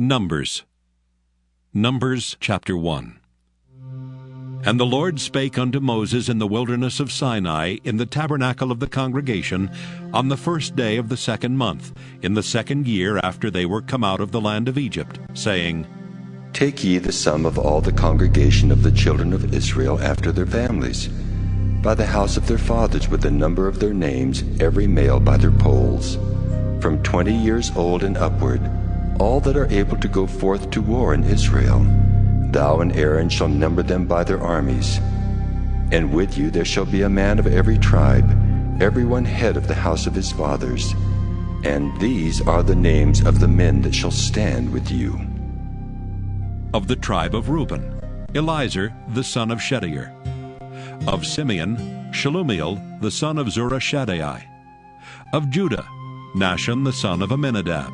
Numbers chapter 1. And the Lord spake unto Moses in the wilderness of Sinai, in the tabernacle of the congregation, on the first day of the 2nd month, in the 2nd year after they were come out of the land of Egypt, saying, Take ye the sum of all the congregation of the children of Israel after their families, by the house of their fathers with the number of their names, every male by their polls, from 20 years old and upward, all that are able to go forth to war in Israel. Thou and Aaron shall number them by their armies. And with you there shall be a man of every tribe, every one head of the house of his fathers. And these are the names of the men that shall stand with you. Of the tribe of Reuben, Elizur the son of Shedeur. Of Simeon, Shelumiel the son of Zurishaddai. Of Judah, Nahshon the son of Amminadab.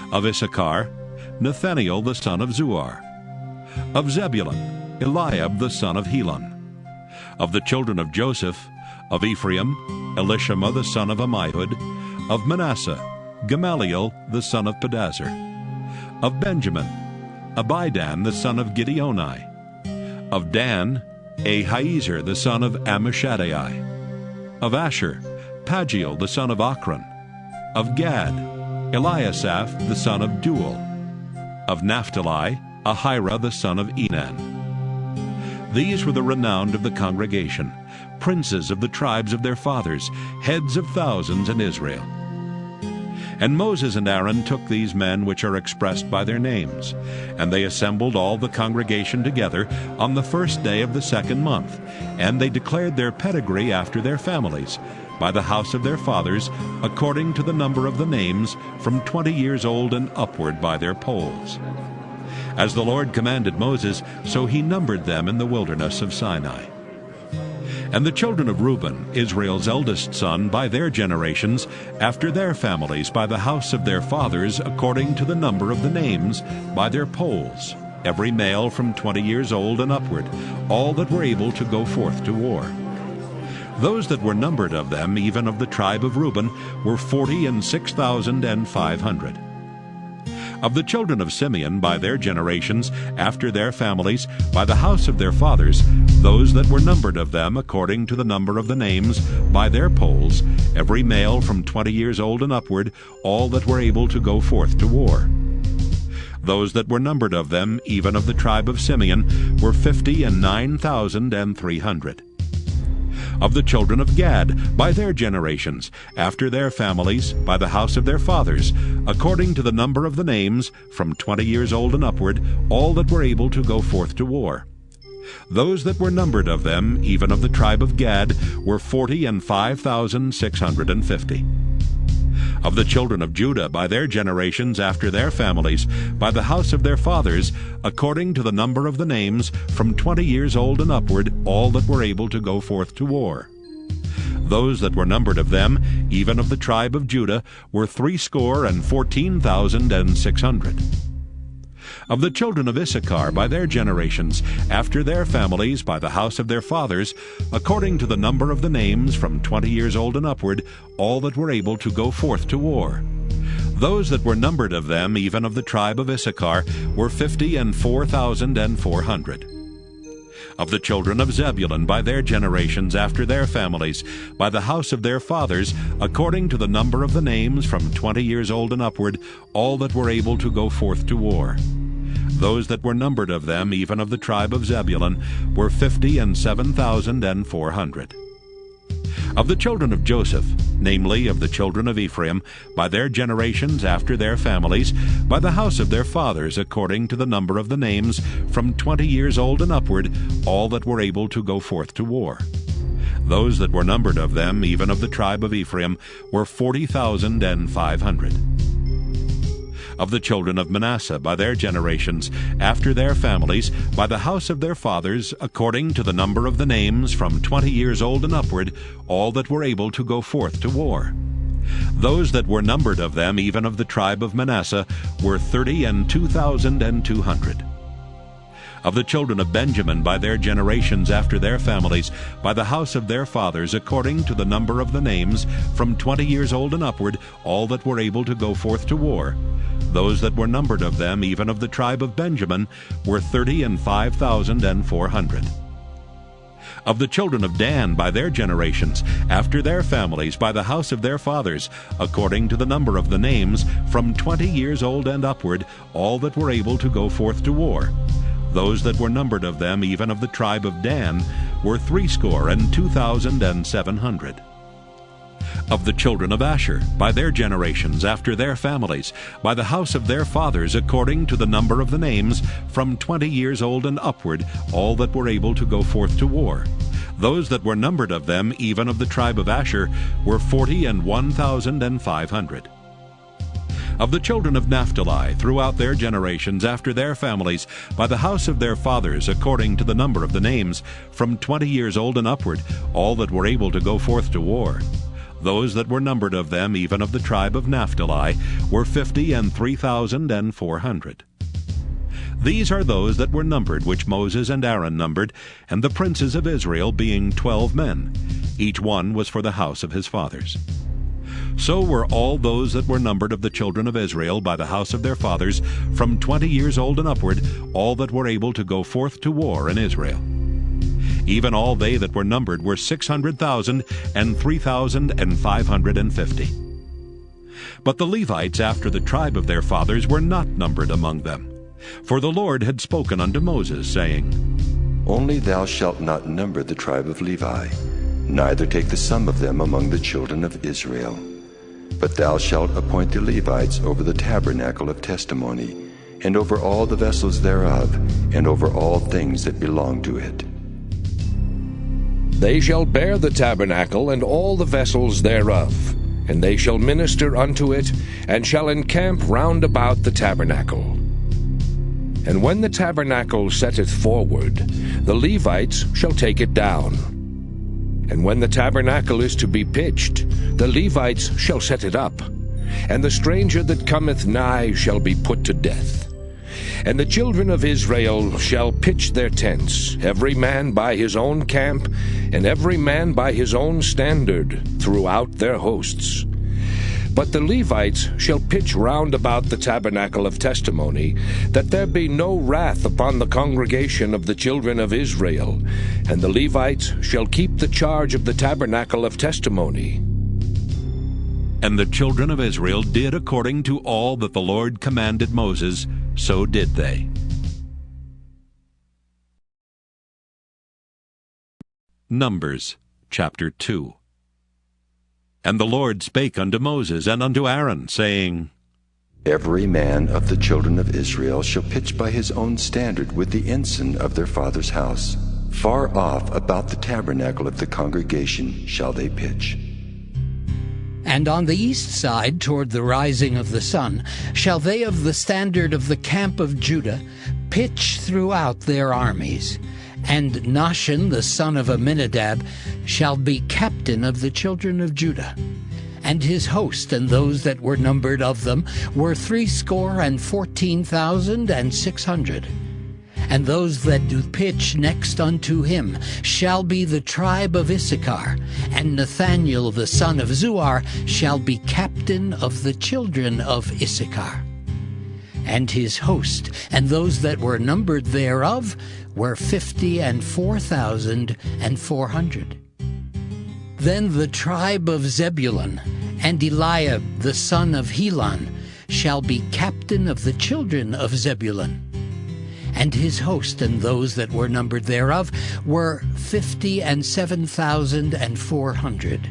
Of Issachar, Nathaniel the son of Zuar. Of Zebulun, Eliab the son of Helon. Of the children of Joseph, of Ephraim, Elishama the son of Ammihud. Of Manasseh, Gamaliel the son of Pedazur. Of Benjamin, Abidan the son of Gideoni. Of Dan, Ahiezer the son of Ammishaddai. Of Asher, Pagiel the son of Ochran. Of Gad, Eliasaph the son of Duel. Of Naphtali, Ahira the son of Enan. These were the renowned of the congregation, princes of the tribes of their fathers, heads of thousands in Israel. And Moses and Aaron took these men which are expressed by their names, and they assembled all the congregation together on the first day of the 2nd month, and they declared their pedigree after their families, by the house of their fathers, according to the number of the names, from 20 years old and upward by their polls. As the Lord commanded Moses, so he numbered them in the wilderness of Sinai. And the children of Reuben, Israel's eldest son, by their generations, after their families, by the house of their fathers, according to the number of the names, by their polls, every male from 20 years old and upward, all that were able to go forth to war. Those that were numbered of them, even of the tribe of Reuben, were 46,500. Of the children of Simeon, by their generations, after their families, by the house of their fathers, those that were numbered of them, according to the number of the names, by their polls, every male from 20 years old and upward, all that were able to go forth to war. Those that were numbered of them, even of the tribe of Simeon, were 59,300. Of the children of Gad, by their generations, after their families, by the house of their fathers, according to the number of the names, from 20 years old and upward, all that were able to go forth to war. Those that were numbered of them, even of the tribe of Gad, were 45,650. Of the children of Judah, by their generations, after their families, by the house of their fathers, according to the number of the names, from 20 years old and upward, all that were able to go forth to war. Those that were numbered of them, even of the tribe of Judah, were 314,600. Of the children of Issachar, by their generations, after their families, by the house of their fathers, according to the number of the names, from 20 years old and upward, all that were able to go forth to war. Those that were numbered of them, even of the tribe of Issachar, were 54,400. Of the children of Zebulun, by their generations, after their families, by the house of their fathers, according to the number of the names, from 20 years old and upward, all that were able to go forth to war. Those that were numbered of them, even of the tribe of Zebulun, were 57,400. Of the children of Joseph, namely of the children of Ephraim, by their generations, after their families, by the house of their fathers, according to the number of the names, from 20 years old and upward, all that were able to go forth to war. Those that were numbered of them, even of the tribe of Ephraim, were 40,500. Of the children of Manasseh, by their generations, after their families, by the house of their fathers, according to the number of the names, from 20 years old and upward, all that were able to go forth to war. Those that were numbered of them, even of the tribe of Manasseh, were 32,200. Of the children of Benjamin by their generations after their families, by the house of their fathers, according to the number of the names, from 20 years old and upward, all that were able to go forth to war. Those that were numbered of them, even of the tribe of Benjamin, were 30,005,400. Of the children of Dan by their generations, after their families, by the house of their fathers, according to the number of the names, from 20 years old and upward, all that were able to go forth to war. Those that were numbered of them, even of the tribe of Dan, were 62,700. Of the children of Asher, by their generations, after their families, by the house of their fathers, according to the number of the names, from 20 years old and upward, all that were able to go forth to war. Those that were numbered of them, even of the tribe of Asher, were 41,500. Of the children of Naphtali, throughout their generations, after their families, by the house of their fathers, according to the number of the names, from 20 years old and upward, all that were able to go forth to war. Those that were numbered of them, even of the tribe of Naphtali, were 53,400. These are those that were numbered, which Moses and Aaron numbered, and the princes of Israel, being 12 men. Each one was for the house of his fathers. So were all those that were numbered of the children of Israel by the house of their fathers, from 20 years old and upward, all that were able to go forth to war in Israel. Even all they that were numbered were 600,000 and 3,550. But the Levites after the tribe of their fathers were not numbered among them. For the Lord had spoken unto Moses, saying, Only thou shalt not number the tribe of Levi, neither take the sum of them among the children of Israel. But thou shalt appoint the Levites over the tabernacle of testimony, and over all the vessels thereof, and over all things that belong to it. They shall bear the tabernacle and all the vessels thereof, and they shall minister unto it, and shall encamp round about the tabernacle. And when the tabernacle setteth forward, the Levites shall take it down. And when the tabernacle is to be pitched, the Levites shall set it up, and the stranger that cometh nigh shall be put to death. And the children of Israel shall pitch their tents, every man by his own camp, and every man by his own standard, throughout their hosts. But the Levites shall pitch round about the tabernacle of testimony, that there be no wrath upon the congregation of the children of Israel. And the Levites shall keep the charge of the tabernacle of testimony. And the children of Israel did according to all that the Lord commanded Moses, so did they. Numbers chapter 2. And the Lord spake unto Moses and unto Aaron, saying, Every man of the children of Israel shall pitch by his own standard with the ensign of their father's house. Far off about the tabernacle of the congregation shall they pitch. And on the east side, toward the rising of the sun, shall they of the standard of the camp of Judah pitch throughout their armies. And Nahshon the son of Amminadab shall be captain of the children of Judah. And his host and those that were numbered of them were 314,600. And those that do pitch next unto him shall be the tribe of Issachar, and Nathaniel the son of Zuar shall be captain of the children of Issachar. And his host, and those that were numbered thereof, were 54,400. Then the tribe of Zebulun, and Eliab the son of Helon, shall be captain of the children of Zebulun. And his host and those that were numbered thereof were 57,400.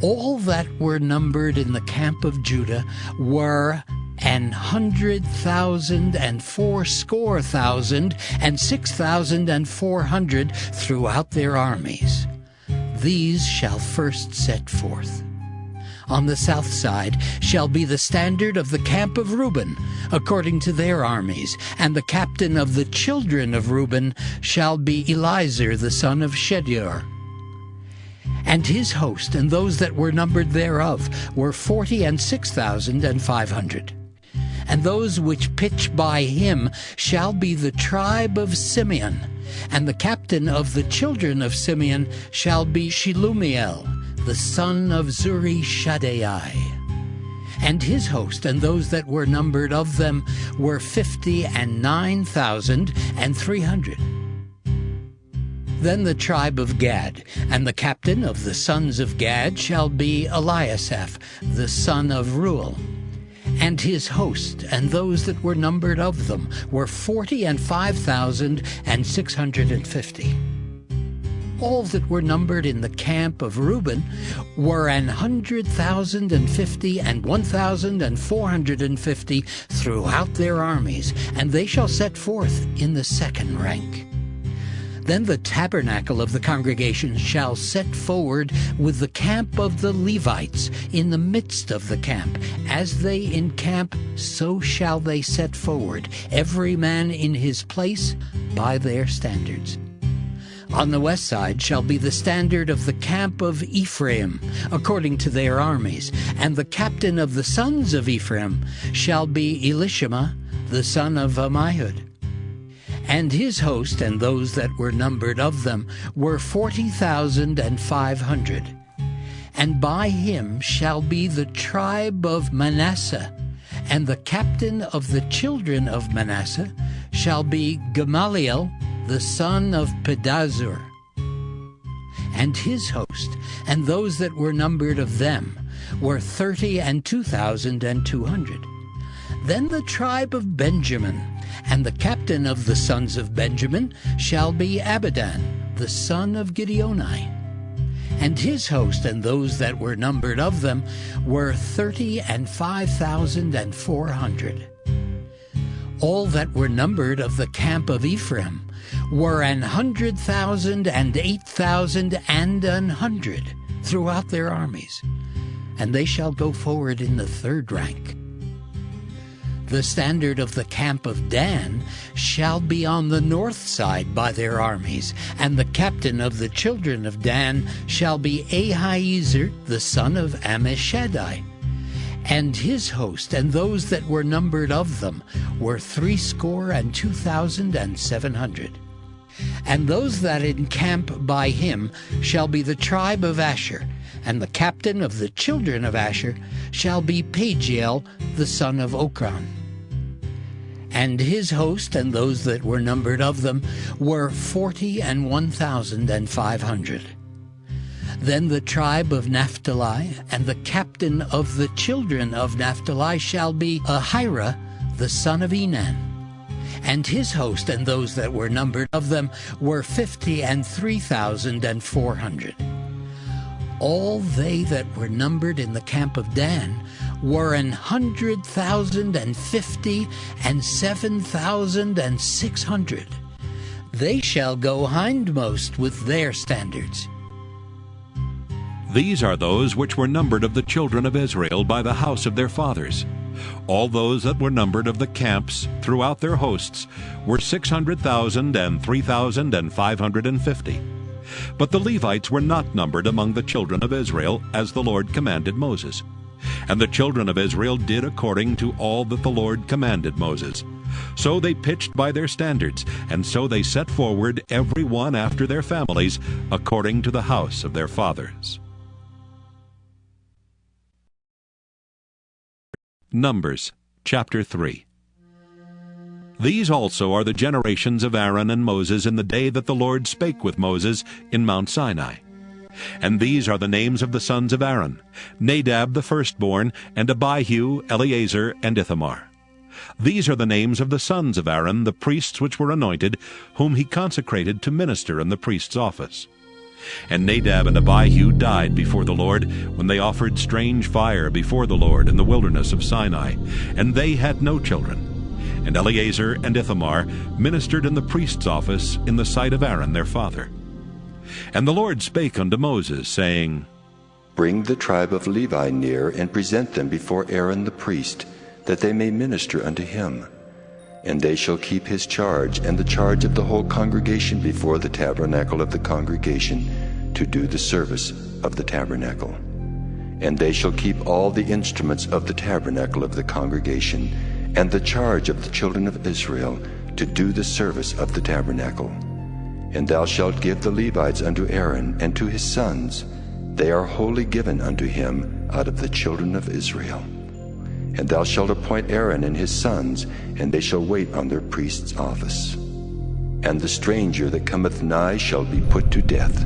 All that were numbered in the camp of Judah were 100,000 and 6,400 throughout their armies. These shall first set forth. On the south side shall be the standard of the camp of Reuben, according to their armies, and the captain of the children of Reuben shall be Eliezer the son of Shedeur. And his host and those that were numbered thereof were 46,500. and those which pitch by him shall be the tribe of Simeon. And the captain of the children of Simeon shall be Shelumiel, the son of Zurishaddai. And his host and those that were numbered of them were 59,300. Then the tribe of Gad, and the captain of the sons of Gad shall be Eliasaph, the son of Reuel. And his host and those that were numbered of them were 45,650. All that were numbered in the camp of Reuben were 100,050 and 1,450 throughout their armies, and they shall set forth in the second rank. Then the tabernacle of the congregation shall set forward with the camp of the Levites in the midst of the camp. As they encamp, so shall they set forward, every man in his place by their standards. On the west side shall be the standard of the camp of Ephraim, according to their armies, and the captain of the sons of Ephraim shall be Elishama, the son of Ammihud. And his host and those that were numbered of them were 40,500. And by him shall be the tribe of Manasseh, and the captain of the children of Manasseh shall be Gamaliel, the son of Pedazur. And his host and those that were numbered of them were 32,200. Then the tribe of Benjamin, and the captain of the sons of Benjamin shall be Abidan, the son of Gideoni. And his host and those that were numbered of them were 35,400. All that were numbered of the camp of Ephraim were 100,000 and 8,100 throughout their armies, and they shall go forward in the third rank. The standard of the camp of Dan shall be on the north side by their armies, and the captain of the children of Dan shall be Ahiezer, the son of Ammishaddai. And his host and those that were numbered of them were 62,700. And those that encamp by him shall be the tribe of Asher, and the captain of the children of Asher shall be Pagiel, the son of Okran. And his host and those that were numbered of them were 41,500. Then the tribe of Naphtali, and the captain of the children of Naphtali shall be Ahira, the son of Enan. And his host and those that were numbered of them were 53,400. All they that were numbered in the camp of Dan were 100,050 and 7,600. They shall go hindmost with their standards. These are those which were numbered of the children of Israel by the house of their fathers. All those that were numbered of the camps throughout their hosts were 600,000 and 3,550. But the Levites were not numbered among the children of Israel, as the Lord commanded Moses. And the children of Israel did according to all that the Lord commanded Moses. So they pitched by their standards, and so they set forward every one after their families, according to the house of their fathers. Numbers chapter 3. These also are the generations of Aaron and Moses in the day that the Lord spake with Moses in Mount Sinai. And these are the names of the sons of Aaron, Nadab the firstborn, and Abihu, Eleazar, and Ithamar. These are the names of the sons of Aaron, the priests which were anointed, whom he consecrated to minister in the priest's office. And Nadab and Abihu died before the Lord, when they offered strange fire before the Lord in the wilderness of Sinai, and they had no children. And Eleazar and Ithamar ministered in the priest's office in the sight of Aaron their father. And the Lord spake unto Moses, saying, Bring the tribe of Levi near, and present them before Aaron the priest, that they may minister unto him. And they shall keep his charge, and the charge of the whole congregation before the tabernacle of the congregation, to do the service of the tabernacle. And they shall keep all the instruments of the tabernacle of the congregation, and the charge of the children of Israel to do the service of the tabernacle. And thou shalt give the Levites unto Aaron and to his sons. They are wholly given unto him out of the children of Israel. And thou shalt appoint Aaron and his sons, and they shall wait on their priest's office. And the stranger that cometh nigh shall be put to death.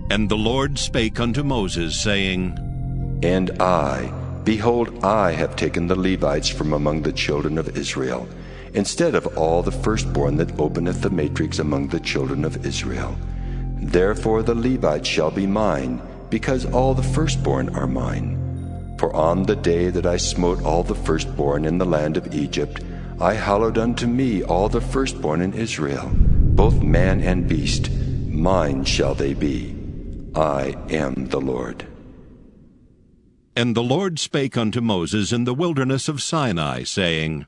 And the Lord spake unto Moses, saying, And I, behold, I have taken the Levites from among the children of Israel, instead of all the firstborn that openeth the matrix among the children of Israel. Therefore the Levites shall be mine, because all the firstborn are mine. For on the day that I smote all the firstborn in the land of Egypt, I hallowed unto me all the firstborn in Israel, both man and beast. Mine shall they be. I am the Lord. And the Lord spake unto Moses in the wilderness of Sinai, saying,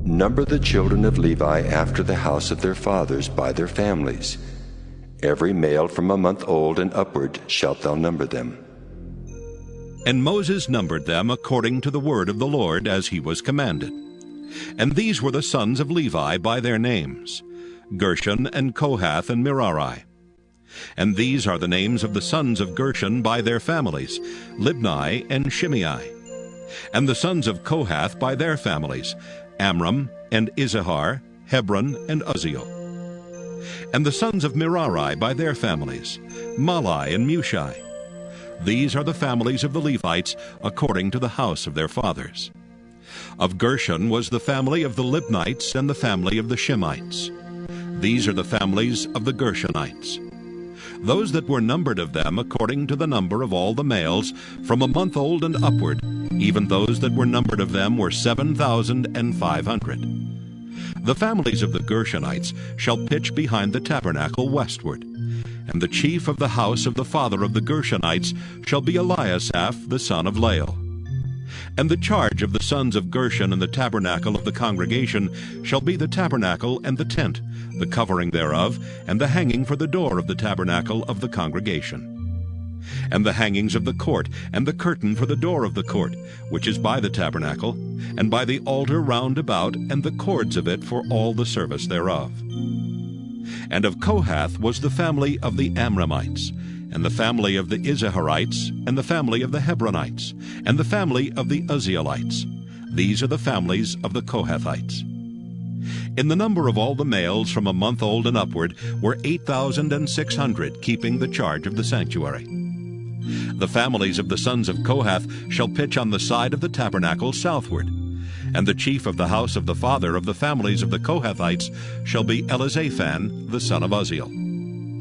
Number the children of Levi after the house of their fathers by their families. Every male from a month old and upward shalt thou number them. And Moses numbered them according to the word of the Lord, as he was commanded. And these were the sons of Levi by their names, Gershon and Kohath and Merari. And these are the names of the sons of Gershon by their families, Libni and Shimei. And the sons of Kohath by their families, Amram and Izahar, Hebron and Uzziel. And the sons of Merari by their families, Malai and Mushi. These are the families of the Levites according to the house of their fathers. Of Gershon was the family of the Libnites and the family of the Shimites. These are the families of the Gershonites. Those that were numbered of them according to the number of all the males from a month old and upward, even those that were numbered of them were 7,500. The families of the Gershonites shall pitch behind the tabernacle westward. And the chief of the house of the father of the Gershonites shall be Eliasaph the son of Lael. And the charge of the sons of Gershon in the tabernacle of the congregation shall be the tabernacle and the tent, the covering thereof, and the hanging for the door of the tabernacle of the congregation. And the hangings of the court, and the curtain for the door of the court, which is by the tabernacle, and by the altar round about, and the cords of it for all the service thereof. And of Kohath was the family of the Amramites, and the family of the Izaharites, and the family of the Hebronites, and the family of the Uzzielites. These are the families of the Kohathites. In the number of all the males from a month old and upward were 8,600, keeping the charge of the sanctuary. The families of the sons of Kohath shall pitch on the side of the tabernacle southward. And the chief of the house of the father of the families of the Kohathites shall be Elizaphan the son of Uzziel.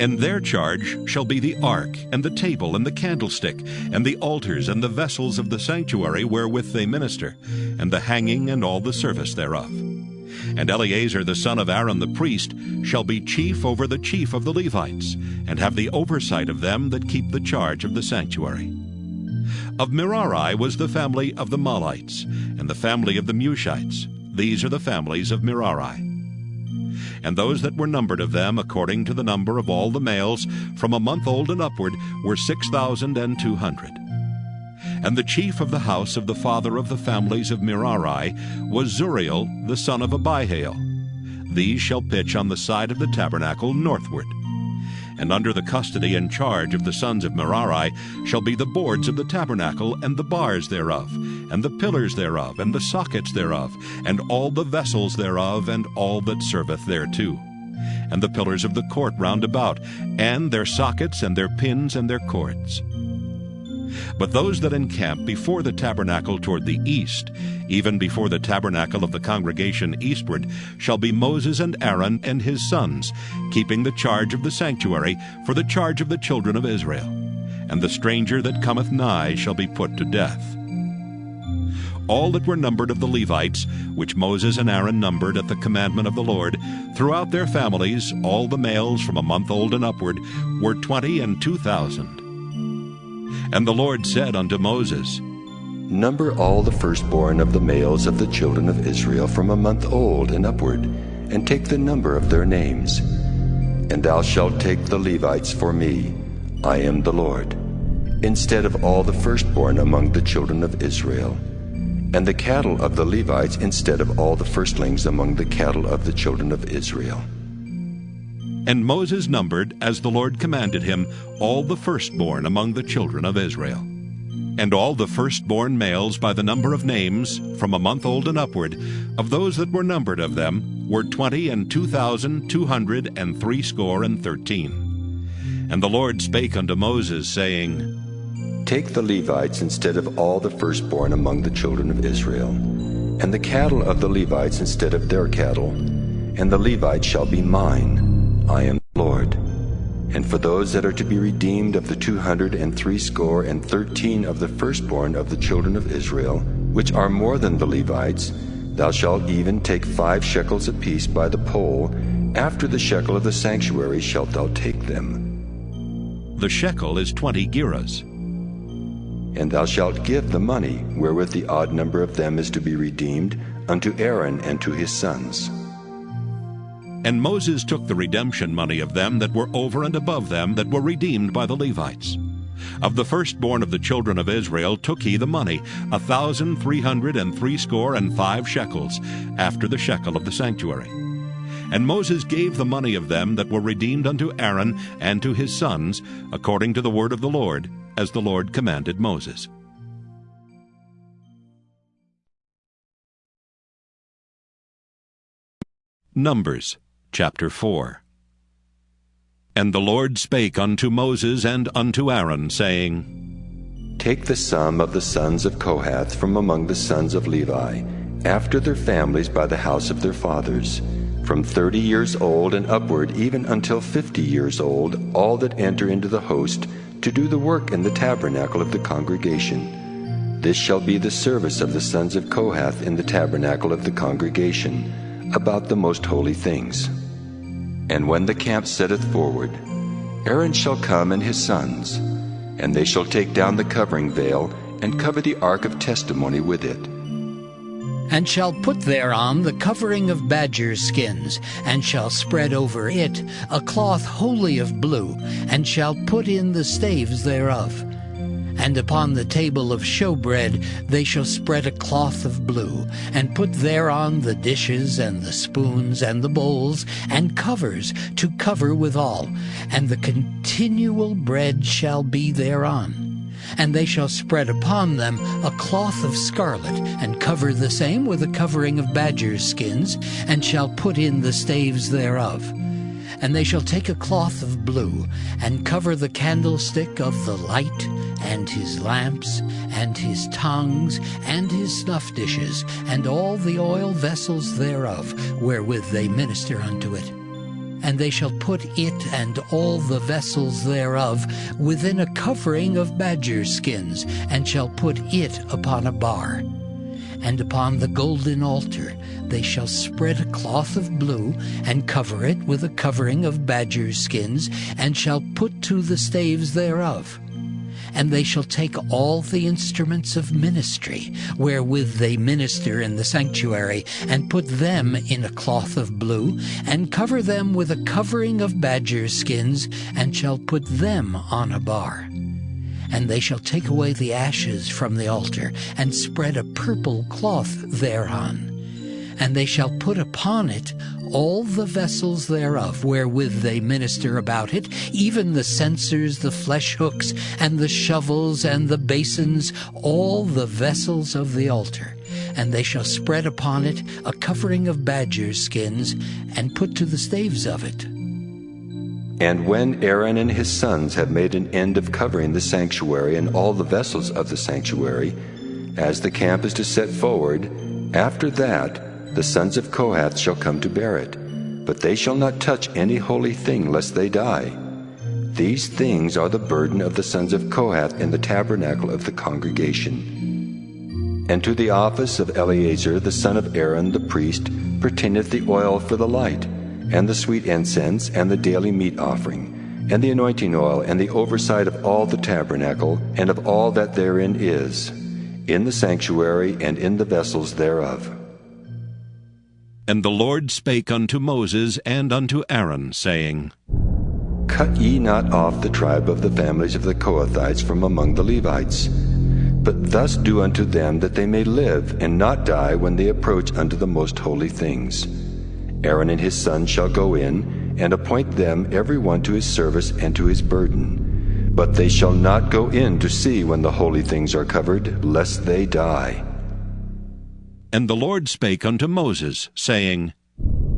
And their charge shall be the ark, and the table, and the candlestick, and the altars, and the vessels of the sanctuary wherewith they minister, and the hanging, and all the service thereof. And Eleazar the son of Aaron the priest shall be chief over the chief of the Levites, and have the oversight of them that keep the charge of the sanctuary. Of Merari was the family of the Malites, and the family of the Mushites. These are the families of Merari. And those that were numbered of them according to the number of all the males from a month old and upward were 6,200. And the chief of the house of the father of the families of Merari was Zuriel the son of Abihail. These shall pitch on the side of the tabernacle northward. And under the custody and charge of the sons of Merari shall be the boards of the tabernacle, and the bars thereof, and the pillars thereof, and the sockets thereof, and all the vessels thereof, and all that serveth thereto, and the pillars of the court round about, and their sockets, and their pins, and their cords. But those that encamp before the tabernacle toward the east, even before the tabernacle of the congregation eastward, shall be Moses and Aaron and his sons, keeping the charge of the sanctuary for the charge of the children of Israel. And the stranger that cometh nigh shall be put to death. All that were numbered of the Levites, which Moses and Aaron numbered at the commandment of the Lord, throughout their families, all the males from a month old and upward, were 22,000. And the Lord said unto Moses, Number all the firstborn of the males of the children of Israel from a month old and upward, and take the number of their names. And thou shalt take the Levites for me, I am the Lord, instead of all the firstborn among the children of Israel. and the cattle of the Levites instead of all the firstlings among the cattle of the children of Israel. And Moses numbered, as the Lord commanded him, all the firstborn among the children of Israel. And all the firstborn males by the number of names, from a month old and upward, of those that were numbered of them, were 20,263. And the Lord spake unto Moses, saying, Take the Levites instead of all the firstborn among the children of Israel, and the cattle of the Levites instead of their cattle, and the Levites shall be mine. I am the Lord. And for those that are to be redeemed of the 213 of the firstborn of the children of Israel, which are more than the Levites, thou shalt even take 5 shekels apiece by the poll. After the shekel of the sanctuary shalt thou take them. The shekel is 20 gerahs. And thou shalt give the money, wherewith the odd number of them is to be redeemed, unto Aaron and to his sons. And Moses took the redemption money of them that were over and above them that were redeemed by the Levites. Of the firstborn of the children of Israel took he the money, 1,365 shekels, after the shekel of the sanctuary. And Moses gave the money of them that were redeemed unto Aaron and to his sons, according to the word of the Lord, as the Lord commanded Moses. Numbers chapter 4. And the Lord spake unto Moses and unto Aaron, saying, Take the sum of the sons of Kohath from among the sons of Levi, after their families by the house of their fathers, from 30 years old and upward, even until 50 years old, all that enter into the host, to do the work in the tabernacle of the congregation. This shall be the service of the sons of Kohath in the tabernacle of the congregation, about the most holy things. And when the camp setteth forward, Aaron shall come and his sons, and they shall take down the covering veil, and cover the ark of testimony with it. And shall put thereon the covering of badgers' skins, and shall spread over it a cloth wholly of blue, and shall put in the staves thereof. And upon the table of showbread they shall spread a cloth of blue, and put thereon the dishes, and the spoons, and the bowls, and covers to cover withal, and the continual bread shall be thereon. And they shall spread upon them a cloth of scarlet, and cover the same with a covering of badgers' skins, and shall put in the staves thereof. And they shall take a cloth of blue, and cover the candlestick of the light, and his lamps, and his tongues, and his snuff dishes, and all the oil vessels thereof, wherewith they minister unto it. And they shall put it and all the vessels thereof within a covering of badgers' skins, and shall put it upon a bar. And upon the golden altar they shall spread a cloth of blue, and cover it with a covering of badgers' skins, and shall put to the staves thereof. And they shall take all the instruments of ministry, wherewith they minister in the sanctuary, and put them in a cloth of blue, and cover them with a covering of badgers' skins, and shall put them on a bar. And they shall take away the ashes from the altar, and spread a purple cloth thereon. And they shall put upon it all the vessels thereof, wherewith they minister about it, even the censers, the flesh hooks, and the shovels, and the basins, all the vessels of the altar. And they shall spread upon it a covering of badgers' skins, and put to the staves of it. And when Aaron and his sons have made an end of covering the sanctuary and all the vessels of the sanctuary, as the camp is to set forward, after that the sons of Kohath shall come to bear it, but they shall not touch any holy thing, lest they die. These things are the burden of the sons of Kohath in the tabernacle of the congregation. And to the office of Eleazar the son of Aaron the priest pertaineth the oil for the light, and the sweet incense, and the daily meat offering, and the anointing oil, and the oversight of all the tabernacle, and of all that therein is, in the sanctuary and in the vessels thereof. And the Lord spake unto Moses and unto Aaron, saying, Cut ye not off the tribe of the families of the Kohathites from among the Levites, but thus do unto them that they may live, and not die when they approach unto the most holy things. Aaron and his sons shall go in, and appoint them every one to his service and to his burden. But they shall not go in to see when the holy things are covered, lest they die. And the Lord spake unto Moses, saying,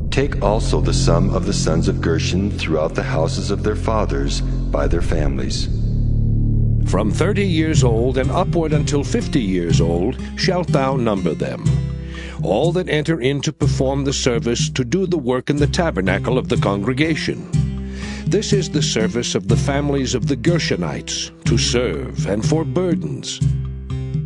Take also the sum of the sons of Gershon throughout the houses of their fathers by their families. From 30 years old and upward until 50 years old shalt thou number them. All that enter in to perform the service to do the work in the tabernacle of the congregation. This is the service of the families of the Gershonites, to serve and for burdens.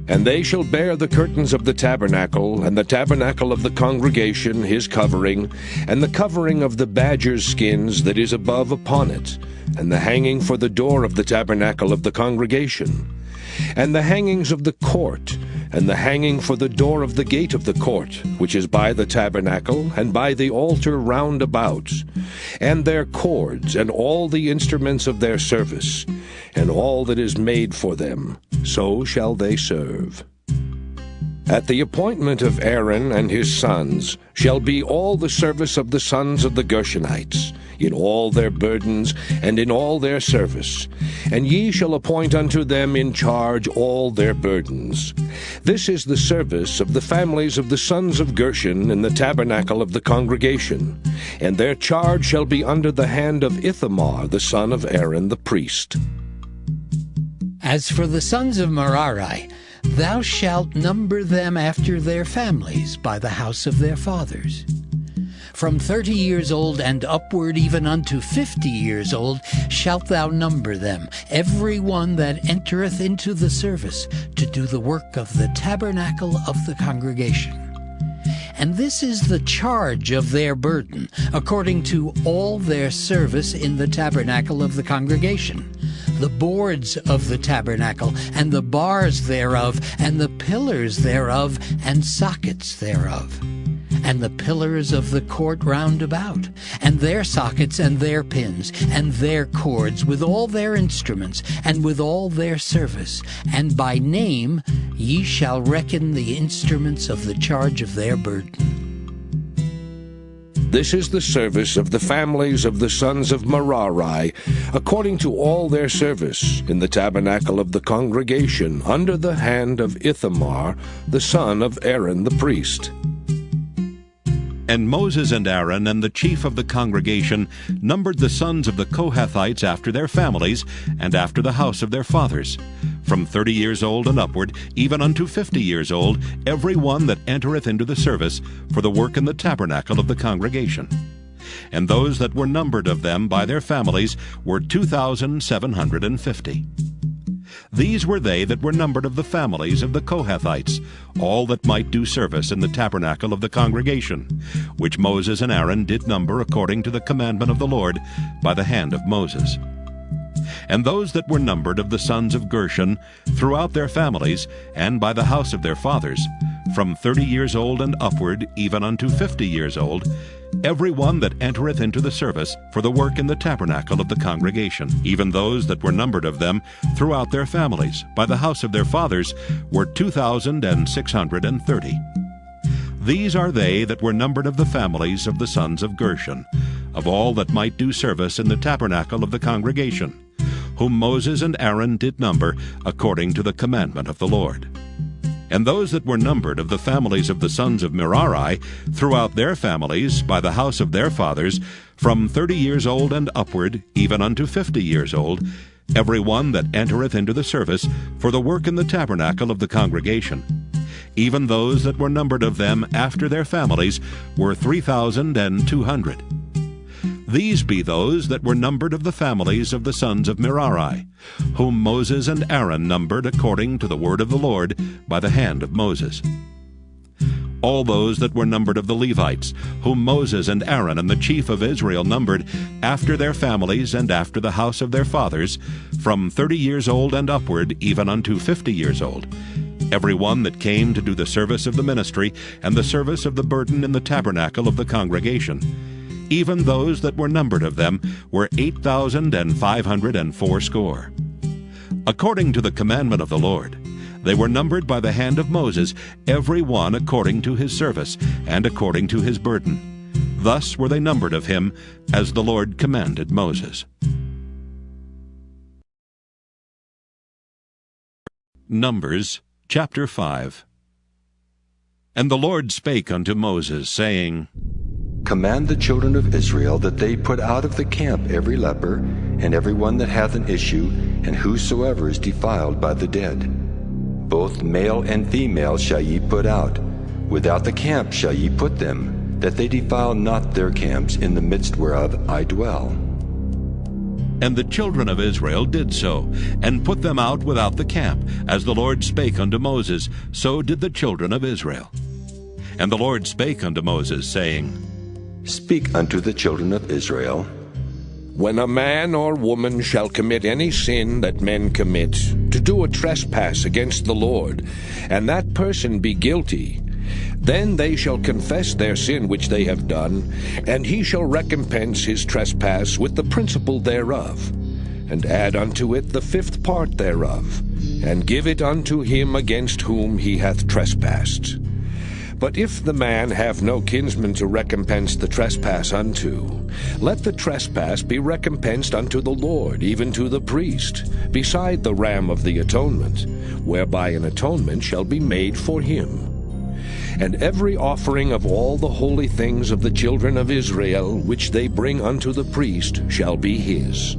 And they shall bear the curtains of the tabernacle, and the tabernacle of the congregation his covering, and the covering of the badger's skins that is above upon it, and the hanging for the door of the tabernacle of the congregation, and the hangings of the court, and the hanging for the door of the gate of the court, which is by the tabernacle, and by the altar round about, and their cords, and all the instruments of their service, and all that is made for them, so shall they serve. At the appointment of Aaron and his sons shall be all the service of the sons of the Gershonites, in all their burdens and in all their service, and ye shall appoint unto them in charge all their burdens. This is the service of the families of the sons of Gershon in the tabernacle of the congregation, and their charge shall be under the hand of Ithamar the son of Aaron the priest. As for the sons of Merari, thou shalt number them after their families by the house of their fathers. From 30 years old and upward even unto 50 years old shalt thou number them, every one that entereth into the service to do the work of the tabernacle of the congregation. And this is the charge of their burden, according to all their service in the tabernacle of the congregation, the boards of the tabernacle, and the bars thereof, and the pillars thereof, and sockets thereof, and the pillars of the court round about, and their sockets, and their pins, and their cords, with all their instruments, and with all their service. And by name ye shall reckon the instruments of the charge of their burden. This is the service of the families of the sons of Merari, according to all their service, in the tabernacle of the congregation, under the hand of Ithamar, the son of Aaron the priest. And Moses and Aaron and the chief of the congregation numbered the sons of the Kohathites after their families, and after the house of their fathers, from 30 years old and upward, even unto 50 years old, every one that entereth into the service for the work in the tabernacle of the congregation. And those that were numbered of them by their families were 2,750. These were they that were numbered of the families of the Kohathites, all that might do service in the tabernacle of the congregation, which Moses and Aaron did number according to the commandment of the Lord by the hand of Moses. And those that were numbered of the sons of Gershon throughout their families, and by the house of their fathers, from 30 years old and upward, even unto 50 years old, every one that entereth into the service for the work in the tabernacle of the congregation, even those that were numbered of them throughout their families, by the house of their fathers, were 2,630. These are they that were numbered of the families of the sons of Gershon, of all that might do service in the tabernacle of the congregation, whom Moses and Aaron did number according to the commandment of the Lord. And those that were numbered of the families of the sons of Merari throughout their families by the house of their fathers, from 30 years old and upward, even unto 50 years old, every one that entereth into the service for the work in the tabernacle of the congregation. Even those that were numbered of them after their families were 3,200. These be those that were numbered of the families of the sons of Merari, whom Moses and Aaron numbered according to the word of the Lord by the hand of Moses. All those that were numbered of the Levites, whom Moses and Aaron and the chief of Israel numbered after their families and after the house of their fathers, from 30 years old and upward, even unto 50 years old, every one that came to do the service of the ministry and the service of the burden in the tabernacle of the congregation. Even those that were numbered of them were 8,580. According to the commandment of the Lord, They were numbered by the hand of Moses, every one according to his service, and according to his burden. Thus were they numbered of him, as the Lord commanded Moses. Numbers chapter 5. And the Lord spake unto Moses, saying, Command the children of Israel that they put out of the camp every leper, and every one that hath an issue, and whosoever is defiled by the dead. Both male and female shall ye put out. Without the camp shall ye put them, that they defile not their camps in the midst whereof I dwell. And the children of Israel did so, and put them out without the camp, as the Lord spake unto Moses, so did the children of Israel. And the Lord spake unto Moses, saying, Speak unto the children of Israel. When a man or woman shall commit any sin that men commit, to do a trespass against the Lord, and that person be guilty, then they shall confess their sin which they have done, and he shall recompense his trespass with the principal thereof, and add unto it the fifth part thereof, and give it unto him against whom he hath trespassed. But if the man have no kinsman to recompense the trespass unto, let the trespass be recompensed unto the Lord, even to the priest, beside the ram of the atonement, whereby an atonement shall be made for him. And every offering of all the holy things of the children of Israel, which they bring unto the priest, shall be his.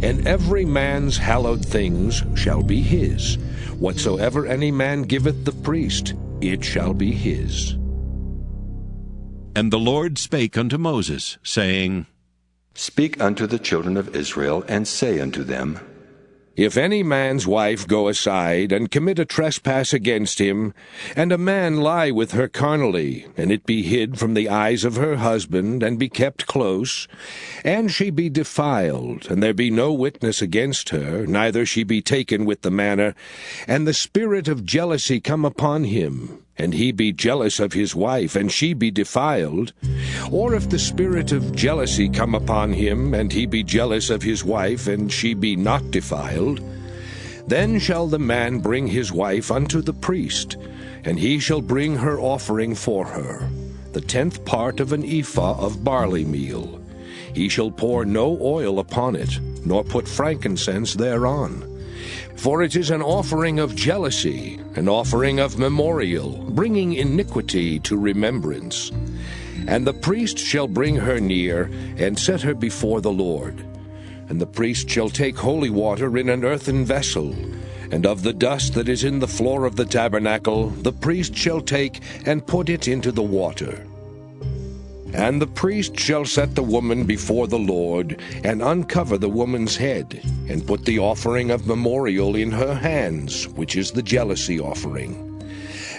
And every man's hallowed things shall be his. Whatsoever any man giveth the priest, it shall be his. And the Lord spake unto Moses, saying, Speak unto the children of Israel, and say unto them, If any man's wife go aside, and commit a trespass against him, and a man lie with her carnally, and it be hid from the eyes of her husband, and be kept close, and she be defiled, and there be no witness against her, neither she be taken with the manner, and the spirit of jealousy come upon him, and he be jealous of his wife, and she be defiled, or if the spirit of jealousy come upon him, and he be jealous of his wife, and she be not defiled, then shall the man bring his wife unto the priest, and he shall bring her offering for her, the 10th part of an ephah of barley meal. He shall pour no oil upon it, nor put frankincense thereon. For it is an offering of jealousy, an offering of memorial, bringing iniquity to remembrance. And the priest shall bring her near, and set her before the Lord. And the priest shall take holy water in an earthen vessel, and of the dust that is in the floor of the tabernacle the priest shall take, and put it into the water. And the priest shall set the woman before the Lord, and uncover the woman's head, and put the offering of memorial in her hands, which is the jealousy offering.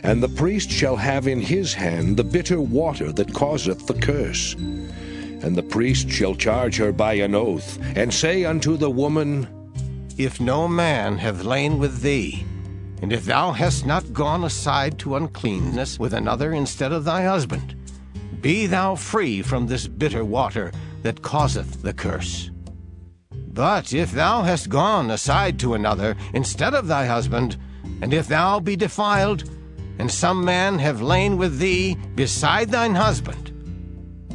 And the priest shall have in his hand the bitter water that causeth the curse. And the priest shall charge her by an oath, and say unto the woman, If no man have lain with thee, and if thou hast not gone aside to uncleanness with another instead of thy husband, be thou free from this bitter water that causeth the curse. But if thou hast gone aside to another instead of thy husband, and if thou be defiled, and some man have lain with thee beside thine husband,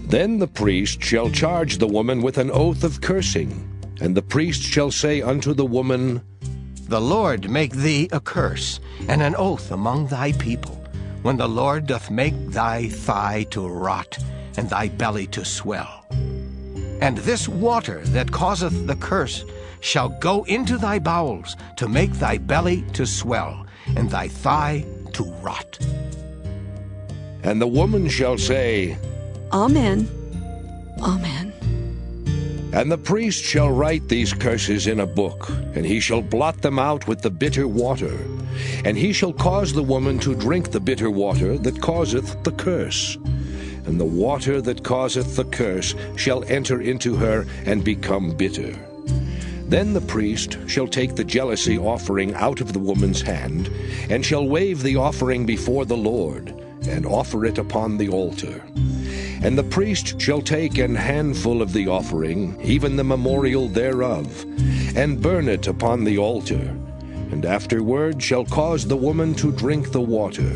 then the priest shall charge the woman with an oath of cursing, and the priest shall say unto the woman, The Lord make thee a curse and an oath among thy people, when the Lord doth make thy thigh to rot, and thy belly to swell. And this water that causeth the curse shall go into thy bowels, to make thy belly to swell, and thy thigh to rot. And the woman shall say, Amen. Amen. And the priest shall write these curses in a book, and he shall blot them out with the bitter water. And he shall cause the woman to drink the bitter water that causeth the curse. And the water that causeth the curse shall enter into her and become bitter. Then the priest shall take the jealousy offering out of the woman's hand, and shall wave the offering before the Lord, and offer it upon the altar. And the priest shall take an handful of the offering, even the memorial thereof, and burn it upon the altar. and afterward shall cause the woman to drink the water.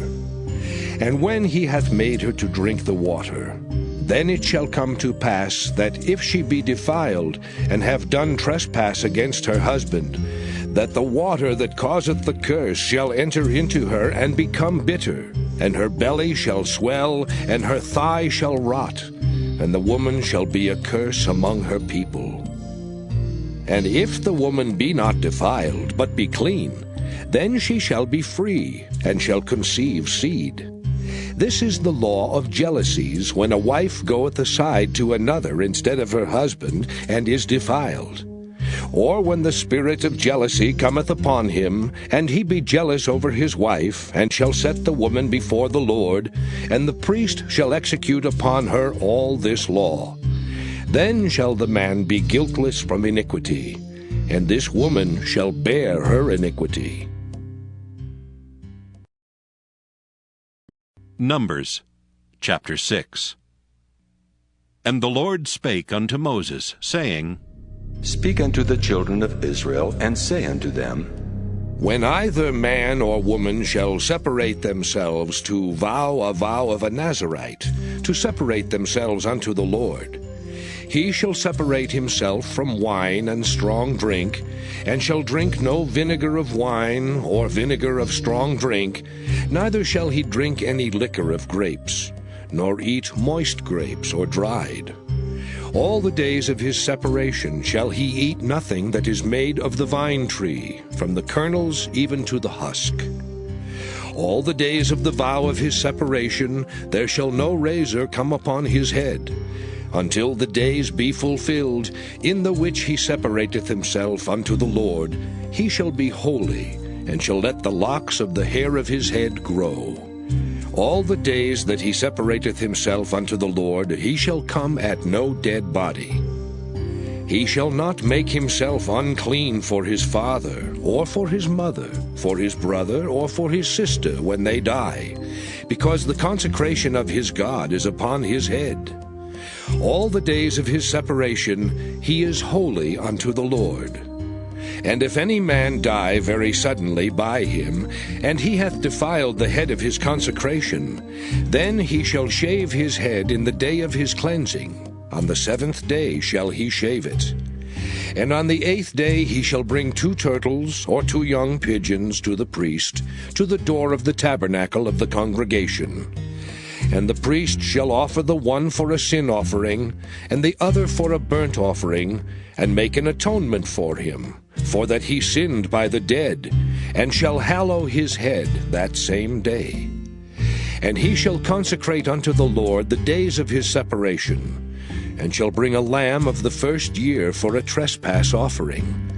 And when he hath made her to drink the water, then it shall come to pass that if she be defiled, and have done trespass against her husband, that the water that causeth the curse shall enter into her and become bitter, and her belly shall swell, and her thigh shall rot, and the woman shall be a curse among her people. And if the woman be not defiled, but be clean, then she shall be free, and shall conceive seed. This is the law of jealousies, when a wife goeth aside to another instead of her husband, and is defiled. Or when the spirit of jealousy cometh upon him, and he be jealous over his wife, and shall set the woman before the Lord, and the priest shall execute upon her all this law. Then shall the man be guiltless from iniquity, and this woman shall bear her iniquity. Numbers chapter 6. And the Lord spake unto Moses, saying, Speak unto the children of Israel, and say unto them, When either man or woman shall separate themselves to vow a vow of a Nazarite, to separate themselves unto the Lord, he shall separate himself from wine and strong drink, and shall drink no vinegar of wine or vinegar of strong drink, neither shall he drink any liquor of grapes, nor eat moist grapes or dried. All the days of his separation shall he eat nothing that is made of the vine tree, from the kernels even to the husk. All the days of the vow of his separation there shall no razor come upon his head, until the days be fulfilled, in the which he separateth himself unto the Lord. He shall be holy, and shall let the locks of the hair of his head grow. All the days that he separateth himself unto the Lord, he shall come at no dead body. He shall not make himself unclean for his father, or for his mother, for his brother, or for his sister when they die, because the consecration of his God is upon his head. All the days of his separation he is holy unto the Lord. And if any man die very suddenly by him, and he hath defiled the head of his consecration, then he shall shave his head in the day of his cleansing. On the 7th day shall he shave it. And on the 8th day he shall bring 2 turtles or 2 young pigeons to the priest, to the door of the tabernacle of the congregation. And the priest shall offer the one for a sin offering, and the other for a burnt offering, and make an atonement for him, for that he sinned by the dead, and shall hallow his head that same day. And he shall consecrate unto the Lord the days of his separation, and shall bring a lamb of the first year for a trespass offering.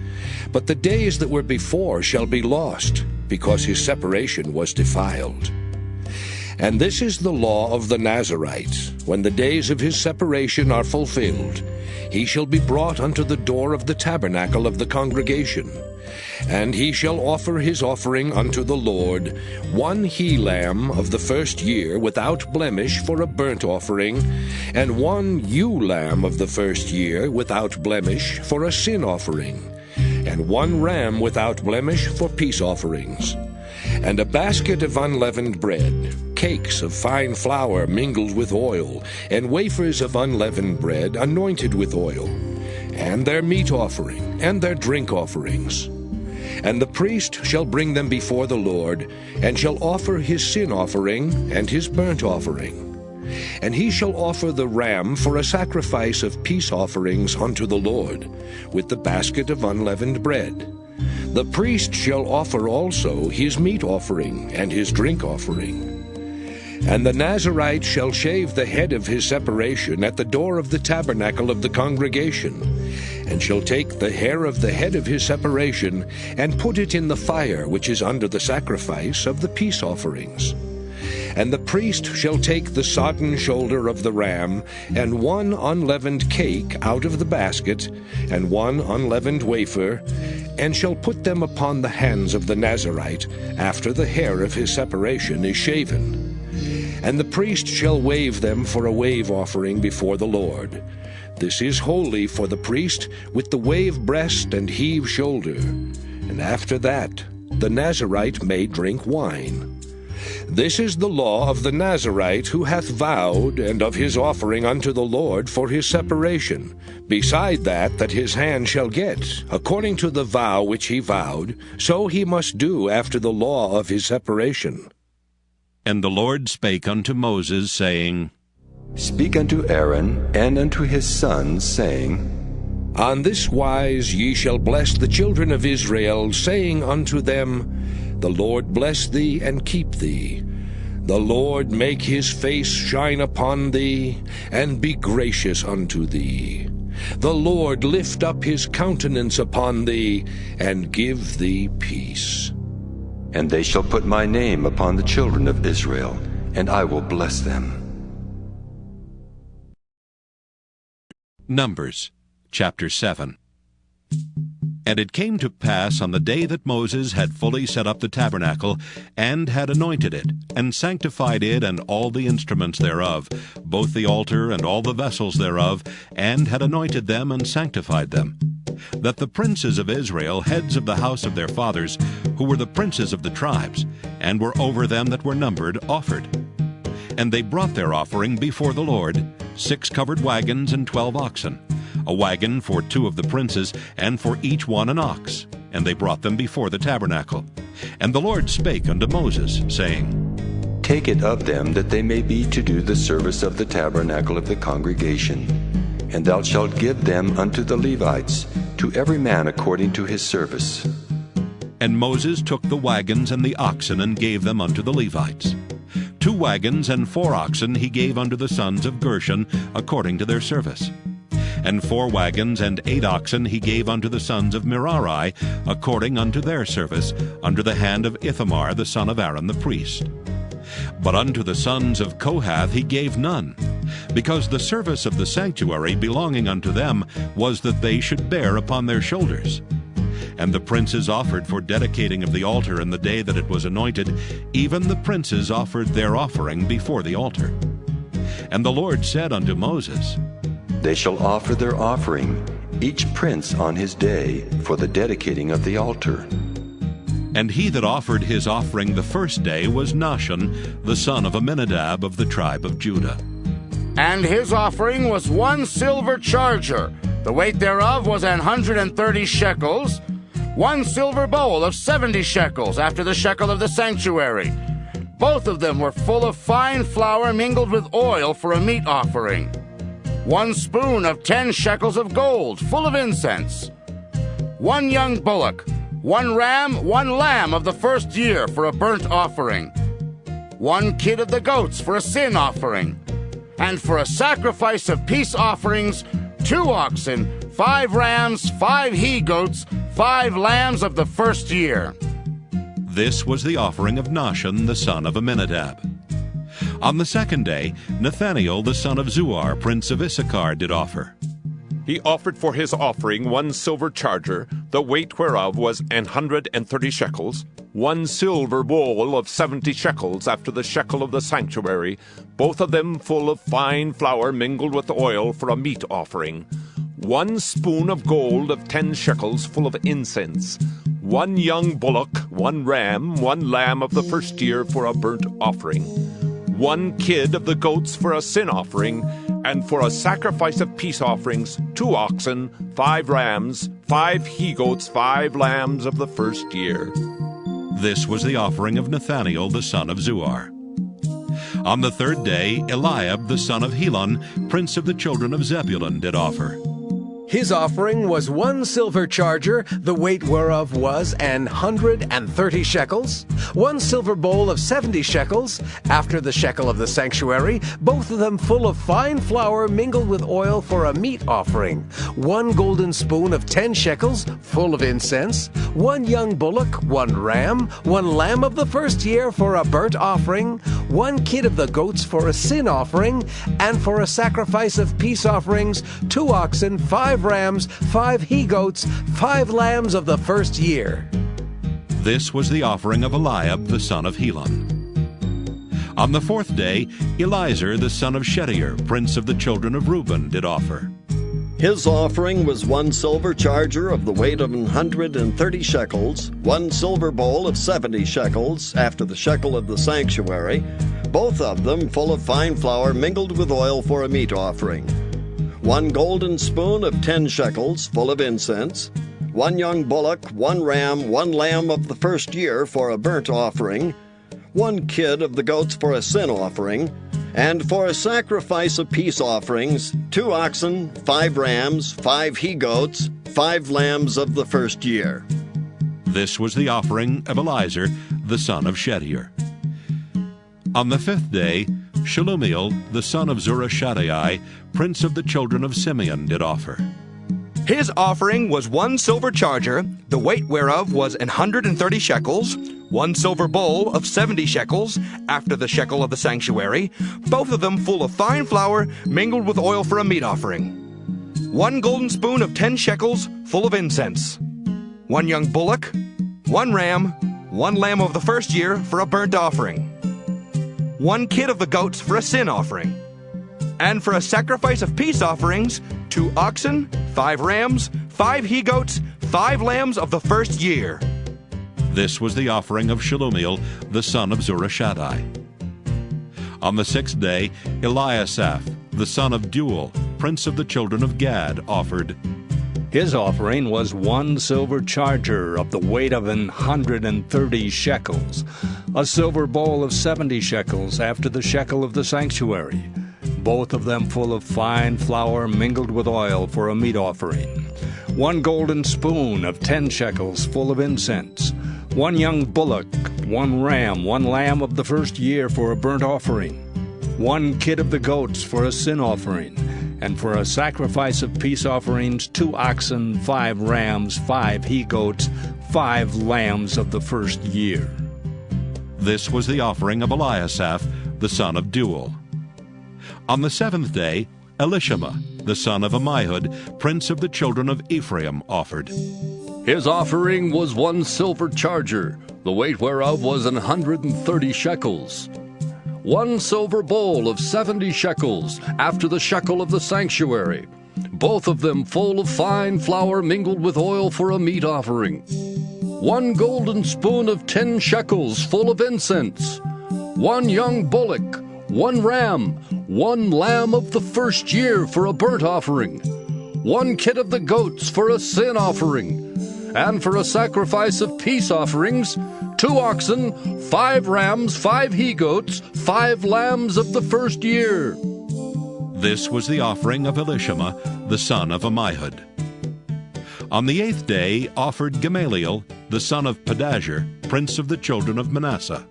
But the days that were before shall be lost, because his separation was defiled. And this is the law of the Nazarite. When the days of his separation are fulfilled, he shall be brought unto the door of the tabernacle of the congregation. And he shall offer his offering unto the Lord, 1 he-lamb of the first year without blemish for a burnt offering, and 1 ewe-lamb of the first year without blemish for a sin offering, and 1 ram without blemish for peace offerings. And a basket of unleavened bread, cakes of fine flour mingled with oil, and wafers of unleavened bread anointed with oil, and their meat offering, and their drink offerings. And the priest shall bring them before the Lord, and shall offer his sin offering and his burnt offering. And he shall offer the ram for a sacrifice of peace offerings unto the Lord, with the basket of unleavened bread. The priest shall offer also his meat offering and his drink offering. And the Nazarite shall shave the head of his separation at the door of the tabernacle of the congregation, and shall take the hair of the head of his separation, and put it in the fire which is under the sacrifice of the peace offerings. And the priest shall take the sodden shoulder of the ram, and 1 unleavened cake out of the basket, and 1 unleavened wafer, and shall put them upon the hands of the Nazarite, after the hair of his separation is shaven. And the priest shall wave them for a wave offering before the Lord. This is holy for the priest, with the wave breast and heave shoulder. And after that the Nazarite may drink wine. This is the law of the Nazarite who hath vowed, and of his offering unto the Lord for his separation, beside that his hand shall get, according to the vow which he vowed, so he must do after the law of his separation. And the Lord spake unto Moses, saying, Speak unto Aaron and unto his sons, saying, On this wise ye shall bless the children of Israel, saying unto them, The Lord bless thee and keep thee. The Lord make his face shine upon thee, and be gracious unto thee. The Lord lift up his countenance upon thee, and give thee peace. And they shall put my name upon the children of Israel, and I will bless them. Numbers chapter 7. And it came to pass on the day that Moses had fully set up the tabernacle, and had anointed it, and sanctified it and all the instruments thereof, both the altar and all the vessels thereof, and had anointed them and sanctified them, that the princes of Israel, heads of the house of their fathers, who were the princes of the tribes, and were over them that were numbered, offered. And they brought their offering before the Lord, 6 covered wagons and 12 oxen, a wagon for 2 of the princes, and for each one an ox. And they brought them before the tabernacle. And the Lord spake unto Moses, saying, Take it of them, that they may be to do the service of the tabernacle of the congregation. And thou shalt give them unto the Levites, to every man according to his service. And Moses took the wagons and the oxen, and gave them unto the Levites. 2 wagons and 4 oxen he gave unto the sons of Gershon, according to their service. And 4 wagons and 8 oxen he gave unto the sons of Merari, according unto their service, under the hand of Ithamar the son of Aaron the priest. But unto the sons of Kohath he gave none, because the service of the sanctuary belonging unto them was that they should bear upon their shoulders. And the princes offered for dedicating of the altar in the day that it was anointed, even the princes offered their offering before the altar. And the Lord said unto Moses, They shall offer their offering, each prince on his day, for the dedicating of the altar. And he that offered his offering the first day was Nahshon, the son of Amminadab of the tribe of Judah. And his offering was 1 silver charger, the weight thereof was 130 shekels, 1 silver bowl of 70 shekels, after the shekel of the sanctuary. Both of them were full of fine flour mingled with oil for a meat offering. 1 spoon of 10 shekels of gold, full of incense. 1 young bullock, 1 ram, 1 lamb of the first year for a burnt offering. 1 kid of the goats for a sin offering. And for a sacrifice of peace offerings, 2 oxen, 5 rams, 5 he-goats, 5 lambs of the first year. This was the offering of Nahshon the son of Amminadab. On the second day, Nathanael the son of Zuar, prince of Issachar, did offer. He offered for his offering 1 silver charger, the weight whereof was 130 shekels, 1 silver bowl of 70 shekels, after the shekel of the sanctuary, both of them full of fine flour mingled with oil for a meat offering, 1 spoon of gold of 10 shekels, full of incense, 1 young bullock, 1 ram, 1 lamb of the first year for a burnt offering, 1 kid of the goats for a sin offering, and for a sacrifice of peace offerings, 2 oxen, 5 rams, 5 he-goats, 5 lambs of the first year. This was the offering of Nathanael the son of Zuar. On the third day, Eliab the son of Helon, prince of the children of Zebulun, did offer. His offering was 1 silver charger, the weight whereof was 130 shekels, 1 silver bowl of 70 shekels, after the shekel of the sanctuary, both of them full of fine flour mingled with oil for a meat offering, 1 golden spoon of 10 shekels, full of incense, 1 young bullock, 1 ram, 1 lamb of the first year for a burnt offering, 1 kid of the goats for a sin offering, and for a sacrifice of peace offerings, 2 oxen, 5 rams, 5 he-goats, 5 lambs of the first year. This was the offering of Eliab the son of Helon. On the fourth day, Eliezer the son of Shedeur, prince of the children of Reuben, did offer. His offering was 1 silver charger of the weight of 130 shekels, 1 silver bowl of 70 shekels, after the shekel of the sanctuary, both of them full of fine flour mingled with oil for a meat offering. 1 golden spoon of 10 shekels, full of incense, 1 young bullock, 1 ram, 1 lamb of the first year for a burnt offering, 1 kid of the goats for a sin offering, and for a sacrifice of peace offerings, 2 oxen, 5 rams, 5 he-goats, 5 lambs of the first year. This was the offering of Eliezer, the son of Shedeur. On the 5th day, Shelumiel, the son of Zurishaddai, prince of the children of Simeon, did offer. His offering was 1 silver charger, the weight whereof was 130 shekels, 1 silver bowl of 70 shekels, after the shekel of the sanctuary, both of them full of fine flour mingled with oil for a meat offering. 1 golden spoon of 10 shekels, full of incense. 1 young bullock, 1 ram, 1 lamb of the first year for a burnt offering. 1 kid of the goats for a sin offering. And for a sacrifice of peace offerings, 2 oxen, 5 rams, 5 he-goats, 5 lambs of the first year. This was the offering of Shelumiel, the son of Zurishaddai. On the 6th day, Eliasaph, the son of Deuel, prince of the children of Gad, offered. His offering was 1 silver charger of the weight of 130 shekels, a silver bowl of 70 shekels after the shekel of the sanctuary, both of them full of fine flour mingled with oil for a meat offering. 1 golden spoon of 10 shekels full of incense. 1 young bullock, 1 ram, 1 lamb of the first year for a burnt offering. 1 kid of the goats for a sin offering. And for a sacrifice of peace offerings, 2 oxen, 5 rams, 5 he-goats, 5 lambs of the first year. This was the offering of Eliasaph, the son of Deuel. On the 7th day, Elishama, the son of Ammihud, prince of the children of Ephraim, offered. His offering was 1 silver charger, the weight whereof was 130 shekels. 1 silver bowl of 70 shekels, after the shekel of the sanctuary, both of them full of fine flour mingled with oil for a meat offering. 1 golden spoon of 10 shekels, full of incense. 1 young bullock, 1 ram, 1 lamb of the first year for a burnt offering. 1 kid of the goats for a sin offering. And for a sacrifice of peace offerings, 2 oxen, 5 rams, 5 he-goats, 5 lambs of the first year. This was the offering of Elishama, the son of Ammihud. On the 8th day offered Gamaliel, the son of Pedahzur, prince of the children of Manasseh.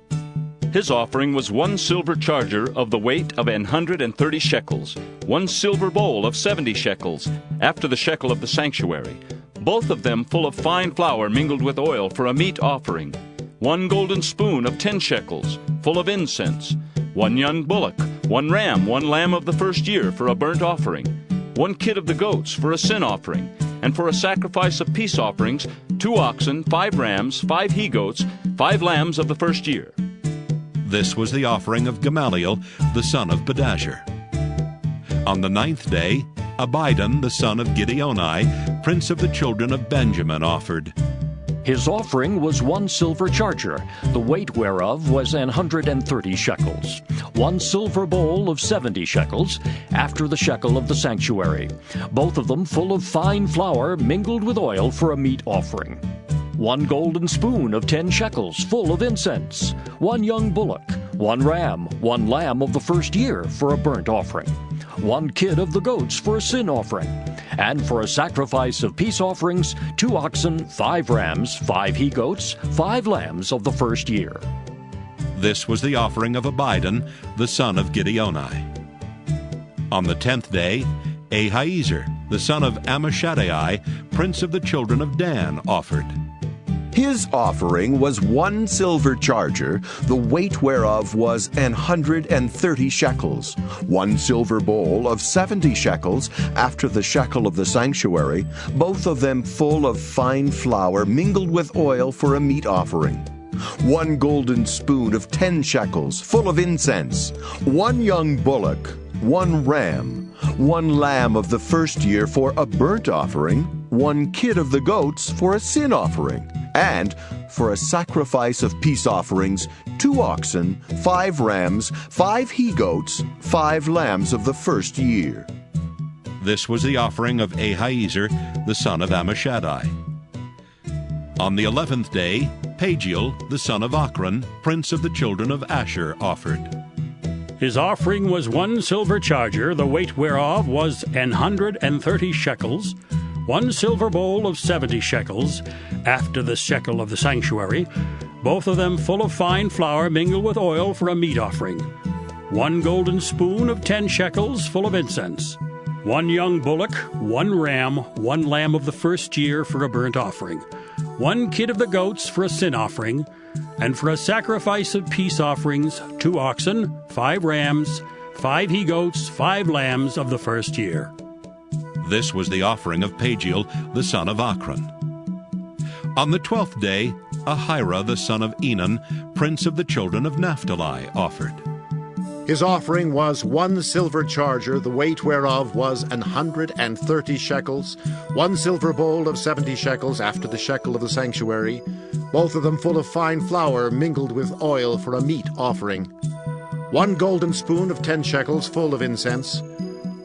His offering was 1 silver charger of the weight of 130 shekels, 1 silver bowl of 70 shekels, after the shekel of the sanctuary, both of them full of fine flour mingled with oil for a meat offering. 1 golden spoon of 10 shekels, full of incense. 1 young bullock, 1 ram, 1 lamb of the first year for a burnt offering. 1 kid of the goats for a sin offering. And for a sacrifice of peace offerings, 2 oxen, 5 rams, 5 he-goats, 5 lambs of the first year. This was the offering of Gamaliel, the son of Pedahzur. On the 9th day, Abidan, the son of Gideoni, prince of the children of Benjamin, offered. His offering was 1 silver charger, the weight whereof was 130 shekels, 1 silver bowl of 70 shekels, after the shekel of the sanctuary, both of them full of fine flour mingled with oil for a meat offering. 1 golden spoon of 10 shekels, full of incense. 1 young bullock, 1 ram, 1 lamb of the first year for a burnt offering. 1 kid of the goats for a sin offering. And for a sacrifice of peace offerings, 2 oxen, 5 rams, 5 he-goats, 5 lambs of the first year. This was the offering of Abidan, the son of Gideoni. On the 10th day, Ahiezer, the son of Ammishaddai, prince of the children of Dan, offered. His offering was 1 silver charger, the weight whereof was 130 shekels, 1 silver bowl of 70 shekels, after the shekel of the sanctuary, both of them full of fine flour mingled with oil for a meat offering. 1 golden spoon of 10 shekels, full of incense. 1 young bullock, 1 ram, 1 lamb of the first year for a burnt offering, 1 kid of the goats for a sin offering, and for a sacrifice of peace offerings, 2 oxen, 5 rams, 5 he-goats, 5 lambs of the first year. This was the offering of Ahiezer, the son of Ammishaddai. On the 11th day, Pagiel, the son of Ochran, prince of the children of Asher, offered. His offering was 1 silver charger, the weight whereof was 130 shekels, 1 silver bowl of 70 shekels, after the shekel of the sanctuary, both of them full of fine flour mingled with oil for a meat offering, 1 golden spoon of 10 shekels full of incense, 1 young bullock, 1 ram, 1 lamb of the first year for a burnt offering, 1 kid of the goats for a sin offering, and for a sacrifice of peace offerings, 2 oxen, 5 rams, 5 he-goats, 5 lambs of the first year. This was the offering of Pagiel, the son of Ochran. On the 12th day, Ahira, the son of Enan, prince of the children of Naphtali, offered. His offering was 1 silver charger, the weight whereof was 130 shekels, 1 silver bowl of 70 shekels after the shekel of the sanctuary, both of them full of fine flour mingled with oil for a meat offering, 1 golden spoon of 10 shekels full of incense,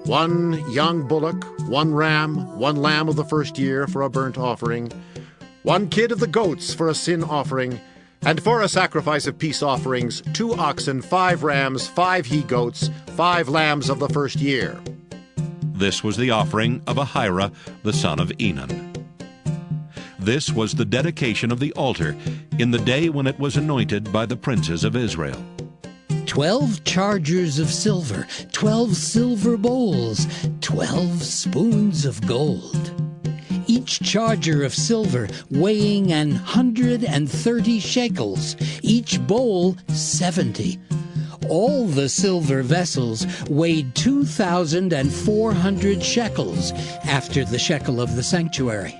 1 young bullock, 1 ram, 1 lamb of the first year for a burnt offering, 1 kid of the goats for a sin offering, and for a sacrifice of peace offerings, 2 oxen, 5 rams, 5 he-goats, 5 lambs of the first year. This was the offering of Ahira, the son of Enan. This was the dedication of the altar in the day when it was anointed by the princes of Israel. 12 chargers of silver, 12 silver bowls, 12 spoons of gold. Each charger of silver weighing 130 shekels, each bowl 70. All the silver vessels weighed 2,400 shekels after the shekel of the sanctuary.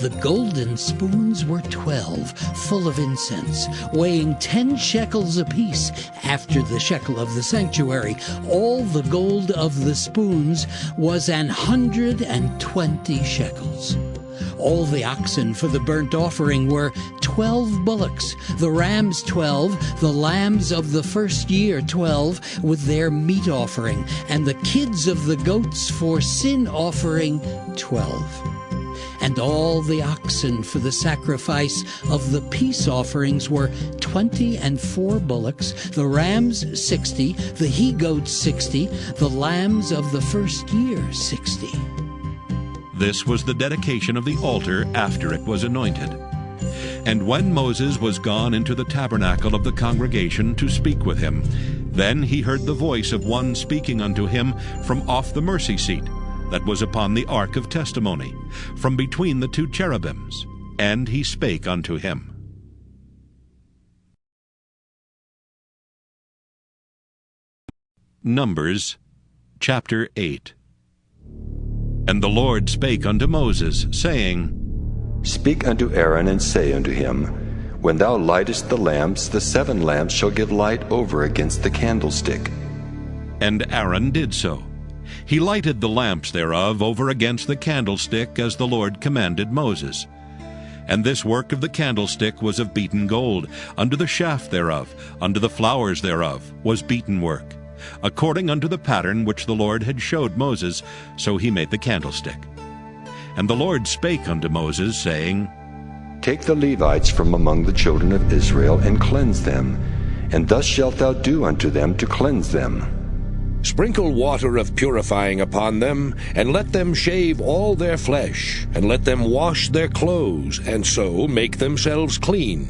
The golden spoons were 12, full of incense, weighing 10 shekels apiece after the shekel of the sanctuary. All the gold of the spoons was 120 shekels. All the oxen for the burnt offering were 12 bullocks, the rams 12, the lambs of the first year 12, with their meat offering, and the kids of the goats for sin offering 12. And all the oxen for the sacrifice of the peace offerings were 24 bullocks, the rams 60, the he-goats 60, the lambs of the first year 60. This was the dedication of the altar after it was anointed. And when Moses was gone into the tabernacle of the congregation to speak with him, then he heard the voice of one speaking unto him from off the mercy seat that was upon the ark of testimony, from between the 2 cherubims. And he spake unto him. Numbers chapter 8. And the Lord spake unto Moses, saying, Speak unto Aaron, and say unto him, When thou lightest the lamps, the 7 lamps shall give light over against the candlestick. And Aaron did so. He lighted the lamps thereof over against the candlestick, as the Lord commanded Moses. And this work of the candlestick was of beaten gold. Unto the shaft thereof, unto the flowers thereof, was beaten work, according unto the pattern which the Lord had showed Moses, so he made the candlestick. And the Lord spake unto Moses, saying, Take the Levites from among the children of Israel, and cleanse them, and thus shalt thou do unto them to cleanse them. Sprinkle water of purifying upon them, and let them shave all their flesh, and let them wash their clothes, and so make themselves clean.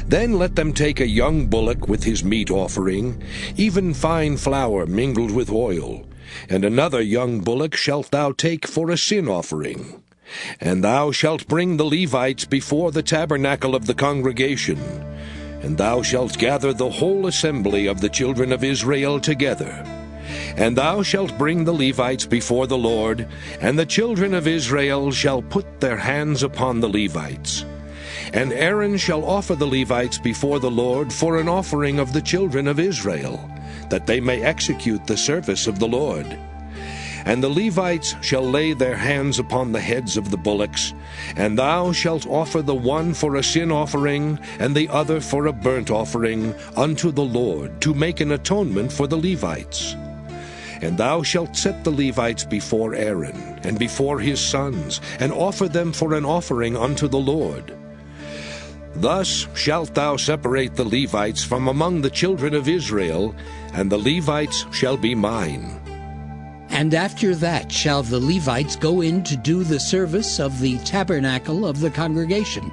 Then let them take a young bullock with his meat offering, even fine flour mingled with oil, and another young bullock shalt thou take for a sin offering. And thou shalt bring the Levites before the tabernacle of the congregation, and thou shalt gather the whole assembly of the children of Israel together. And thou shalt bring the Levites before the Lord, and the children of Israel shall put their hands upon the Levites. And Aaron shall offer the Levites before the Lord for an offering of the children of Israel, that they may execute the service of the Lord. And the Levites shall lay their hands upon the heads of the bullocks, and thou shalt offer the one for a sin offering, and the other for a burnt offering, unto the Lord, to make an atonement for the Levites. And thou shalt set the Levites before Aaron, and before his sons, and offer them for an offering unto the Lord. Thus shalt thou separate the Levites from among the children of Israel, and the Levites shall be mine. And after that shall the Levites go in to do the service of the tabernacle of the congregation,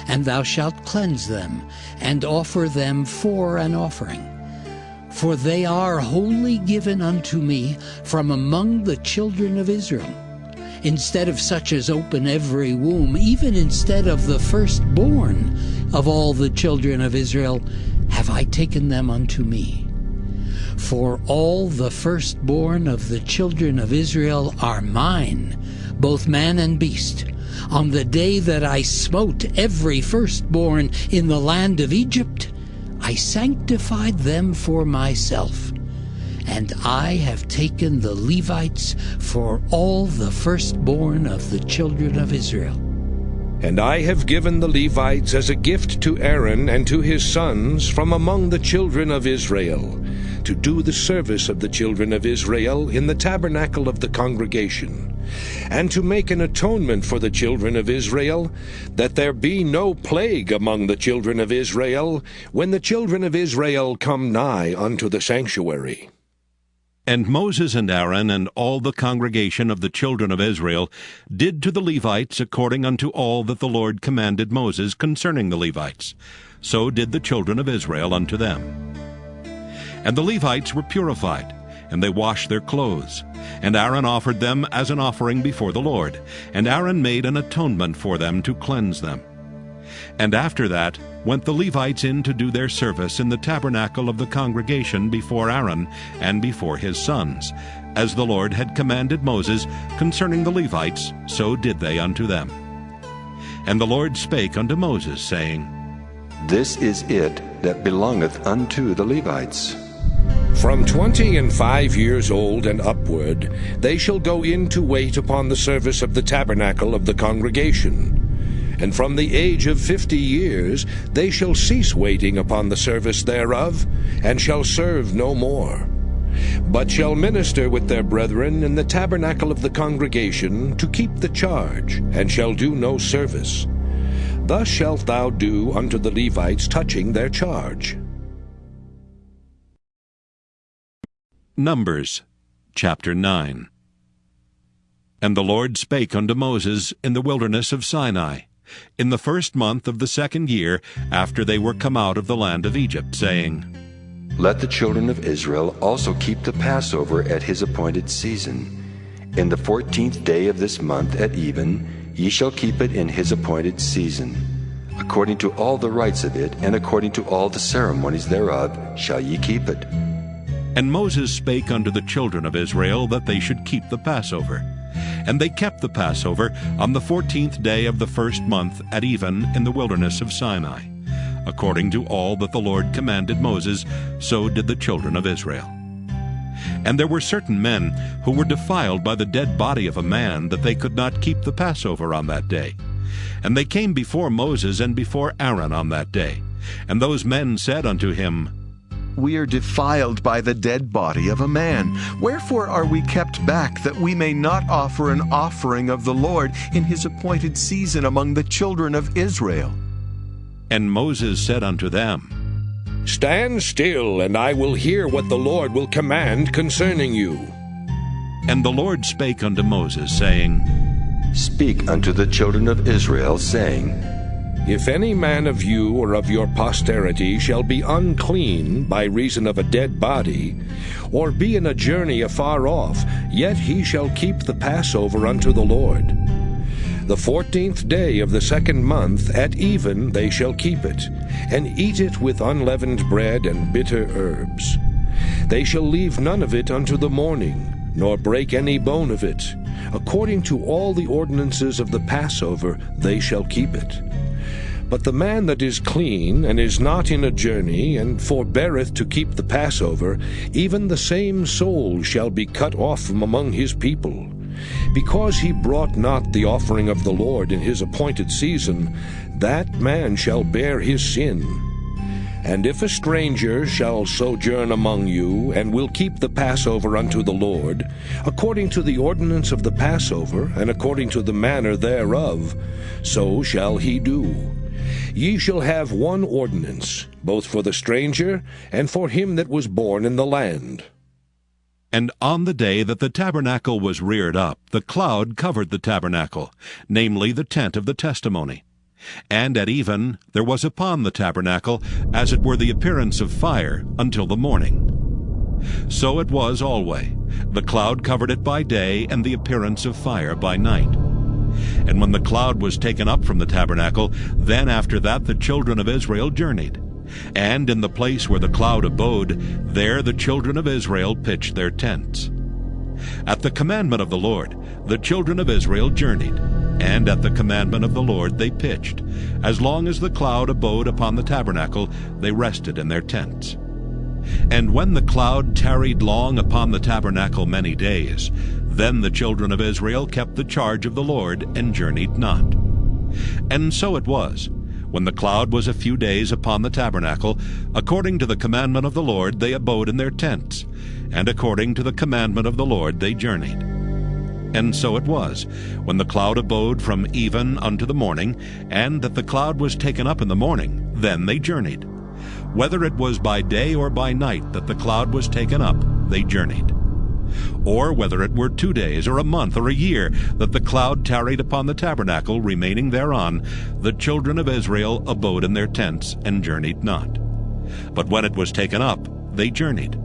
and thou shalt cleanse them, and offer them for an offering. For they are wholly given unto me from among the children of Israel. Instead of such as open every womb, even instead of the firstborn of all the children of Israel, have I taken them unto me. For all the firstborn of the children of Israel are mine, both man and beast. On the day that I smote every firstborn in the land of Egypt, I sanctified them for myself. And I have taken the Levites for all the firstborn of the children of Israel. And I have given the Levites as a gift to Aaron and to his sons from among the children of Israel, to do the service of the children of Israel in the tabernacle of the congregation, and to make an atonement for the children of Israel, that there be no plague among the children of Israel, when the children of Israel come nigh unto the sanctuary. And Moses and Aaron and all the congregation of the children of Israel did to the Levites according unto all that the Lord commanded Moses concerning the Levites. So did the children of Israel unto them. And the Levites were purified, and they washed their clothes. And Aaron offered them as an offering before the Lord. And Aaron made an atonement for them to cleanse them. And after that went the Levites in to do their service in the tabernacle of the congregation before Aaron and before his sons. As the Lord had commanded Moses concerning the Levites, so did they unto them. And the Lord spake unto Moses, saying, This is it that belongeth unto the Levites. From 25 years old and upward, they shall go in to wait upon the service of the tabernacle of the congregation. And from the age of 50 years they shall cease waiting upon the service thereof, and shall serve no more, but shall minister with their brethren in the tabernacle of the congregation to keep the charge, and shall do no service. Thus shalt thou do unto the Levites touching their charge. Numbers chapter 9. And the Lord spake unto Moses in the wilderness of Sinai, in the first month of the 2nd year after they were come out of the land of Egypt, saying, Let the children of Israel also keep the Passover at his appointed season. In the 14th day of this month at even, ye shall keep it in his appointed season. According to all the rites of it, and according to all the ceremonies thereof, shall ye keep it. And Moses spake unto the children of Israel that they should keep the Passover. And they kept the Passover on the 14th day of the first month at even in the wilderness of Sinai. According to all that the Lord commanded Moses, so did the children of Israel. And there were certain men who were defiled by the dead body of a man, that they could not keep the Passover on that day. And they came before Moses and before Aaron on that day. And those men said unto him, We are defiled by the dead body of a man. Wherefore are we kept back, that we may not offer an offering of the Lord in his appointed season among the children of Israel? And Moses said unto them, Stand still, and I will hear what the Lord will command concerning you. And the Lord spake unto Moses, saying, Speak unto the children of Israel, saying, If any man of you or of your posterity shall be unclean by reason of a dead body, or be in a journey afar off, yet he shall keep the Passover unto the Lord. The 14th day of the 2nd month at even they shall keep it, and eat it with unleavened bread and bitter herbs. They shall leave none of it unto the morning, nor break any bone of it. According to all the ordinances of the Passover they shall keep it. But the man that is clean, and is not in a journey, and forbeareth to keep the Passover, even the same soul shall be cut off from among his people. Because he brought not the offering of the Lord in his appointed season, that man shall bear his sin. And if a stranger shall sojourn among you, and will keep the Passover unto the Lord, according to the ordinance of the Passover, and according to the manner thereof, so shall he do. Ye shall have one ordinance, both for the stranger, and for him that was born in the land. And on the day that the tabernacle was reared up, the cloud covered the tabernacle, namely the tent of the testimony. And at even there was upon the tabernacle as it were the appearance of fire until the morning. So it was alway. The cloud covered it by day, and the appearance of fire by night. And when the cloud was taken up from the tabernacle, then after that the children of Israel journeyed. And in the place where the cloud abode, there the children of Israel pitched their tents. At the commandment of the Lord, the children of Israel journeyed, and at the commandment of the Lord they pitched. As long as the cloud abode upon the tabernacle, they rested in their tents. And when the cloud tarried long upon the tabernacle many days, then the children of Israel kept the charge of the Lord, and journeyed not. And so it was, when the cloud was a few days upon the tabernacle, according to the commandment of the Lord they abode in their tents, and according to the commandment of the Lord they journeyed. And so it was, when the cloud abode from even unto the morning, and that the cloud was taken up in the morning, then they journeyed. Whether it was by day or by night that the cloud was taken up, they journeyed. Or whether it were 2 days, or a month, or a year, that the cloud tarried upon the tabernacle, remaining thereon, the children of Israel abode in their tents, and journeyed not. But when it was taken up, they journeyed.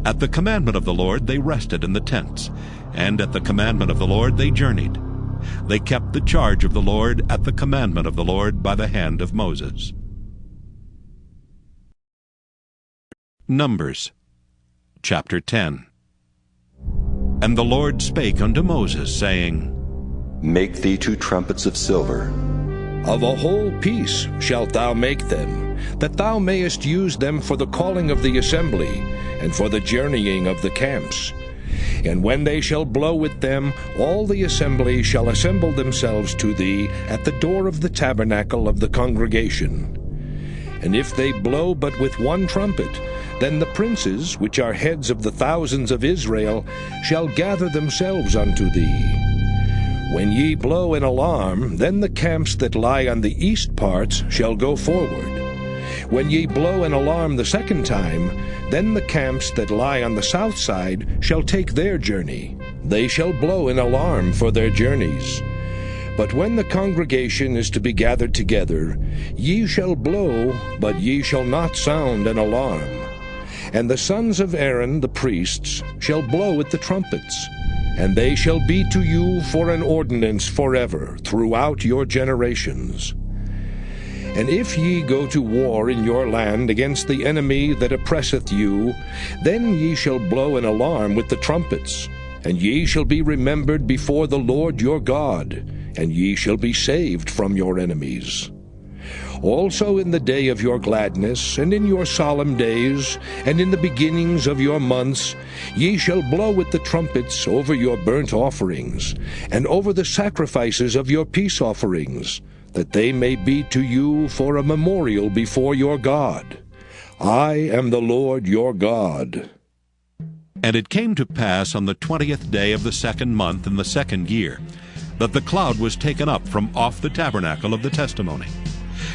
At the commandment of the Lord they rested in the tents, and at the commandment of the Lord they journeyed. They kept the charge of the Lord at the commandment of the Lord by the hand of Moses. Numbers chapter 10. And the Lord spake unto Moses, saying, Make thee 2 trumpets of silver. Of a whole piece shalt thou make them, that thou mayest use them for the calling of the assembly, and for the journeying of the camps. And when they shall blow with them, all the assembly shall assemble themselves to thee at the door of the tabernacle of the congregation. And if they blow but with 1 trumpet, then the princes, which are heads of the thousands of Israel, shall gather themselves unto thee. When ye blow an alarm, then the camps that lie on the east parts shall go forward. When ye blow an alarm the 2nd time, then the camps that lie on the south side shall take their journey. They shall blow an alarm for their journeys. But when the congregation is to be gathered together, ye shall blow, but ye shall not sound an alarm. And the sons of Aaron the priests shall blow at the trumpets, and they shall be to you for an ordinance forever throughout your generations. And if ye go to war in your land against the enemy that oppresseth you, then ye shall blow an alarm with the trumpets, and ye shall be remembered before the Lord your God, and ye shall be saved from your enemies. Also in the day of your gladness, and in your solemn days, and in the beginnings of your months, ye shall blow with the trumpets over your burnt offerings, and over the sacrifices of your peace offerings, that they may be to you for a memorial before your God. I am the Lord your God. And it came to pass on the 20th day of the 2nd month in the 2nd year, that the cloud was taken up from off the tabernacle of the testimony.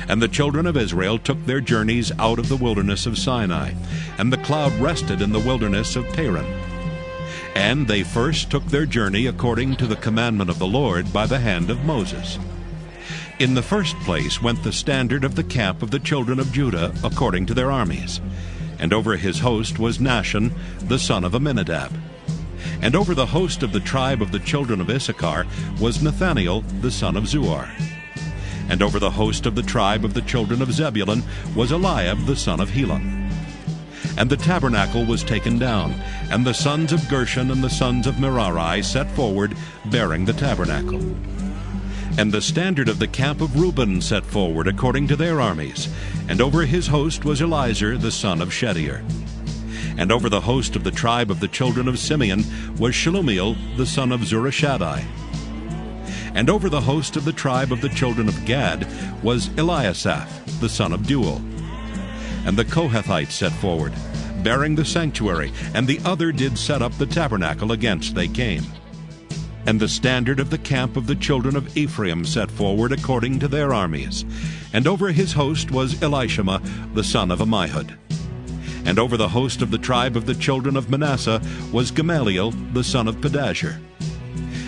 And the children of Israel took their journeys out of the wilderness of Sinai, and the cloud rested in the wilderness of Paran. And they first took their journey according to the commandment of the Lord by the hand of Moses. In the first place went the standard of the camp of the children of Judah according to their armies. And over his host was Nahshon, the son of Amminadab. And over the host of the tribe of the children of Issachar was Nathaniel, the son of Zuar. And over the host of the tribe of the children of Zebulun was Eliab, the son of Helon. And the tabernacle was taken down, and the sons of Gershon and the sons of Merari set forward, bearing the tabernacle. And the standard of the camp of Reuben set forward according to their armies, and over his host was Elizur the son of Shedeur. And over the host of the tribe of the children of Simeon was Shelumiel the son of Zurishaddai. And over the host of the tribe of the children of Gad was Eliasaph the son of Deuel. And the Kohathites set forward, bearing the sanctuary, and the other did set up the tabernacle against they came. And the standard of the camp of the children of Ephraim set forward according to their armies. And over his host was Elishama the son of Ammihud. And over the host of the tribe of the children of Manasseh was Gamaliel the son of Pedashur.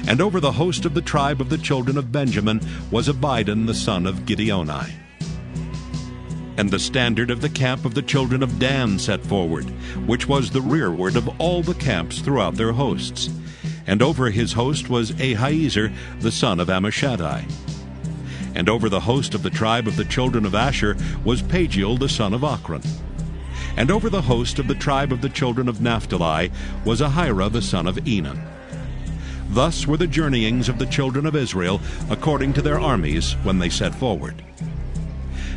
And over the host of the tribe of the children of Benjamin was Abidan the son of Gideoni. And the standard of the camp of the children of Dan set forward, which was the rearward of all the camps throughout their hosts. And over his host was Ahiezer the son of Ammishaddai. And over the host of the tribe of the children of Asher was Pagiel the son of Ochran. And over the host of the tribe of the children of Naphtali was Ahira the son of Enan. Thus were the journeyings of the children of Israel according to their armies when they set forward.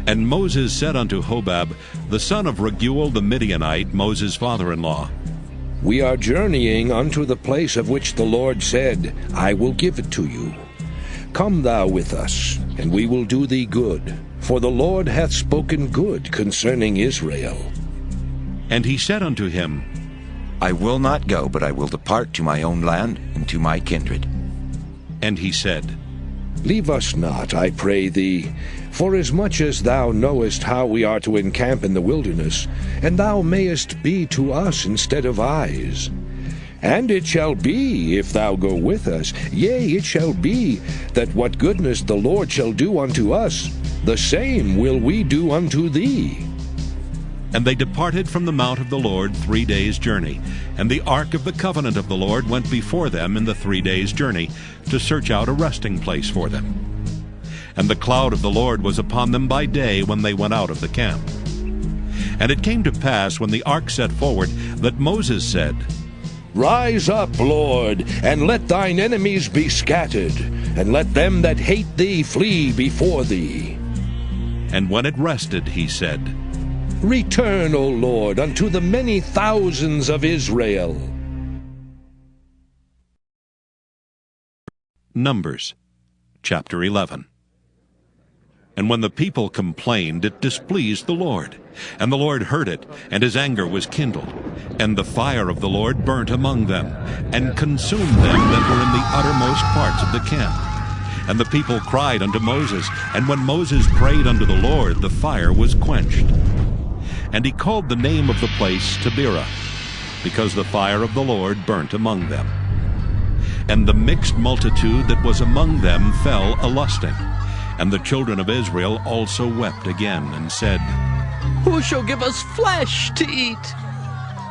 And Moses said unto Hobab, the son of Raguel the Midianite, Moses' father-in-law, We are journeying unto the place of which the Lord said, I will give it to you. Come thou with us, and we will do thee good, for the Lord hath spoken good concerning Israel. And he said unto him, I will not go, but I will depart to my own land and to my kindred. And he said, Leave us not, I pray thee, forasmuch as thou knowest how we are to encamp in the wilderness, and thou mayest be to us instead of eyes. And it shall be, if thou go with us, yea, it shall be, that what goodness the Lord shall do unto us, the same will we do unto thee. And they departed from the mount of the Lord 3 days' journey, and the ark of the covenant of the Lord went before them in the 3 days' journey, to search out a resting place for them. And the cloud of the Lord was upon them by day when they went out of the camp. And it came to pass, when the ark set forward, that Moses said, Rise up, Lord, and let thine enemies be scattered, and let them that hate thee flee before thee. And when it rested, he said, Return, O Lord, unto the many thousands of Israel. Numbers chapter 11. And when the people complained, it displeased the Lord. And the Lord heard it, and his anger was kindled. And the fire of the Lord burnt among them, and consumed them that were in the uttermost parts of the camp. And the people cried unto Moses, and when Moses prayed unto the Lord, the fire was quenched. And he called the name of the place Taberah, because the fire of the Lord burnt among them. And the mixed multitude that was among them fell a-lusting. And the children of Israel also wept again, and said, Who shall give us flesh to eat?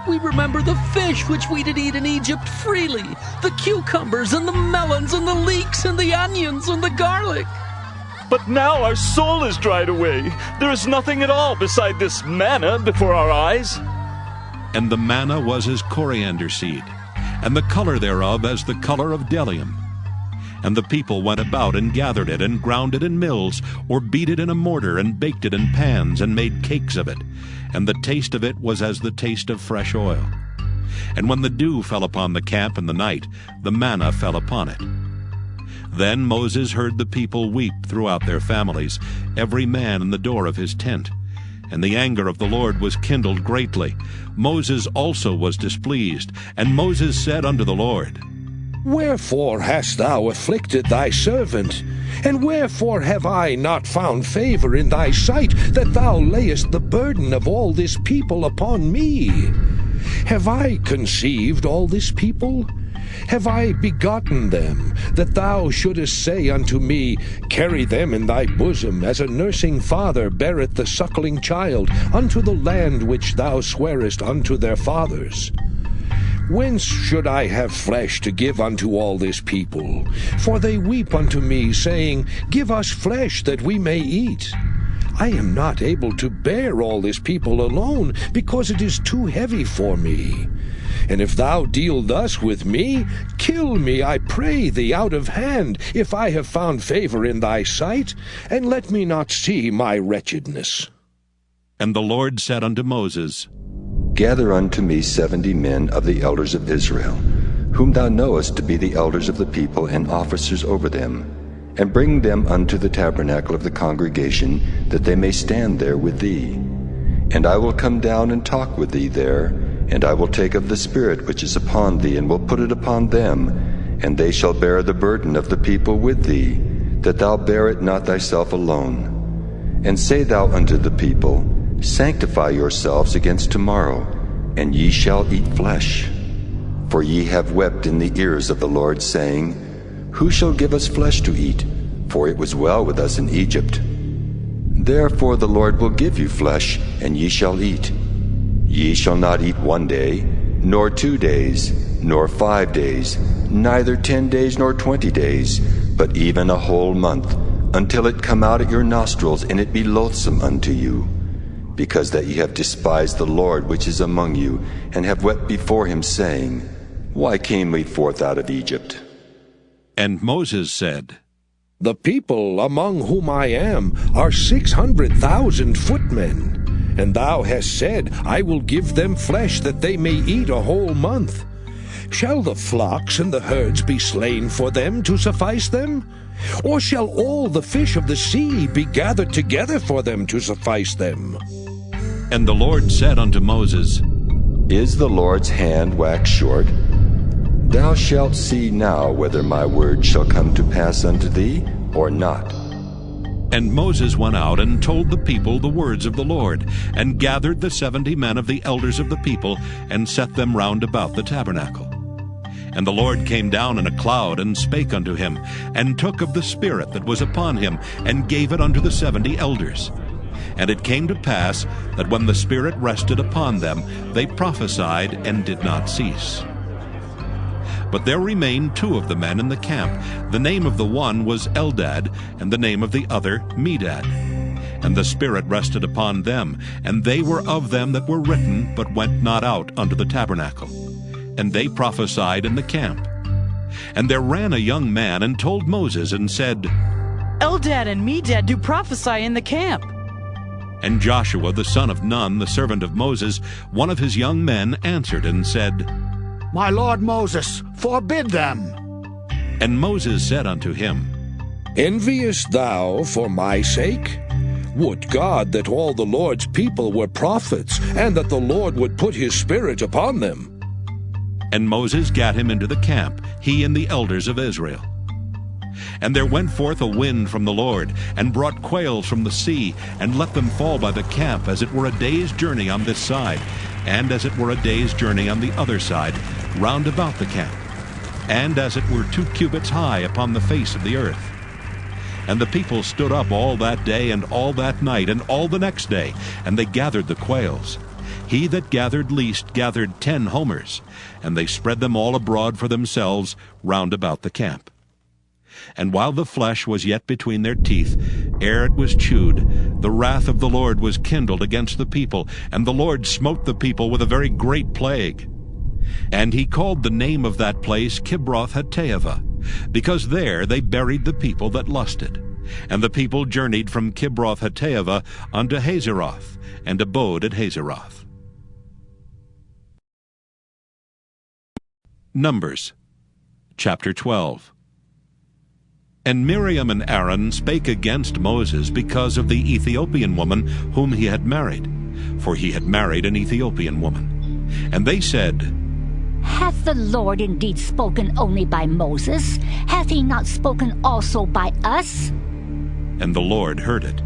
We remember the fish which we did eat in Egypt freely, the cucumbers and the melons and the leeks and the onions and the garlic. But now our soul is dried away. There is nothing at all beside this manna before our eyes. And the manna was as coriander seed, and the color thereof as the color of bdellium. And the people went about and gathered it, and ground it in mills, or beat it in a mortar, and baked it in pans, and made cakes of it. And the taste of it was as the taste of fresh oil. And when the dew fell upon the camp in the night, the manna fell upon it. Then Moses heard the people weep throughout their families, every man in the door of his tent. And the anger of the Lord was kindled greatly. Moses also was displeased. And Moses said unto the Lord, Wherefore hast thou afflicted thy servant? And wherefore have I not found favor in thy sight, that thou layest the burden of all this people upon me? Have I conceived all this people? Have I begotten them, that thou shouldest say unto me, Carry them in thy bosom, as a nursing father beareth the suckling child, unto the land which thou swarest unto their fathers? Whence should I have flesh to give unto all this people? For they weep unto me, saying, Give us flesh that we may eat. I am not able to bear all this people alone, because it is too heavy for me. And if thou deal thus with me, kill me, I pray thee, out of hand, if I have found favor in thy sight, and let me not see my wretchedness. And the Lord said unto Moses, Gather unto me 70 men of the elders of Israel, whom thou knowest to be the elders of the people and officers over them, and bring them unto the tabernacle of the congregation, that they may stand there with thee. And I will come down and talk with thee there, and I will take of the Spirit which is upon thee, and will put it upon them, and they shall bear the burden of the people with thee, that thou bear it not thyself alone. And say thou unto the people, Sanctify yourselves against tomorrow, and ye shall eat flesh. For ye have wept in the ears of the Lord, saying, Who shall give us flesh to eat? For it was well with us in Egypt. Therefore the Lord will give you flesh, and ye shall eat. Ye shall not eat 1 day, nor 2 days, nor 5 days, neither 10 days nor 20 days, but even a whole month, until it come out at your nostrils, and it be loathsome unto you. Because that ye have despised the Lord which is among you, and have wept before him, saying, Why came we forth out of Egypt? And Moses said, The people among whom I am are 600,000 footmen, and thou hast said, I will give them flesh that they may eat a whole month. Shall the flocks and the herds be slain for them to suffice them? Or shall all the fish of the sea be gathered together for them to suffice them? And the Lord said unto Moses, Is the Lord's hand waxed short? Thou shalt see now whether my word shall come to pass unto thee, or not. And Moses went out and told the people the words of the Lord, and gathered the 70 men of the elders of the people, and set them round about the tabernacle. And the Lord came down in a cloud, and spake unto him, and took of the Spirit that was upon him, and gave it unto the 70 elders. And it came to pass, that when the Spirit rested upon them, they prophesied, and did not cease. But there remained 2 of the men in the camp. The name of the one was Eldad, and the name of the other Medad. And the Spirit rested upon them, and they were of them that were written, but went not out unto the tabernacle. And they prophesied in the camp. And there ran a young man, and told Moses, and said, Eldad and Medad do prophesy in the camp. And Joshua the son of Nun, the servant of Moses, one of his young men, answered and said, My lord Moses, forbid them. And Moses said unto him, Enviest thou for my sake? Would God that all the Lord's people were prophets, and that the Lord would put his Spirit upon them. And Moses gat him into the camp, he and the elders of Israel. And there went forth a wind from the Lord, and brought quails from the sea, and let them fall by the camp, as it were a day's journey on this side, and as it were a day's journey on the other side, round about the camp, and as it were 2 cubits high upon the face of the earth. And the people stood up all that day, and all that night, and all the next day, and they gathered the quails. He that gathered least gathered 10 homers, and they spread them all abroad for themselves round about the camp. And while the flesh was yet between their teeth, ere it was chewed, the wrath of the Lord was kindled against the people, and the Lord smote the people with a very great plague. And he called the name of that place Kibroth-Hattaavah, because there they buried the people that lusted. And the people journeyed from Kibroth-Hattaavah unto Hazeroth, and abode at Hazeroth. Numbers chapter 12. And Miriam and Aaron spake against Moses because of the Ethiopian woman whom he had married, for he had married an Ethiopian woman. And they said, Hath the Lord indeed spoken only by Moses? Hath he not spoken also by us? And the Lord heard it.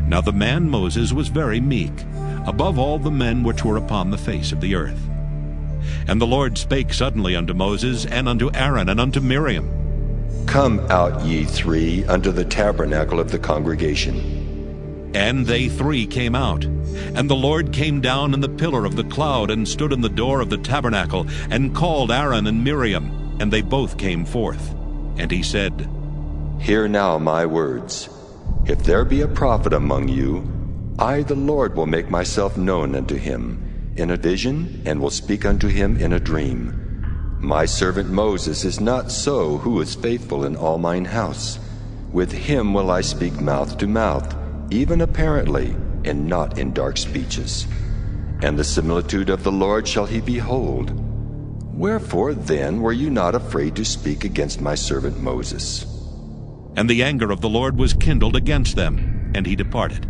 Now the man Moses was very meek, above all the men which were upon the face of the earth. And the Lord spake suddenly unto Moses, and unto Aaron, and unto Miriam. Come out, ye 3, unto the tabernacle of the congregation. And they 3 came out. And the Lord came down in the pillar of the cloud, and stood in the door of the tabernacle, and called Aaron and Miriam, and they both came forth. And he said, Hear now my words. If there be a prophet among you, I the Lord will make myself known unto him, in a vision, and will speak unto him in a dream. My servant Moses is not so, who is faithful in all mine house. With him will I speak mouth to mouth, even apparently, and not in dark speeches. And the similitude of the Lord shall he behold. Wherefore then were you not afraid to speak against my servant Moses? And the anger of the Lord was kindled against them, and he departed.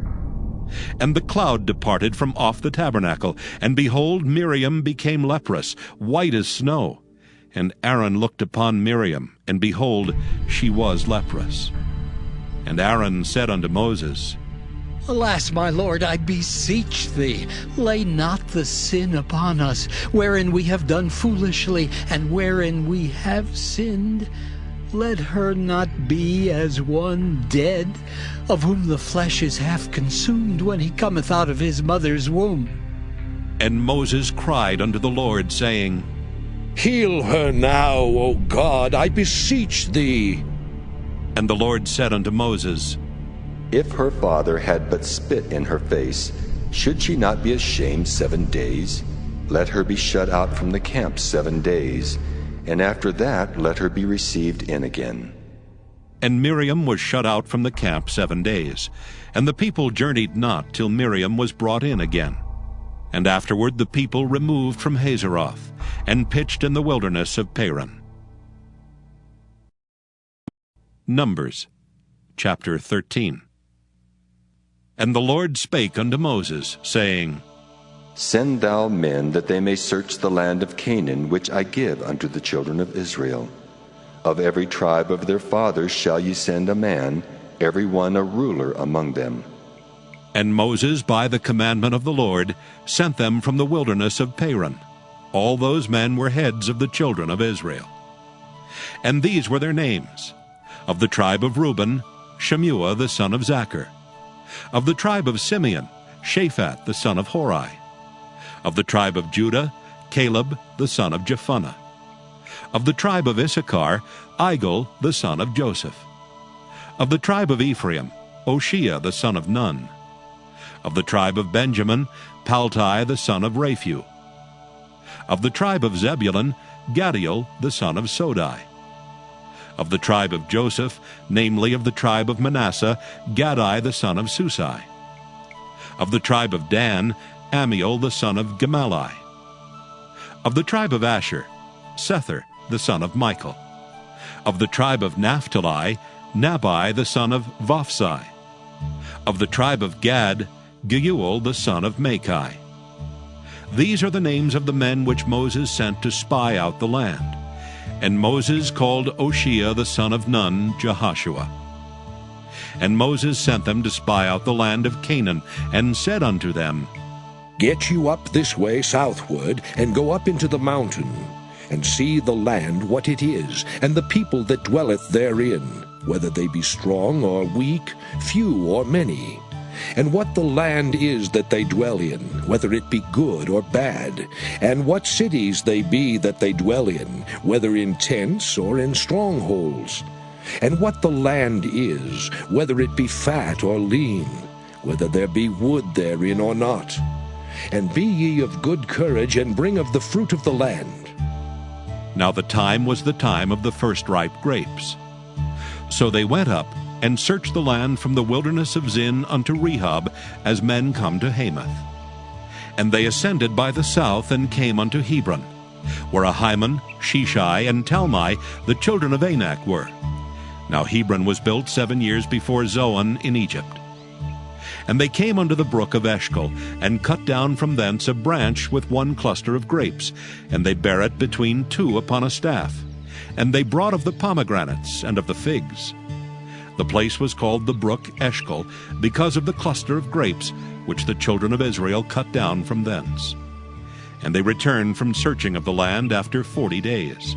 And the cloud departed from off the tabernacle, and behold, Miriam became leprous, white as snow. And Aaron looked upon Miriam, and behold, she was leprous. And Aaron said unto Moses, Alas, my Lord, I beseech thee, lay not the sin upon us, wherein we have done foolishly, and wherein we have sinned. Let her not be as one dead, of whom the flesh is half consumed when he cometh out of his mother's womb. And Moses cried unto the Lord, saying, Heal her now, O God, I beseech thee. And the Lord said unto Moses, If her father had but spit in her face, should she not be ashamed 7 days? Let her be shut out from the camp 7 days, and after that let her be received in again. And Miriam was shut out from the camp 7 days, and the people journeyed not till Miriam was brought in again. And afterward the people removed from Hazeroth, and pitched in the wilderness of Paran. Numbers chapter 13. And the Lord spake unto Moses, saying, Send thou men, that they may search the land of Canaan, which I give unto the children of Israel. Of every tribe of their fathers shall ye send a man, every one a ruler among them. And Moses, by the commandment of the Lord, sent them from the wilderness of Paran. All those men were heads of the children of Israel. And these were their names. Of the tribe of Reuben, Shemua the son of Zachar. Of the tribe of Simeon, Shaphat the son of Hori. Of the tribe of Judah, Caleb the son of Jephunneh. Of the tribe of Issachar, Igal the son of Joseph. Of the tribe of Ephraim, Oshea the son of Nun. Of the tribe of Benjamin, Paltai the son of Raphu. Of the tribe of Zebulun, Gadiel the son of Sodai. Of the tribe of Joseph, namely of the tribe of Manasseh, Gadai the son of Susai. Of the tribe of Dan, Amiel the son of Gemalli. Of the tribe of Asher, Sethur the son of Michael. Of the tribe of Naphtali, Nabai the son of Vophsi. Of the tribe of Gad, Geuel the son of Machai. These are the names of the men which Moses sent to spy out the land. And Moses called Oshea the son of Nun Jehoshua. And Moses sent them to spy out the land of Canaan, and said unto them, Get you up this way southward, and go up into the mountain, and see the land what it is, and the people that dwelleth therein, whether they be strong or weak, few or many, and what the land is that they dwell in, whether it be good or bad, and what cities they be that they dwell in, whether in tents or in strongholds, and what the land is, whether it be fat or lean, whether there be wood therein or not. And be ye of good courage, and bring of the fruit of the land. Now the time was the time of the first ripe grapes. So they went up, and searched the land from the wilderness of Zin unto Rehob, as men come to Hamath. And they ascended by the south, and came unto Hebron, where Ahiman, Sheshai, and Talmai, the children of Anak, were. Now Hebron was built 7 years before Zoan in Egypt. And they came unto the brook of Eshcol, and cut down from thence a branch with one cluster of grapes, and they bare it between two upon a staff. And they brought of the pomegranates and of the figs. The place was called the brook Eshcol, because of the cluster of grapes which the children of Israel cut down from thence. And they returned from searching of the land after 40 days.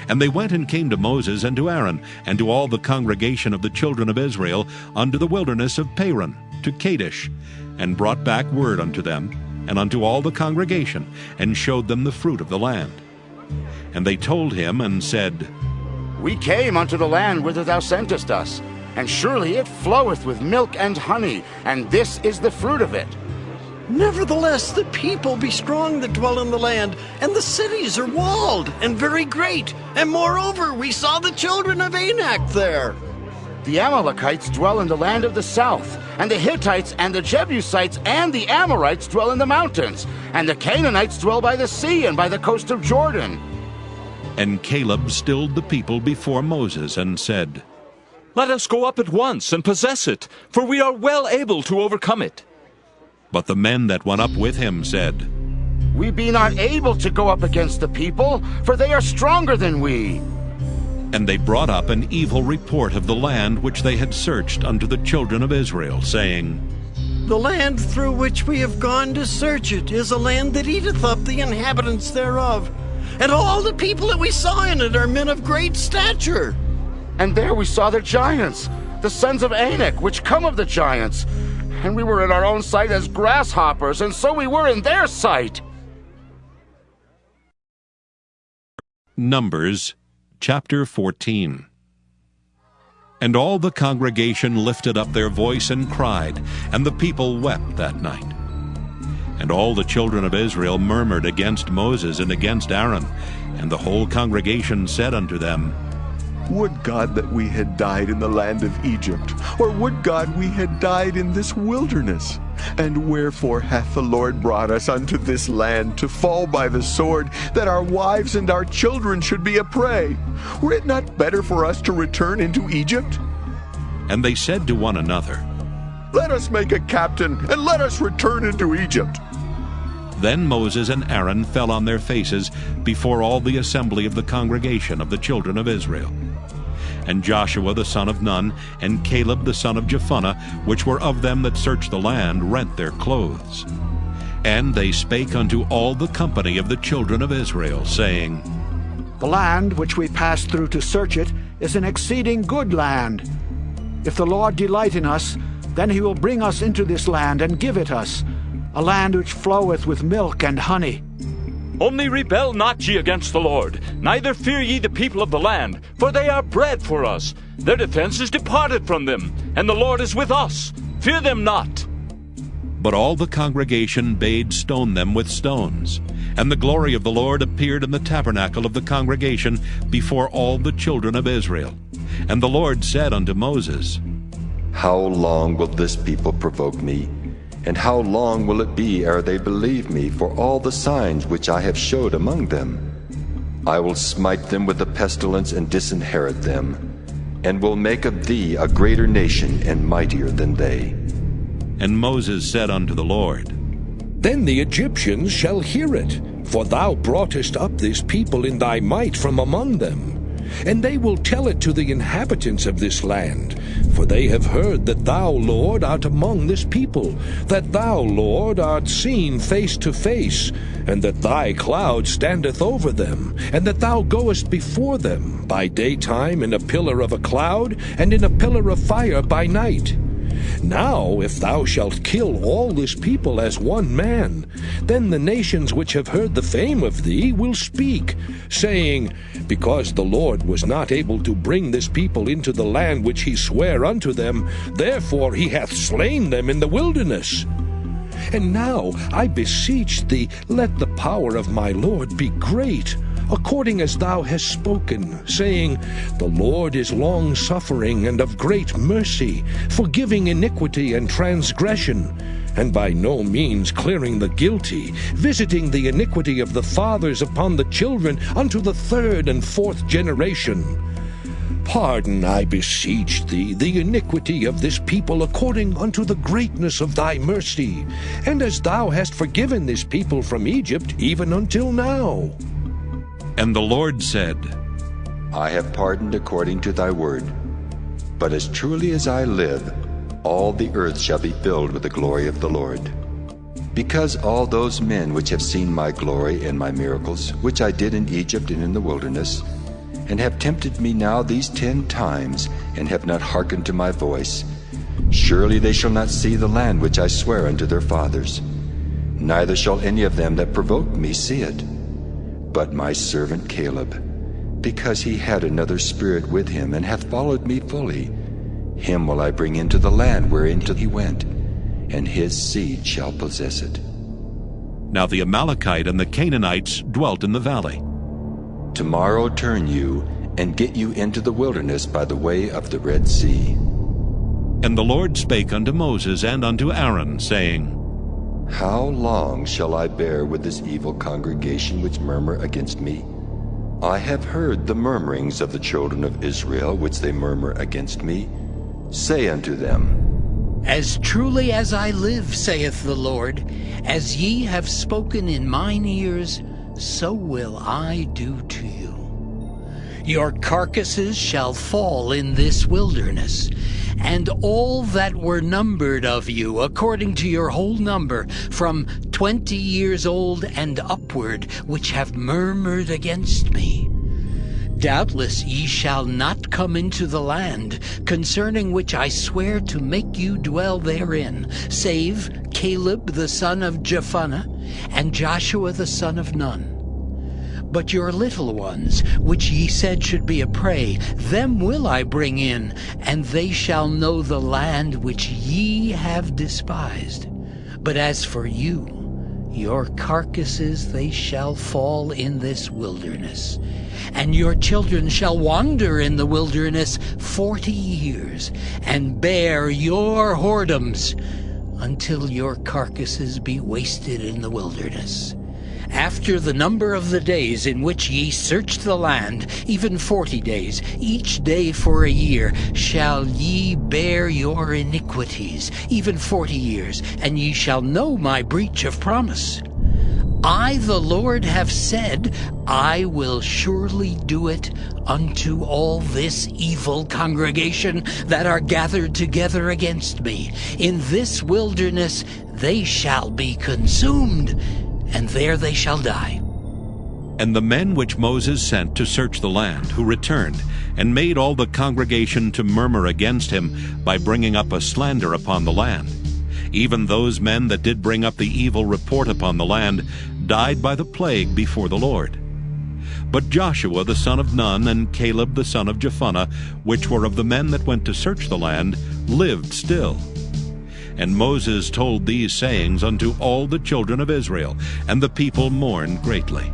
And they went and came to Moses and to Aaron, and to all the congregation of the children of Israel, unto the wilderness of Paran, to Kadesh, and brought back word unto them, and unto all the congregation, and showed them the fruit of the land. And they told him, and said, We came unto the land whither thou sentest us, and surely it floweth with milk and honey, and this is the fruit of it. Nevertheless, the people be strong that dwell in the land, and the cities are walled and very great. And moreover, we saw the children of Anak there. The Amalekites dwell in the land of the south, and the Hittites and the Jebusites and the Amorites dwell in the mountains, and the Canaanites dwell by the sea and by the coast of Jordan. And Caleb stilled the people before Moses and said, Let us go up at once and possess it, for we are well able to overcome it. But the men that went up with him said, We be not able to go up against the people, for they are stronger than we. And they brought up an evil report of the land which they had searched unto the children of Israel, saying, The land through which we have gone to search it is a land that eateth up the inhabitants thereof. And all the people that we saw in it are men of great stature. And there we saw the giants, the sons of Anak, which come of the giants. And we were in our own sight as grasshoppers, and so we were in their sight. Numbers chapter 14. And all the congregation lifted up their voice and cried, and the people wept that night. And all the children of Israel murmured against Moses and against Aaron. And the whole congregation said unto them, Would God that we had died in the land of Egypt, or would God we had died in this wilderness? And wherefore hath the Lord brought us unto this land, to fall by the sword, that our wives and our children should be a prey? Were it not better for us to return into Egypt? And they said to one another, Let us make a captain, and let us return into Egypt. Then Moses and Aaron fell on their faces before all the assembly of the congregation of the children of Israel. And Joshua the son of Nun, and Caleb the son of Jephunneh, which were of them that searched the land, rent their clothes. And they spake unto all the company of the children of Israel, saying, The land which we passed through to search it is an exceeding good land. If the Lord delight in us, then he will bring us into this land and give it us, a land which floweth with milk and honey. Only rebel not ye against the Lord, neither fear ye the people of the land, for they are bread for us. Their defense is departed from them, and the Lord is with us. Fear them not. But all the congregation bade stone them with stones. And the glory of the Lord appeared in the tabernacle of the congregation before all the children of Israel. And the Lord said unto Moses, How long will this people provoke me? And how long will it be ere they believe me for all the signs which I have showed among them? I will smite them with the pestilence and disinherit them, and will make of thee a greater nation and mightier than they. And Moses said unto the Lord, Then the Egyptians shall hear it, for thou broughtest up this people in thy might from among them. And they will tell it to the inhabitants of this land, for they have heard that thou, Lord, art among this people, that thou, Lord, art seen face to face, and that thy cloud standeth over them, and that thou goest before them by daytime in a pillar of a cloud, and in a pillar of fire by night. Now, if thou shalt kill all this people as one man, then the nations which have heard the fame of thee will speak, saying, Because the Lord was not able to bring this people into the land which he sware unto them, therefore he hath slain them in the wilderness. And now, I beseech thee, let the power of my Lord be great, according as thou hast spoken, saying, The Lord is long-suffering and of great mercy, forgiving iniquity and transgression, and by no means clearing the guilty, visiting the iniquity of the fathers upon the children unto the third and fourth generation. Pardon, I beseech thee, the iniquity of this people according unto the greatness of thy mercy, and as thou hast forgiven this people from Egypt even until now. And the Lord said, I have pardoned according to thy word. But as truly as I live, all the earth shall be filled with the glory of the Lord. Because all those men which have seen my glory and my miracles, which I did in Egypt and in the wilderness, and have tempted me now these 10 times, and have not hearkened to my voice, surely they shall not see the land which I swear unto their fathers, neither shall any of them that provoked me see it. But my servant Caleb, because he had another spirit with him, and hath followed me fully, him will I bring into the land wherein he went, and his seed shall possess it. Now the Amalekite and the Canaanites dwelt in the valley. Tomorrow turn you and get you into the wilderness by the way of the Red Sea. And the Lord spake unto Moses and unto Aaron, saying, How long shall I bear with this evil congregation which murmur against me? I have heard the murmurings of the children of Israel which they murmur against me. Say unto them, As truly as I live, saith the Lord, as ye have spoken in mine ears, so will I do to you. Your carcasses shall fall in this wilderness, and all that were numbered of you, according to your whole number, from 20 years old and upward, which have murmured against me. Doubtless ye shall not come into the land, concerning which I swear to make you dwell therein, save Caleb the son of Jephunneh, and Joshua the son of Nun. But your little ones, which ye said should be a prey, them will I bring in, and they shall know the land which ye have despised. But as for you, your carcasses they shall fall in this wilderness, and your children shall wander in the wilderness 40 years, and bear your whoredoms, until your carcasses be wasted in the wilderness. After the number of the days in which ye searched the land, even 40 days, each day for a year, shall ye bear your iniquities, even 40 years, and ye shall know my breach of promise. I, the Lord, have said, I will surely do it unto all this evil congregation that are gathered together against me. In this wilderness they shall be consumed, and there they shall die. And the men which Moses sent to search the land, who returned, and made all the congregation to murmur against him by bringing up a slander upon the land, even those men that did bring up the evil report upon the land, died by the plague before the Lord. But Joshua the son of Nun and Caleb the son of Jephunneh, which were of the men that went to search the land, lived still. And Moses told these sayings unto all the children of Israel, and the people mourned greatly.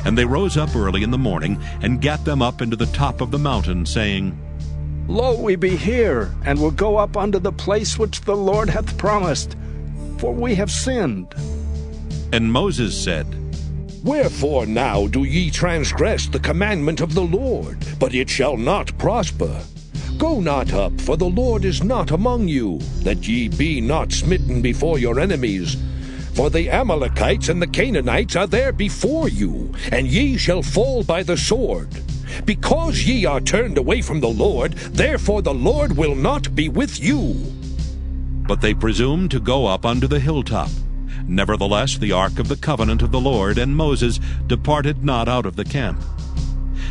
And they rose up early in the morning, and gat them up into the top of the mountain, saying, Lo, we be here, and will go up unto the place which the Lord hath promised, for we have sinned. And Moses said, Wherefore now do ye transgress the commandment of the Lord? But it shall not prosper. Go not up, for the Lord is not among you, that ye be not smitten before your enemies. For the Amalekites and the Canaanites are there before you, and ye shall fall by the sword. Because ye are turned away from the Lord, therefore the Lord will not be with you. But they presumed to go up unto the hilltop. Nevertheless the ark of the covenant of the Lord and Moses departed not out of the camp.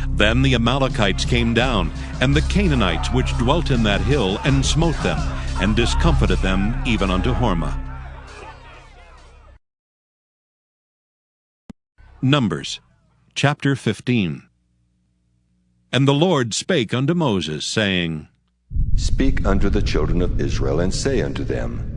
Then the Amalekites came down, and the Canaanites which dwelt in that hill, and smote them, and discomfited them even unto Hormah. Numbers chapter 15. And the Lord spake unto Moses, saying, Speak unto the children of Israel, and say unto them,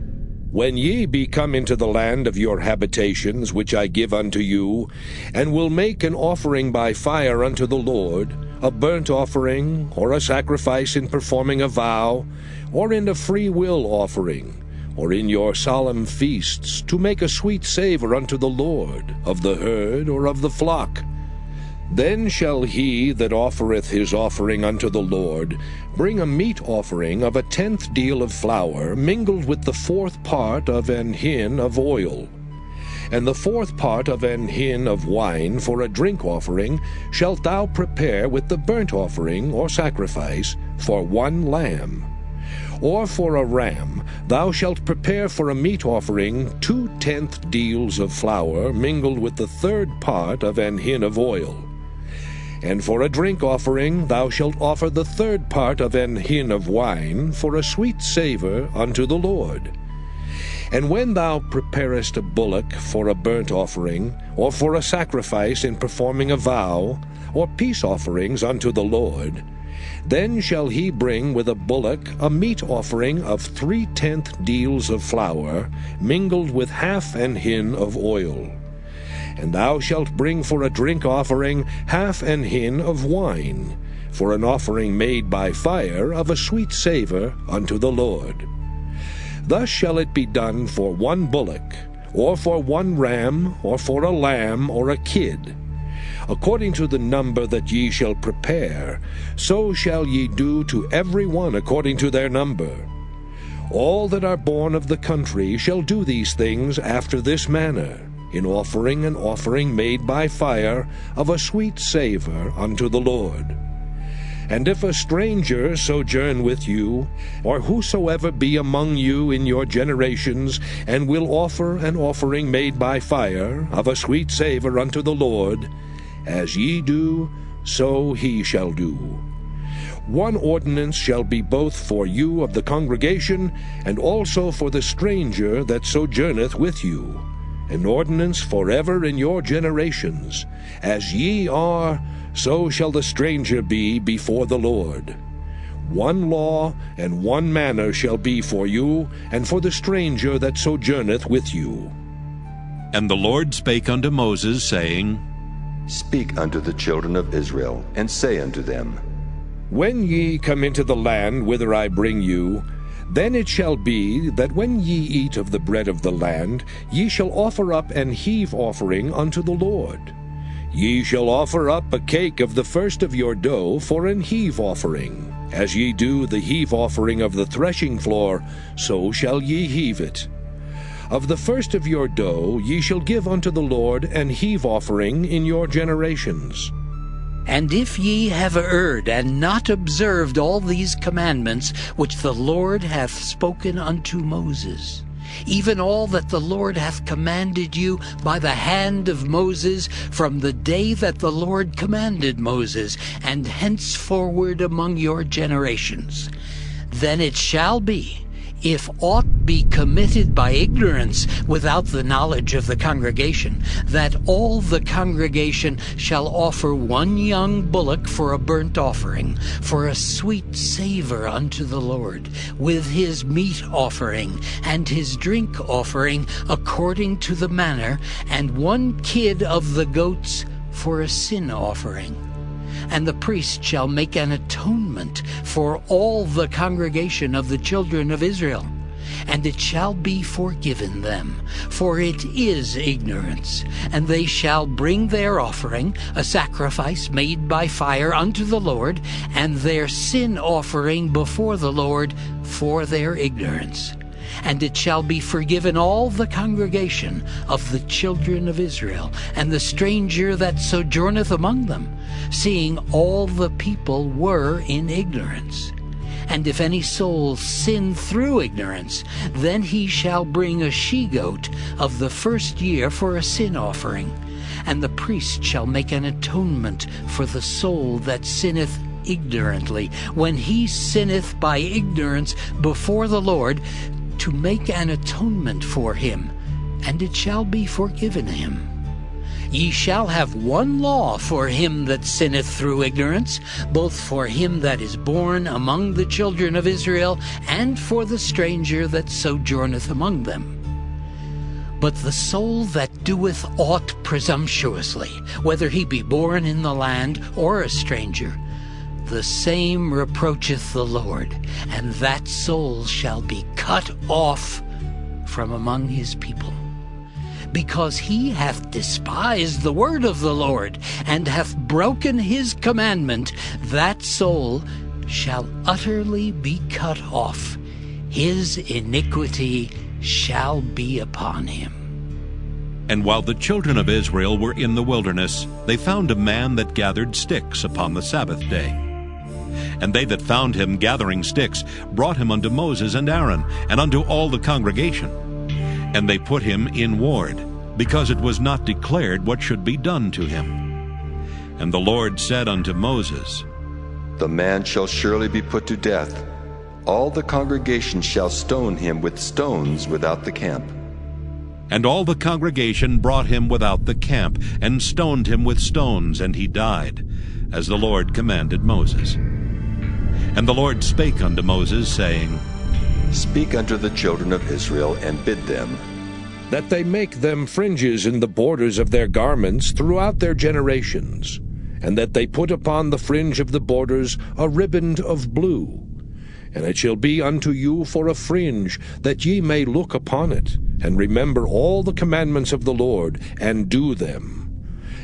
When ye be come into the land of your habitations, which I give unto you, and will make an offering by fire unto the Lord, a burnt offering, or a sacrifice in performing a vow, or in a free will offering, or in your solemn feasts, to make a sweet savour unto the Lord, of the herd or of the flock, then shall he that offereth his offering unto the Lord bring a meat offering of 1/10 deal of flour, mingled with the 4th part of an hin of oil. And the 4th part of an hin of wine for a drink offering shalt thou prepare with the burnt offering or sacrifice for 1 lamb. Or for a ram thou shalt prepare for a meat offering 2/10 deals of flour, mingled with the 3rd part of an hin of oil. And for a drink offering thou shalt offer the 3rd part of an hin of wine, for a sweet savour unto the Lord. And when thou preparest a bullock for a burnt offering, or for a sacrifice in performing a vow, or peace offerings unto the Lord, then shall he bring with a bullock a meat offering of 3/10 deals of flour, mingled with half an hin of oil. And thou shalt bring for a drink offering half an hin of wine, for an offering made by fire of a sweet savour unto the Lord. Thus shall it be done for one bullock, or for one ram, or for a lamb, or a kid. According to the number that ye shall prepare, so shall ye do to every one according to their number. All that are born of the country shall do these things after this manner, in offering an offering made by fire of a sweet savour unto the Lord. And if a stranger sojourn with you, or whosoever be among you in your generations, and will offer an offering made by fire of a sweet savour unto the Lord, as ye do, so he shall do. One ordinance shall be both for you of the congregation, and also for the stranger that sojourneth with you, an ordinance forever in your generations. As ye are, so shall the stranger be before the Lord. One law and one manner shall be for you, and for the stranger that sojourneth with you. And the Lord spake unto Moses, saying, Speak unto the children of Israel, and say unto them, When ye come into the land whither I bring you, then it shall be that when ye eat of the bread of the land, ye shall offer up an heave offering unto the Lord. Ye shall offer up a cake of the first of your dough for an heave offering. As ye do the heave offering of the threshing floor, so shall ye heave it. Of the first of your dough ye shall give unto the Lord an heave offering in your generations. And if ye have erred, and not observed all these commandments which the Lord hath spoken unto Moses, even all that the Lord hath commanded you by the hand of Moses, from the day that the Lord commanded Moses, and henceforward among your generations, then it shall be, if aught be committed by ignorance without the knowledge of the congregation, that all the congregation shall offer one young bullock for a burnt offering, for a sweet savour unto the Lord, with his meat offering and his drink offering according to the manner, and one kid of the goats for a sin offering. And the priest shall make an atonement for all the congregation of the children of Israel, and it shall be forgiven them, for it is ignorance. And they shall bring their offering, a sacrifice made by fire unto the Lord, and their sin offering before the Lord for their ignorance. And it shall be forgiven all the congregation of the children of Israel, and the stranger that sojourneth among them, seeing all the people were in ignorance. And if any soul sin through ignorance, then he shall bring a she-goat of the first year for a sin offering. And the priest shall make an atonement for the soul that sinneth ignorantly, when he sinneth by ignorance before the Lord, to make an atonement for him, and it shall be forgiven him. Ye shall have one law for him that sinneth through ignorance, both for him that is born among the children of Israel, and for the stranger that sojourneth among them. But the soul that doeth aught presumptuously, whether he be born in the land or a stranger, the same reproacheth the Lord, and that soul shall be cut off from among his people. Because he hath despised the word of the Lord, and hath broken his commandment, that soul shall utterly be cut off. His iniquity shall be upon him. And while the children of Israel were in the wilderness, they found a man that gathered sticks upon the Sabbath day. And they that found him gathering sticks brought him unto Moses and Aaron, and unto all the congregation. And they put him in ward, because it was not declared what should be done to him. And the Lord said unto Moses, The man shall surely be put to death. All the congregation shall stone him with stones without the camp. And all the congregation brought him without the camp, and stoned him with stones, and he died, as the Lord commanded Moses. And the Lord spake unto Moses, saying, Speak unto the children of Israel, and bid them, that they make them fringes in the borders of their garments throughout their generations, and that they put upon the fringe of the borders a riband of blue. And it shall be unto you for a fringe, that ye may look upon it, and remember all the commandments of the Lord, and do them.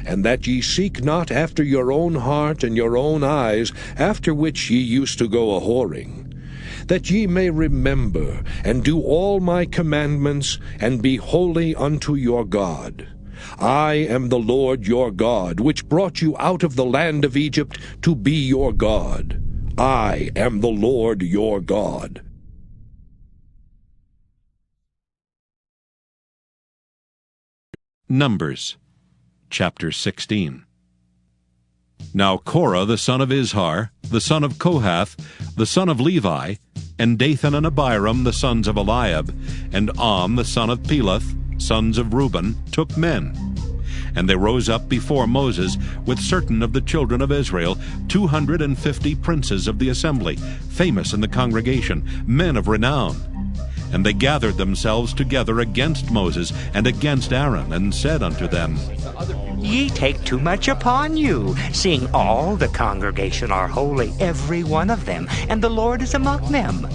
And that ye seek not after your own heart and your own eyes, after which ye used to go a-whoring, that ye may remember and do all my commandments, and be holy unto your God. I am the Lord your God, which brought you out of the land of Egypt to be your God. I am the Lord your God. Numbers, chapter 16. Now Korah the son of Izhar, the son of Kohath, the son of Levi, and Dathan and Abiram the sons of Eliab, and the son of Peleth, sons of Reuben, took men. And they rose up before Moses with certain of the children of Israel, 250 princes of the assembly, famous in the congregation, men of renown. And they gathered themselves together against Moses and against Aaron, and said unto them, Ye take too much upon you, seeing all the congregation are holy, every one of them, and the Lord is among them.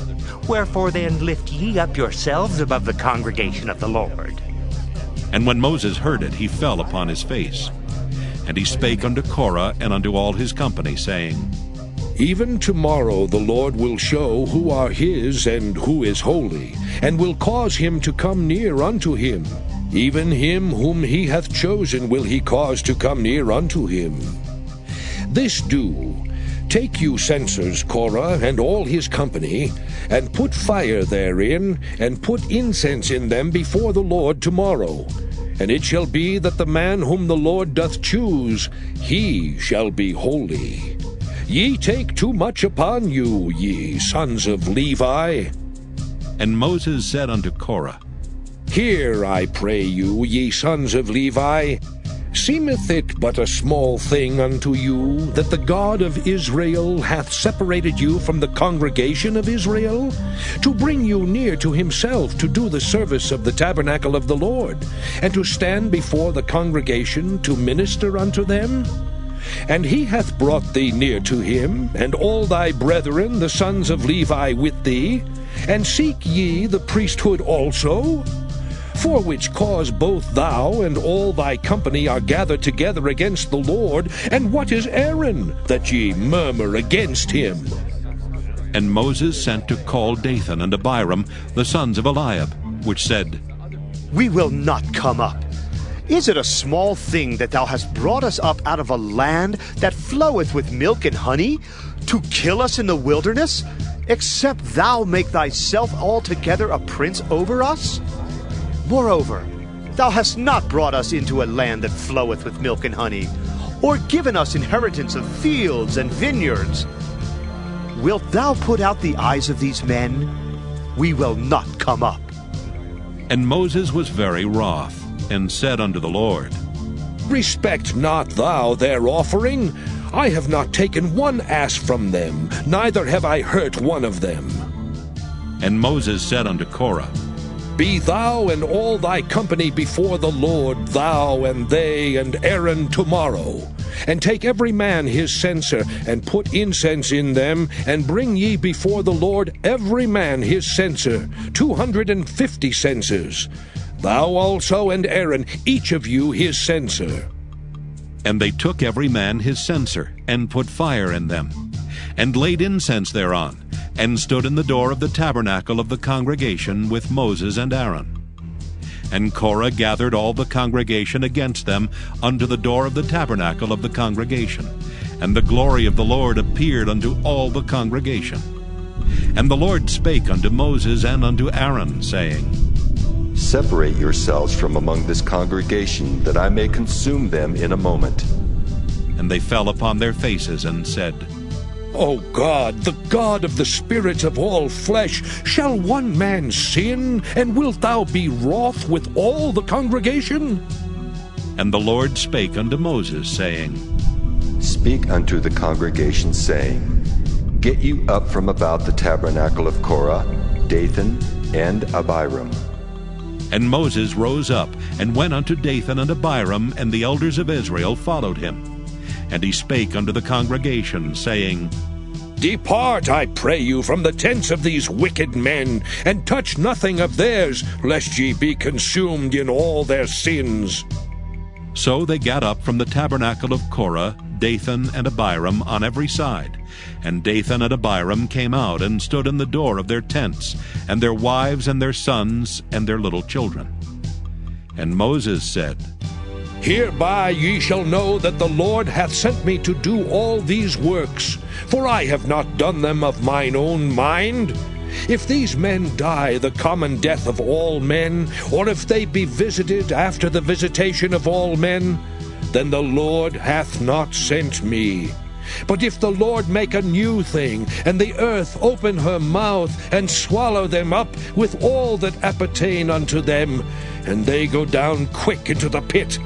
Wherefore then lift ye up yourselves above the congregation of the Lord. And when Moses heard it, he fell upon his face. And he spake unto Korah and unto all his company, saying, Even tomorrow the Lord will show who are his and who is holy, and will cause him to come near unto him. Even him whom he hath chosen will he cause to come near unto him. This do, take you censers, Korah, and all his company, and put fire therein, and put incense in them before the Lord tomorrow. And it shall be that the man whom the Lord doth choose, he shall be holy. Ye take too much upon you, ye sons of Levi. And Moses said unto Korah, Hear, I pray you, ye sons of Levi, seemeth it but a small thing unto you that the God of Israel hath separated you from the congregation of Israel, to bring you near to himself to do the service of the tabernacle of the Lord, and to stand before the congregation to minister unto them? And he hath brought thee near to him, and all thy brethren the sons of Levi with thee, and seek ye the priesthood also? For which cause both thou and all thy company are gathered together against the Lord. And what is Aaron, that ye murmur against him? And Moses sent to call Dathan and Abiram, the sons of Eliab, which said, We will not come up. Is it a small thing that thou hast brought us up out of a land that floweth with milk and honey, to kill us in the wilderness, except thou make thyself altogether a prince over us? Moreover, thou hast not brought us into a land that floweth with milk and honey, or given us inheritance of fields and vineyards. Wilt thou put out the eyes of these men? We will not come up. And Moses was very wroth, and said unto the Lord, Respect not thou their offering. I have not taken one ass from them, neither have I hurt one of them. And Moses said unto Korah, Be thou and all thy company before the Lord, thou and they and Aaron tomorrow, and take every man his censer, and put incense in them, and bring ye before the Lord every man his censer, 250 censers. Thou also and Aaron, each of you his censer. And they took every man his censer, and put fire in them, and laid incense thereon, and stood in the door of the tabernacle of the congregation with Moses and Aaron. And Korah gathered all the congregation against them unto the door of the tabernacle of the congregation. And the glory of the Lord appeared unto all the congregation. And the Lord spake unto Moses and unto Aaron, saying, Separate yourselves from among this congregation, that I may consume them in a moment. And they fell upon their faces and said, O God, the God of the spirits of all flesh, shall one man sin, and wilt thou be wroth with all the congregation? And the Lord spake unto Moses, saying, Speak unto the congregation, saying, Get you up from about the tabernacle of Korah, Dathan, and Abiram. And Moses rose up, and went unto Dathan and Abiram, and the elders of Israel followed him. And he spake unto the congregation, saying, Depart, I pray you, from the tents of these wicked men, and touch nothing of theirs, lest ye be consumed in all their sins. So they gat up from the tabernacle of Korah, Dathan and Abiram on every side. And Dathan and Abiram came out and stood in the door of their tents, and their wives and their sons and their little children. And Moses said, Hereby ye shall know that the Lord hath sent me to do all these works, for I have not done them of mine own mind. If these men die the common death of all men, or if they be visited after the visitation of all men, then the Lord hath not sent me. But if the Lord make a new thing, and the earth open her mouth, and swallow them up with all that appertain unto them, and they go down quick into the pit,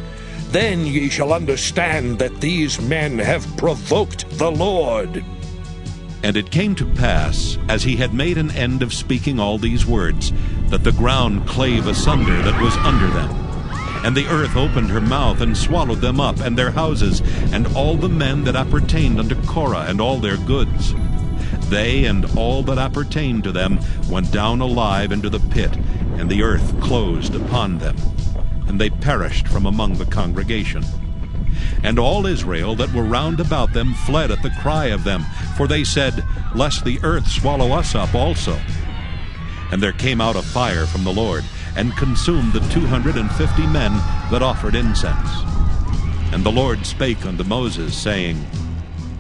then ye shall understand that these men have provoked the Lord. And it came to pass, as he had made an end of speaking all these words, that the ground clave asunder that was under them. And the earth opened her mouth, and swallowed them up, and their houses, and all the men that appertained unto Korah, and all their goods. They and all that appertained to them went down alive into the pit, and the earth closed upon them. And they perished from among the congregation. And all Israel that were round about them fled at the cry of them, for they said, Lest the earth swallow us up also. And there came out a fire from the Lord, and consumed the 250 men that offered incense. And the Lord spake unto Moses, saying,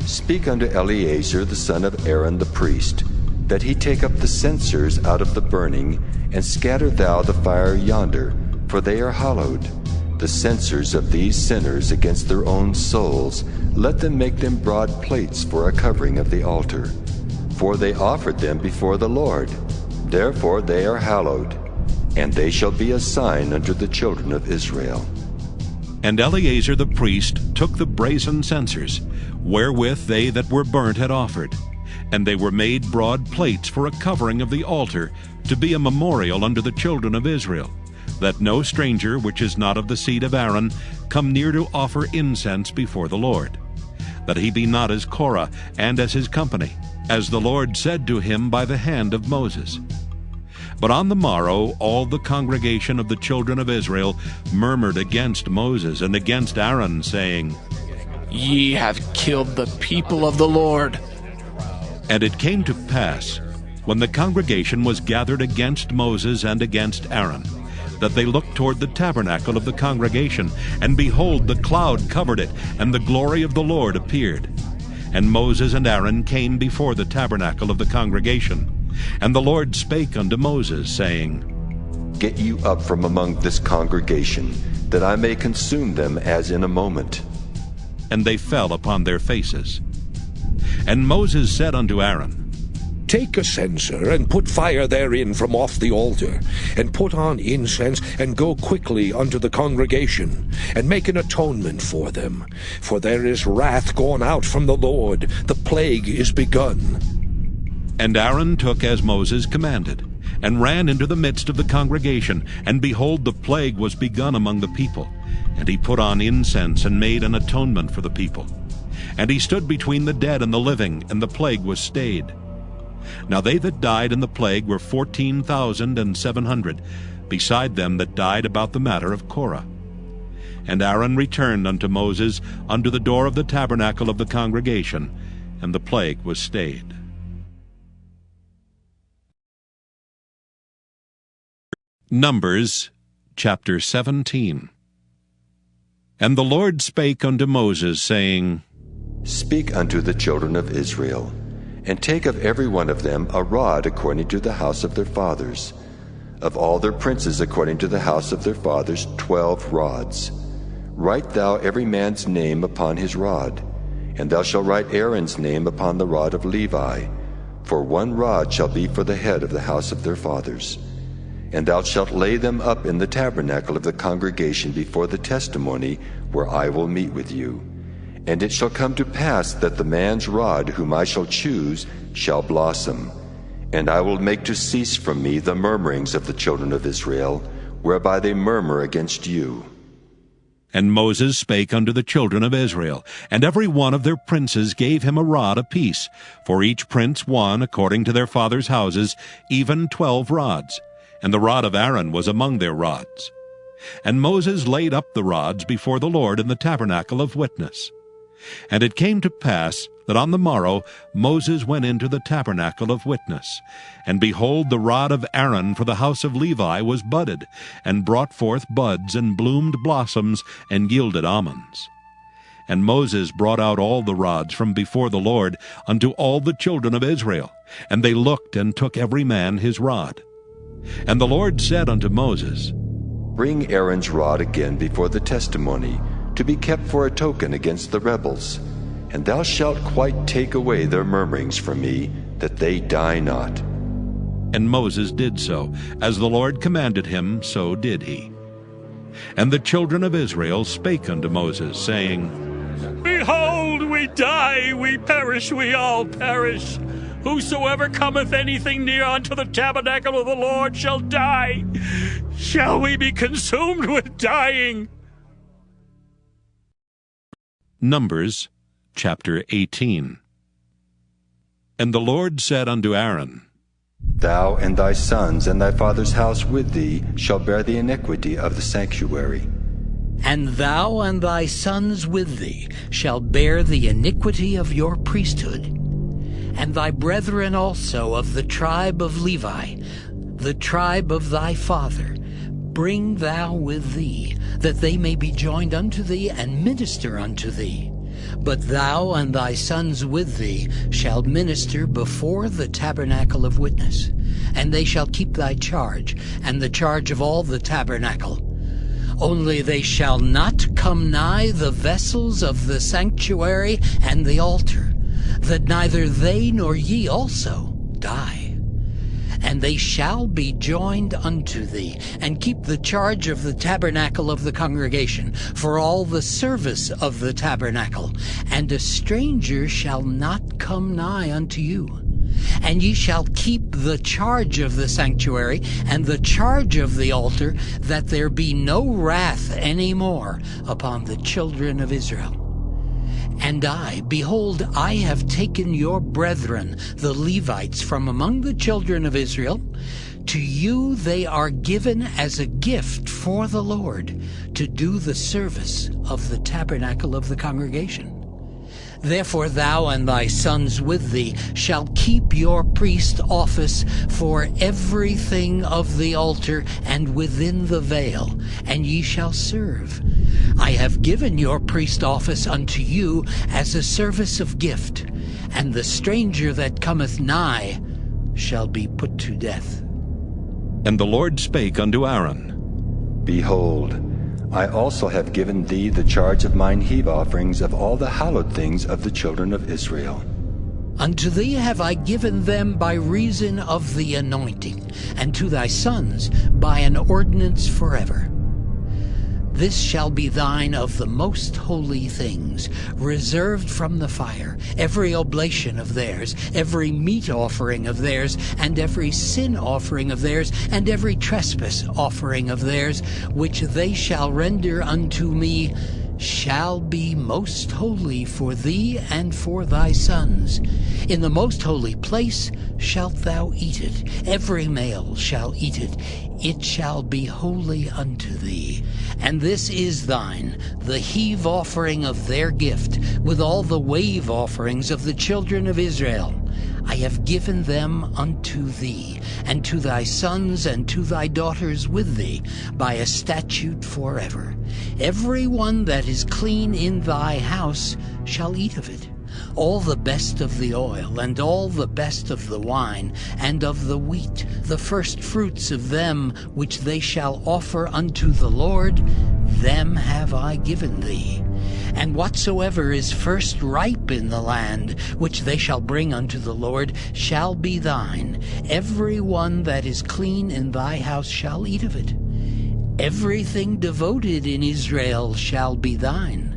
Speak unto Eleazar the son of Aaron the priest, that he take up the censers out of the burning, and scatter thou the fire yonder, for they are hallowed. The censers of these sinners against their own souls, let them make them broad plates for a covering of the altar. For they offered them before the Lord. Therefore they are hallowed, and they shall be a sign unto the children of Israel. And Eleazar the priest took the brazen censers, wherewith they that were burnt had offered, and they were made broad plates for a covering of the altar, to be a memorial unto the children of Israel, that no stranger which is not of the seed of Aaron come near to offer incense before the Lord, that he be not as Korah and as his company, as the Lord said to him by the hand of Moses. But on the morrow all the congregation of the children of Israel murmured against Moses and against Aaron, saying, Ye have killed the people of the Lord. And it came to pass, when the congregation was gathered against Moses and against Aaron, that they looked toward the tabernacle of the congregation, and behold, the cloud covered it, and the glory of the Lord appeared. And Moses and Aaron came before the tabernacle of the congregation. And the Lord spake unto Moses, saying, Get you up from among this congregation, that I may consume them as in a moment. And they fell upon their faces. And Moses said unto Aaron, Take a censer, and put fire therein from off the altar, and put on incense, and go quickly unto the congregation, and make an atonement for them. For there is wrath gone out from the Lord, the plague is begun. And Aaron took as Moses commanded, and ran into the midst of the congregation, and behold, the plague was begun among the people. And he put on incense, and made an atonement for the people. And he stood between the dead and the living, and the plague was stayed. Now they that died in the plague were 14,700, beside them that died about the matter of Korah. And Aaron returned unto Moses unto the door of the tabernacle of the congregation, and the plague was stayed. Numbers chapter 17. And the Lord spake unto Moses, saying, Speak unto the children of Israel, and take of every one of them a rod according to the house of their fathers. Of all their princes according to the house of their fathers 12 rods. Write thou every man's name upon his rod, And thou shalt write Aaron's name upon the rod of Levi, for one rod shall be for the head of the house of their fathers. And thou shalt lay them up in the tabernacle of the congregation before the testimony, where I will meet with you. And it shall come to pass that the man's rod whom I shall choose shall blossom, and I will make to cease from me the murmurings of the children of Israel, whereby they murmur against you. And Moses spake unto the children of Israel, and every one of their princes gave him a rod apiece, for each prince one according to their fathers' houses, even 12 rods. And the rod of Aaron was among their rods. And Moses laid up the rods before the Lord in the tabernacle of witness. And it came to pass that on the morrow Moses went into the tabernacle of witness. And behold, the rod of Aaron for the house of Levi was budded, and brought forth buds, and bloomed blossoms, and yielded almonds. And Moses brought out all the rods from before the Lord unto all the children of Israel. And they looked, and took every man his rod. And the Lord said unto Moses, Bring Aaron's rod again before the testimony, to be kept for a token against the rebels. And thou shalt quite take away their murmurings from me, that they die not. And Moses did so. As the Lord commanded him, so did he. And the children of Israel spake unto Moses, saying, Behold, we die, we perish, we all perish. Whosoever cometh anything near unto the tabernacle of the Lord shall die. Shall we be consumed with dying? Numbers chapter 18. And the Lord said unto Aaron, Thou and thy sons and thy father's house with thee shall bear the iniquity of the sanctuary. And thou and thy sons with thee shall bear the iniquity of your priesthood. And thy brethren also of the tribe of Levi, the tribe of thy father, bring thou with thee, that they may be joined unto thee and minister unto thee. But thou and thy sons with thee shall minister before the tabernacle of witness, and they shall keep thy charge, and the charge of all the tabernacle. Only they shall not come nigh the vessels of the sanctuary and the altar, that neither they nor ye also die. And they shall be joined unto thee, and keep the charge of the tabernacle of the congregation, for all the service of the tabernacle. And a stranger shall not come nigh unto you. And ye shall keep the charge of the sanctuary, and the charge of the altar, that there be no wrath any more upon the children of Israel. And I, behold, I have taken your brethren, the Levites, from among the children of Israel. To you they are given as a gift for the Lord, to do the service of the tabernacle of the congregation. Therefore thou and thy sons with thee shall keep your priest office for everything of the altar and within the veil, and ye shall serve. I have given your priest office unto you as a service of gift, and the stranger that cometh nigh shall be put to death. And the Lord spake unto Aaron, Behold, I also have given thee the charge of mine heave offerings of all the hallowed things of the children of Israel. Unto thee have I given them by reason of the anointing, and to thy sons by an ordinance forever. This shall be thine of the most holy things, reserved from the fire, every oblation of theirs, every meat offering of theirs, and every sin offering of theirs, and every trespass offering of theirs, which they shall render unto me, shall be most holy for thee and for thy sons. In the most holy place shalt thou eat it. Every male shall eat it. It shall be holy unto thee. And this is thine, the heave offering of their gift, with all the wave offerings of the children of Israel. I have given them unto thee, and to thy sons and to thy daughters with thee, by a statute forever. Every one that is clean in thy house shall eat of it. All the best of the oil, and all the best of the wine, and of the wheat, the first fruits of them which they shall offer unto the Lord, them have I given thee. And whatsoever is first ripe in the land, which they shall bring unto the Lord, shall be thine. Every one that is clean in thy house shall eat of it. Everything devoted in Israel shall be thine.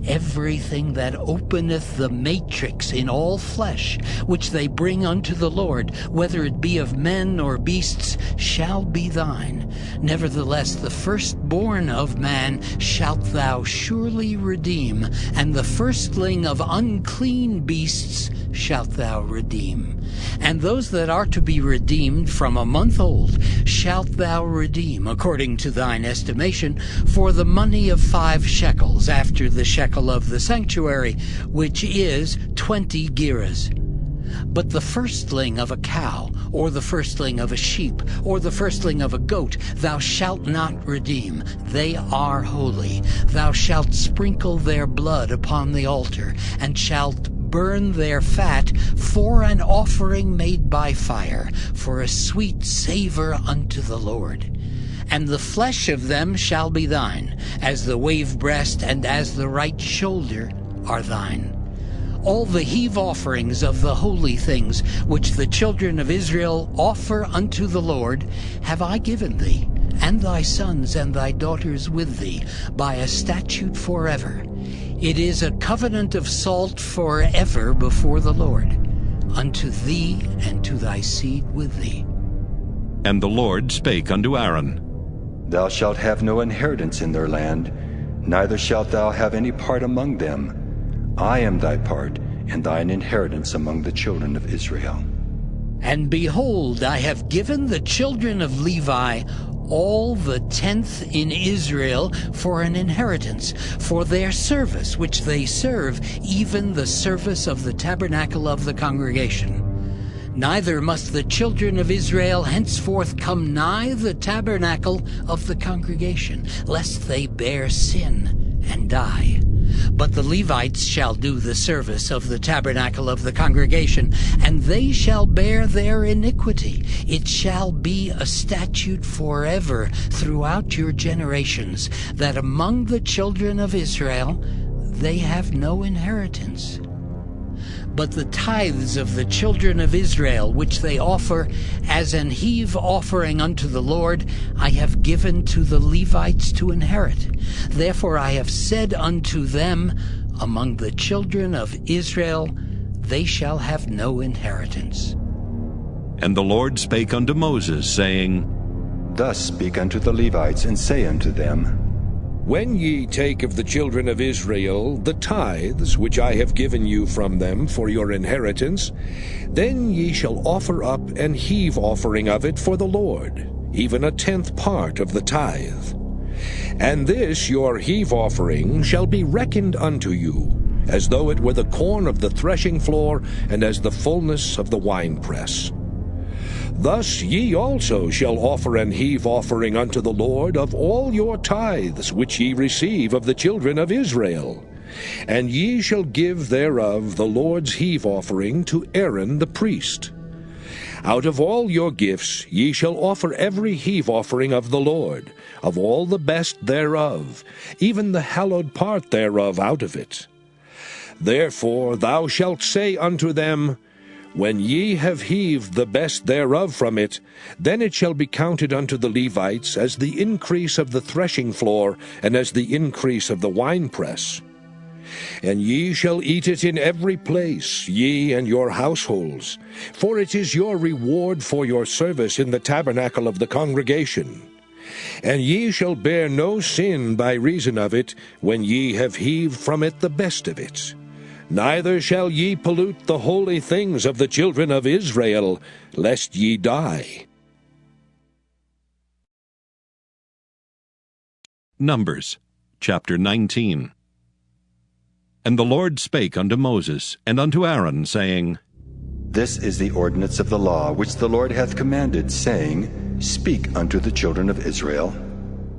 Everything that openeth the matrix in all flesh, which they bring unto the Lord, whether it be of men or beasts, shall be thine. Nevertheless, the firstborn of man shalt thou surely redeem, and the firstling of unclean beasts shalt thou redeem. And those that are to be redeemed from a month old shalt thou redeem, according to thine estimation, for the money of 5 shekels, after the shekel of the sanctuary, which is 20 gerahs. But the firstling of a cow, or the firstling of a sheep, or the firstling of a goat, thou shalt not redeem. They are holy. Thou shalt sprinkle their blood upon the altar, and shalt burn their fat for an offering made by fire, for a sweet savor unto the Lord. And the flesh of them shall be thine, as the wave breast and as the right shoulder are thine. All the heave offerings of the holy things which the children of Israel offer unto the Lord have I given thee, and thy sons and thy daughters with thee, by a statute forever. It is a covenant of salt forever before the Lord, unto thee and to thy seed with thee. And the Lord spake unto Aaron, Thou shalt have no inheritance in their land, neither shalt thou have any part among them. I am thy part, and thine inheritance among the children of Israel. And behold, I have given the children of Levi all the 10th in Israel for an inheritance, for their service which they serve, even the service of the tabernacle of the congregation. Neither must the children of Israel henceforth come nigh the tabernacle of the congregation, lest they bear sin and die. But the Levites shall do the service of the tabernacle of the congregation, and they shall bear their iniquity. It shall be a statute forever throughout your generations, that among the children of Israel they have no inheritance. But the tithes of the children of Israel, which they offer as an heave offering unto the Lord, I have given to the Levites to inherit. Therefore I have said unto them, among the children of Israel they shall have no inheritance. And the Lord spake unto Moses, saying, Thus speak unto the Levites, and say unto them, When ye take of the children of Israel the tithes which I have given you from them for your inheritance, then ye shall offer up an heave offering of it for the Lord, even a 10th part of the tithe. And this your heave offering shall be reckoned unto you, as though it were the corn of the threshing floor, and as the fullness of the winepress. Thus ye also shall offer an heave offering unto the Lord of all your tithes which ye receive of the children of Israel. And ye shall give thereof the Lord's heave offering to Aaron the priest. Out of all your gifts ye shall offer every heave offering of the Lord, of all the best thereof, even the hallowed part thereof out of it. Therefore thou shalt say unto them, When ye have heaved the best thereof from it, then it shall be counted unto the Levites as the increase of the threshing floor, and as the increase of the winepress. And ye shall eat it in every place, ye and your households, for it is your reward for your service in the tabernacle of the congregation. And ye shall bear no sin by reason of it, when ye have heaved from it the best of it. Neither shall ye pollute the holy things of the children of Israel, lest ye die. Numbers, chapter 19. And the Lord spake unto Moses and unto Aaron, saying, This is the ordinance of the law which the Lord hath commanded, saying, Speak unto the children of Israel,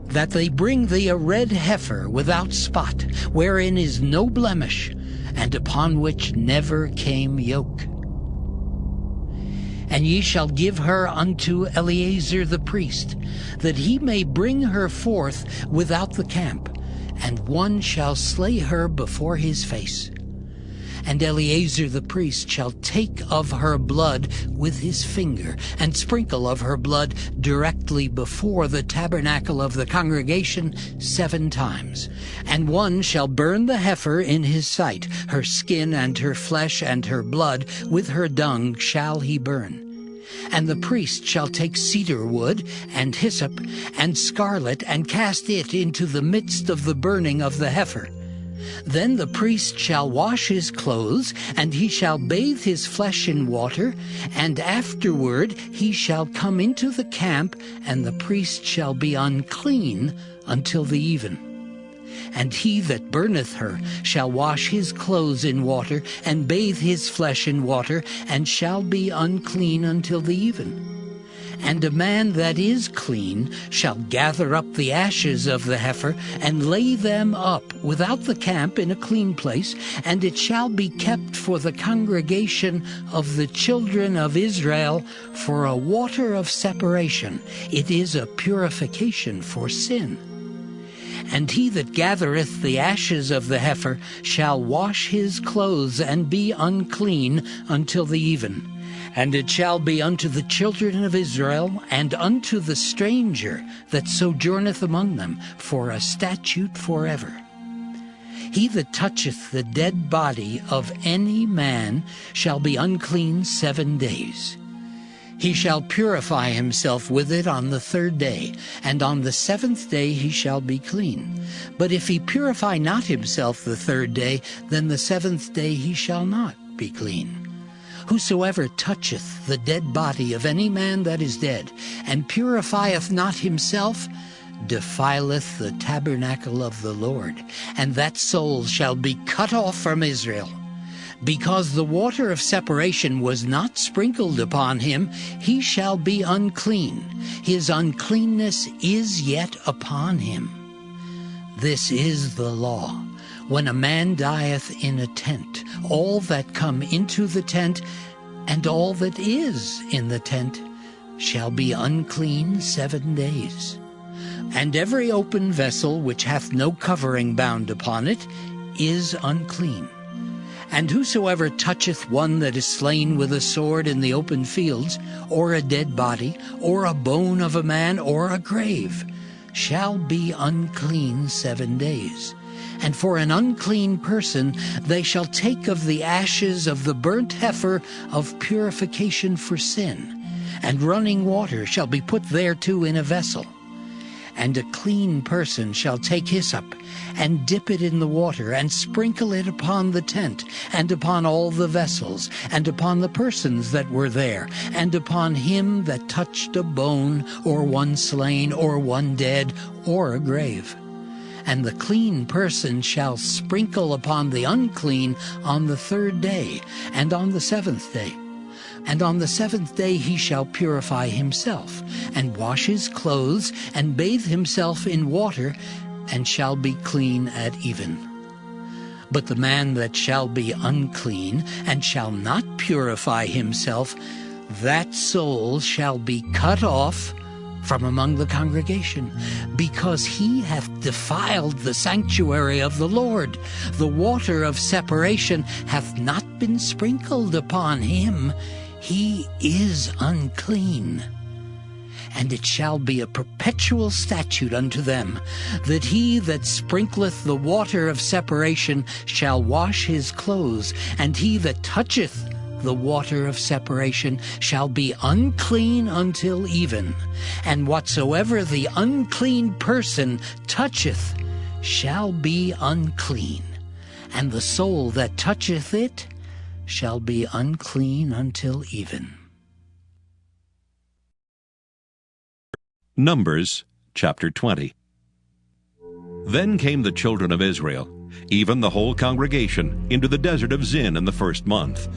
that they bring thee a red heifer without spot, wherein is no blemish, and upon which never came yoke. And ye shall give her unto Eleazar the priest, that he may bring her forth without the camp, and one shall slay her before his face. And Eleazar the priest shall take of her blood with his finger, and sprinkle of her blood directly before the tabernacle of the congregation 7 times. And one shall burn the heifer in his sight, her skin and her flesh and her blood with her dung shall he burn. And the priest shall take cedar wood, and hyssop, and scarlet, and cast it into the midst of the burning of the heifer. Then the priest shall wash his clothes, and he shall bathe his flesh in water, and afterward he shall come into the camp, and the priest shall be unclean until the even. And he that burneth her shall wash his clothes in water, and bathe his flesh in water, and shall be unclean until the even. And a man that is clean shall gather up the ashes of the heifer, and lay them up without the camp in a clean place, and it shall be kept for the congregation of the children of Israel for a water of separation. It is a purification for sin. And he that gathereth the ashes of the heifer shall wash his clothes, and be unclean until the even. And it shall be unto the children of Israel, and unto the stranger that sojourneth among them, for a statute forever. He that toucheth the dead body of any man shall be unclean 7 days. He shall purify himself with it on the 3rd day, and on the 7th day he shall be clean. But if he purify not himself the 3rd day, then the 7th day he shall not be clean. Whosoever toucheth the dead body of any man that is dead, and purifieth not himself, defileth the tabernacle of the Lord, and that soul shall be cut off from Israel. Because the water of separation was not sprinkled upon him, he shall be unclean. His uncleanness is yet upon him. This is the law. When a man dieth in a tent, all that come into the tent, and all that is in the tent, shall be unclean 7 days. And every open vessel which hath no covering bound upon it is unclean. And whosoever toucheth one that is slain with a sword in the open fields, or a dead body, or a bone of a man, or a grave, shall be unclean 7 days. And for an unclean person they shall take of the ashes of the burnt heifer of purification for sin, and running water shall be put thereto in a vessel. And a clean person shall take hyssop, and dip it in the water, and sprinkle it upon the tent, and upon all the vessels, and upon the persons that were there, and upon him that touched a bone, or one slain, or one dead, or a grave. And the clean person shall sprinkle upon the unclean on the 3rd day, and on the 7th day. And on the 7th day he shall purify himself, and wash his clothes, and bathe himself in water, and shall be clean at even. But the man that shall be unclean, and shall not purify himself, that soul shall be cut off from among the congregation, because he hath defiled the sanctuary of the Lord. The water of separation hath not been sprinkled upon him. He is unclean. And it shall be a perpetual statute unto them, that he that sprinkleth the water of separation shall wash his clothes, and he that toucheth the water of separation shall be unclean until even. And whatsoever the unclean person toucheth shall be unclean, and the soul that toucheth it shall be unclean until even. Numbers chapter 20. Then came the children of Israel, even the whole congregation, into the desert of Zin in the 1st month.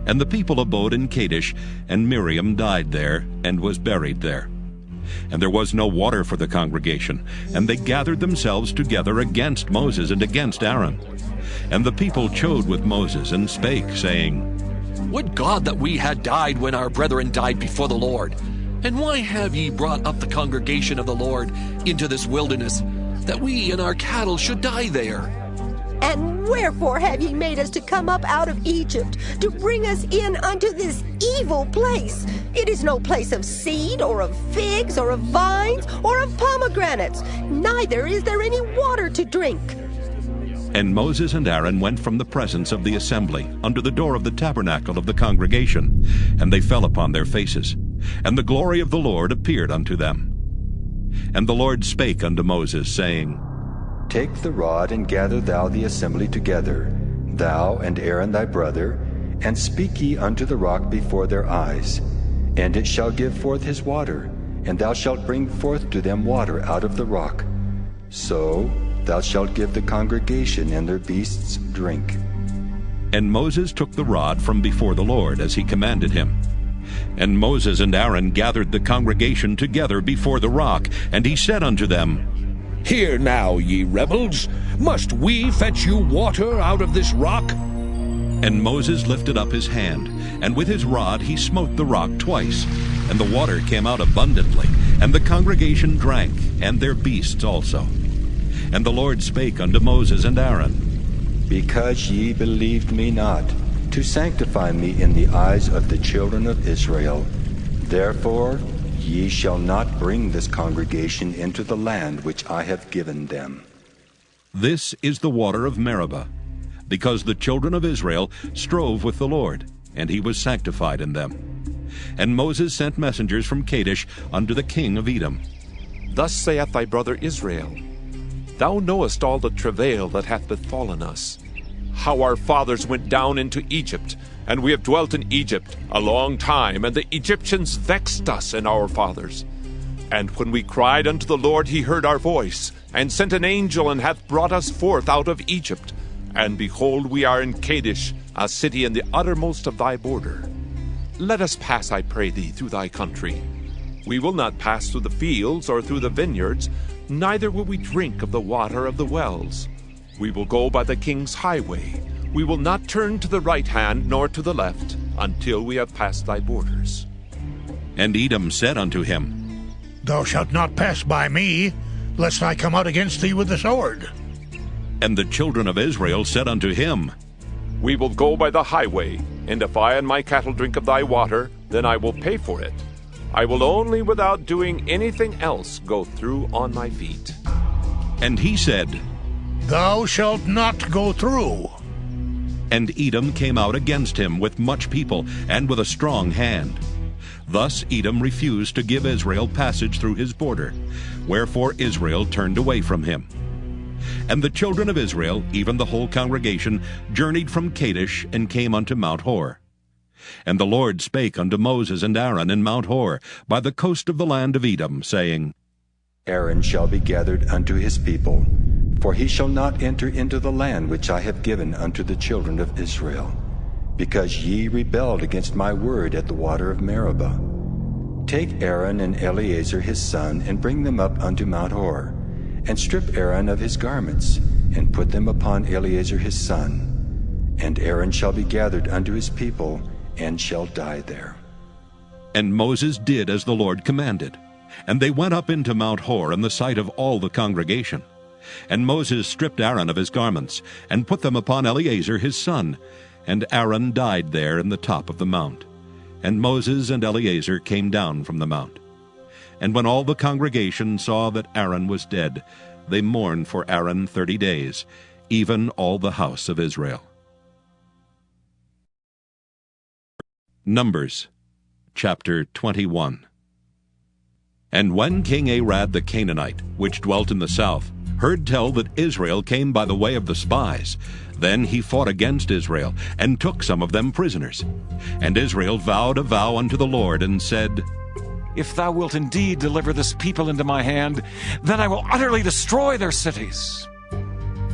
And the people abode in Kadesh, and Miriam died there, and was buried there. And there was no water for the congregation, and they gathered themselves together against Moses and against Aaron. And the people chode with Moses, and spake, saying, Would God that we had died when our brethren died before the Lord! And why have ye brought up the congregation of the Lord into this wilderness, that we and our cattle should die there. And wherefore have ye made us to come up out of Egypt, to bring us in unto this evil place? It is no place of seed, or of figs, or of vines, or of pomegranates, neither is there any water to drink. And Moses and Aaron went from the presence of the assembly under the door of the tabernacle of the congregation, and they fell upon their faces. And the glory of the Lord appeared unto them. And the Lord spake unto Moses, saying, Take the rod, and gather thou the assembly together, thou and Aaron thy brother, and speak ye unto the rock before their eyes. And it shall give forth his water, and thou shalt bring forth to them water out of the rock. So thou shalt give the congregation and their beasts drink. And Moses took the rod from before the Lord, as he commanded him. And Moses and Aaron gathered the congregation together before the rock, and he said unto them, Hear now, ye rebels, must we fetch you water out of this rock? And Moses lifted up his hand, and with his rod he smote the rock twice, and the water came out abundantly, and the congregation drank, and their beasts also. And the Lord spake unto Moses and Aaron, Because ye believed me not, to sanctify me in the eyes of the children of Israel, therefore ye shall not bring this congregation into the land which I have given them. This is the water of Meribah, because the children of Israel strove with the Lord, and he was sanctified in them. And Moses sent messengers from Kadesh unto the king of Edom. Thus saith thy brother Israel, Thou knowest all the travail that hath befallen us, how our fathers went down into Egypt, and we have dwelt in Egypt a long time, and the Egyptians vexed us and our fathers. And when we cried unto the Lord, he heard our voice, and sent an angel, and hath brought us forth out of Egypt. And behold, we are in Kadesh, a city in the uttermost of thy border. Let us pass, I pray thee, through thy country. We will not pass through the fields or through the vineyards, neither will we drink of the water of the wells. We will go by the king's highway. We will not turn to the right hand nor to the left, until we have passed thy borders. And Edom said unto him, Thou shalt not pass by me, lest I come out against thee with the sword. And the children of Israel said unto him, We will go by the highway, and if I and my cattle drink of thy water, then I will pay for it. I will only, without doing anything else, go through on my feet. And he said, Thou shalt not go through. And Edom came out against him with much people, and with a strong hand. Thus Edom refused to give Israel passage through his border, wherefore Israel turned away from him. And the children of Israel, even the whole congregation, journeyed from Kadesh, and came unto Mount Hor. And the Lord spake unto Moses and Aaron in Mount Hor, by the coast of the land of Edom, saying, Aaron shall be gathered unto his people, for he shall not enter into the land which I have given unto the children of Israel, because ye rebelled against my word at the water of Meribah. Take Aaron and Eleazar his son, and bring them up unto Mount Hor, and strip Aaron of his garments, and put them upon Eleazar his son. And Aaron shall be gathered unto his people, and shall die there. And Moses did as the Lord commanded. And they went up into Mount Hor in the sight of all the congregation. And Moses stripped Aaron of his garments, and put them upon Eleazar his son. And Aaron died there in the top of the mount. And Moses and Eleazar came down from the mount. And when all the congregation saw that Aaron was dead, they mourned for Aaron 30 days, even all the house of Israel. Numbers chapter 21. And when King Arad the Canaanite, which dwelt in the south, heard tell that Israel came by the way of the spies, then he fought against Israel, and took some of them prisoners. And Israel vowed a vow unto the Lord, and said, If thou wilt indeed deliver this people into my hand, then I will utterly destroy their cities.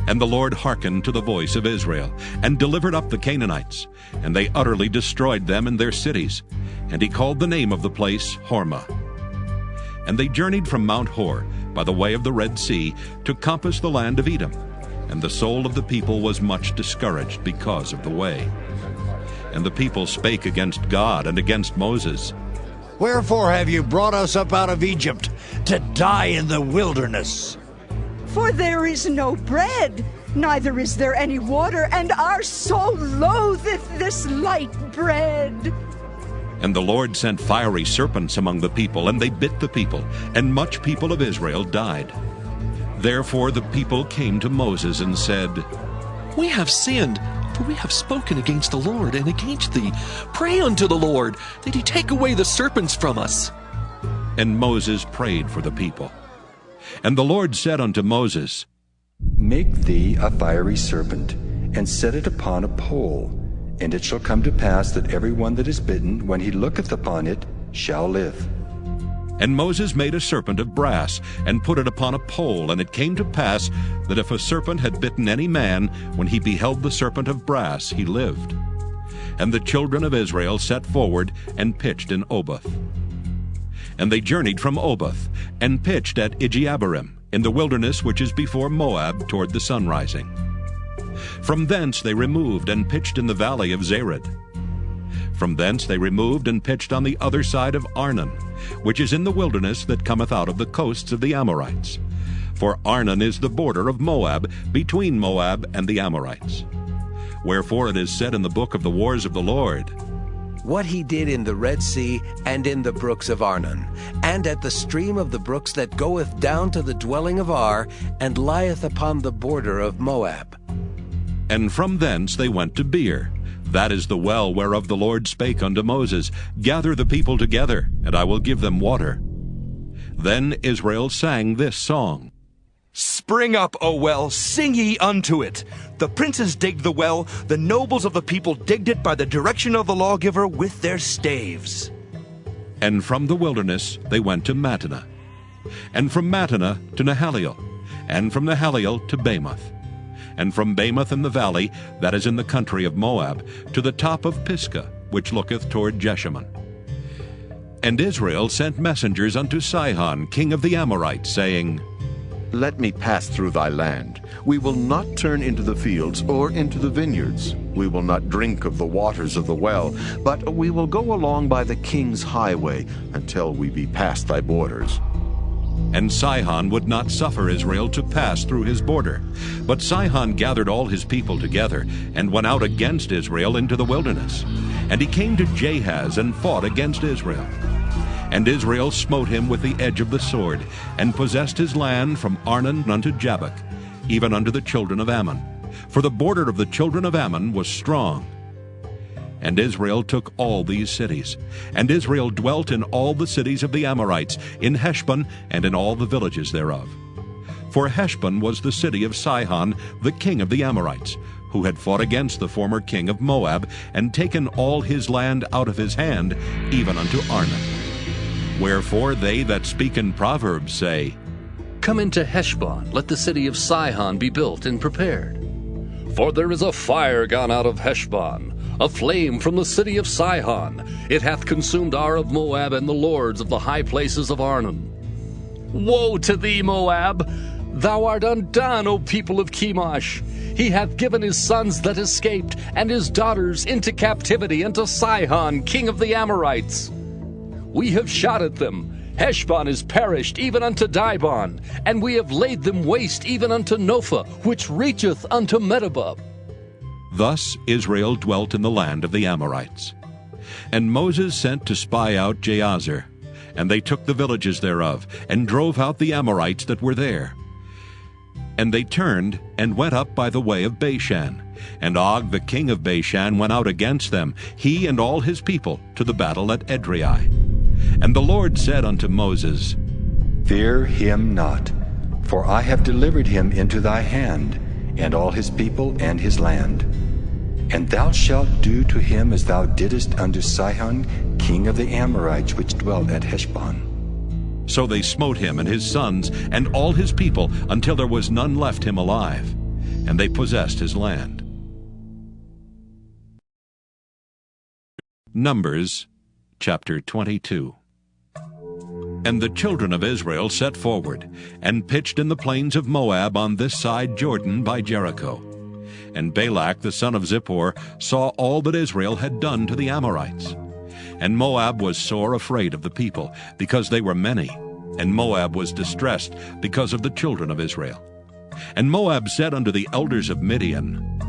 And the Lord hearkened to the voice of Israel, and delivered up the Canaanites, and they utterly destroyed them and their cities. And he called the name of the place Hormah. And they journeyed from Mount Hor by the way of the Red Sea to compass the land of Edom. And the soul of the people was much discouraged because of the way. And the people spake against God and against Moses. Wherefore have you brought us up out of Egypt to die in the wilderness? For there is no bread, neither is there any water, and our soul loatheth this light bread. And the Lord sent fiery serpents among the people, and they bit the people, and much people of Israel died. Therefore the people came to Moses and said, We have sinned, for we have spoken against the Lord and against thee. Pray unto the Lord, that he take away the serpents from us. And Moses prayed for the people. And the Lord said unto Moses, Make thee a fiery serpent, and set it upon a pole, and it shall come to pass that every one that is bitten, when he looketh upon it, shall live. And Moses made a serpent of brass, and put it upon a pole. And it came to pass that if a serpent had bitten any man, when he beheld the serpent of brass, he lived. And the children of Israel set forward, and pitched in Oboth. And they journeyed from Oboth, and pitched at Ijeabarim, in the wilderness which is before Moab, toward the sunrising. From thence they removed, and pitched in the valley of Zered. From thence they removed, and pitched on the other side of Arnon, which is in the wilderness that cometh out of the coasts of the Amorites. For Arnon is the border of Moab, between Moab and the Amorites. Wherefore it is said in the book of the wars of the Lord, What he did in the Red Sea, and in the brooks of Arnon, and at the stream of the brooks that goeth down to the dwelling of Ar, and lieth upon the border of Moab. And from thence they went to Beer. That is the well whereof the Lord spake unto Moses, Gather the people together, and I will give them water. Then Israel sang this song, Spring up, O well, sing ye unto it. The princes digged the well, the nobles of the people digged it by the direction of the lawgiver with their staves. And from the wilderness they went to Mattanah, and from Mattanah to Nahaliel, and from Nahaliel to Bamoth, and from Bamoth in the valley, that is in the country of Moab, to the top of Pisgah, which looketh toward Jeshimon. And Israel sent messengers unto Sihon, king of the Amorites, saying, Let me pass through thy land. We will not turn into the fields or into the vineyards. We will not drink of the waters of the well, but we will go along by the king's highway until we be past thy borders. And Sihon would not suffer Israel to pass through his border. But Sihon gathered all his people together, and went out against Israel into the wilderness. And he came to Jahaz, and fought against Israel. And Israel smote him with the edge of the sword, and possessed his land from Arnon unto Jabbok, even unto the children of Ammon. For the border of the children of Ammon was strong. And Israel took all these cities. And Israel dwelt in all the cities of the Amorites, in Heshbon, and in all the villages thereof. For Heshbon was the city of Sihon, the king of the Amorites, who had fought against the former king of Moab, and taken all his land out of his hand, even unto Arnon. Wherefore they that speak in Proverbs say, Come into Heshbon, let the city of Sihon be built and prepared. For there is a fire gone out of Heshbon, a flame from the city of Sihon. It hath consumed Ar of Moab and the lords of the high places of Arnon. Woe to thee, Moab! Thou art undone, O people of Chemosh! He hath given his sons that escaped, and his daughters into captivity unto Sihon, king of the Amorites. We have shot at them. Heshbon is perished even unto Dibon, and we have laid them waste even unto Nophah, which reacheth unto Medeba. Thus Israel dwelt in the land of the Amorites. And Moses sent to spy out Jahazer, and they took the villages thereof, and drove out the Amorites that were there. And they turned, and went up by the way of Bashan. And Og the king of Bashan went out against them, he and all his people, to the battle at Edrei. And the Lord said unto Moses, Fear him not, for I have delivered him into thy hand, and all his people and his land. And thou shalt do to him as thou didst unto Sihon, king of the Amorites, which dwelt at Heshbon. So they smote him and his sons and all his people, until there was none left him alive, and they possessed his land. Numbers chapter 22. And the children of Israel set forward, and pitched in the plains of Moab on this side Jordan by Jericho. And Balak the son of Zippor saw all that Israel had done to the Amorites. And Moab was sore afraid of the people, because they were many, and Moab was distressed because of the children of Israel. And Moab said unto the elders of Midian,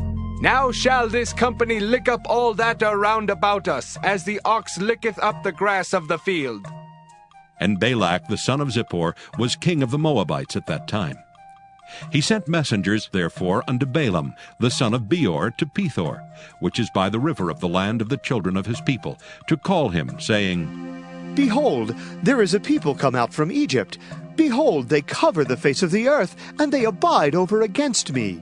Now shall this company lick up all that are round about us, as the ox licketh up the grass of the field. And Balak the son of Zippor was king of the Moabites at that time. He sent messengers, therefore, unto Balaam the son of Beor to Pethor, which is by the river of the land of the children of his people, to call him, saying, Behold, there is a people come out from Egypt. Behold, they cover the face of the earth, and they abide over against me.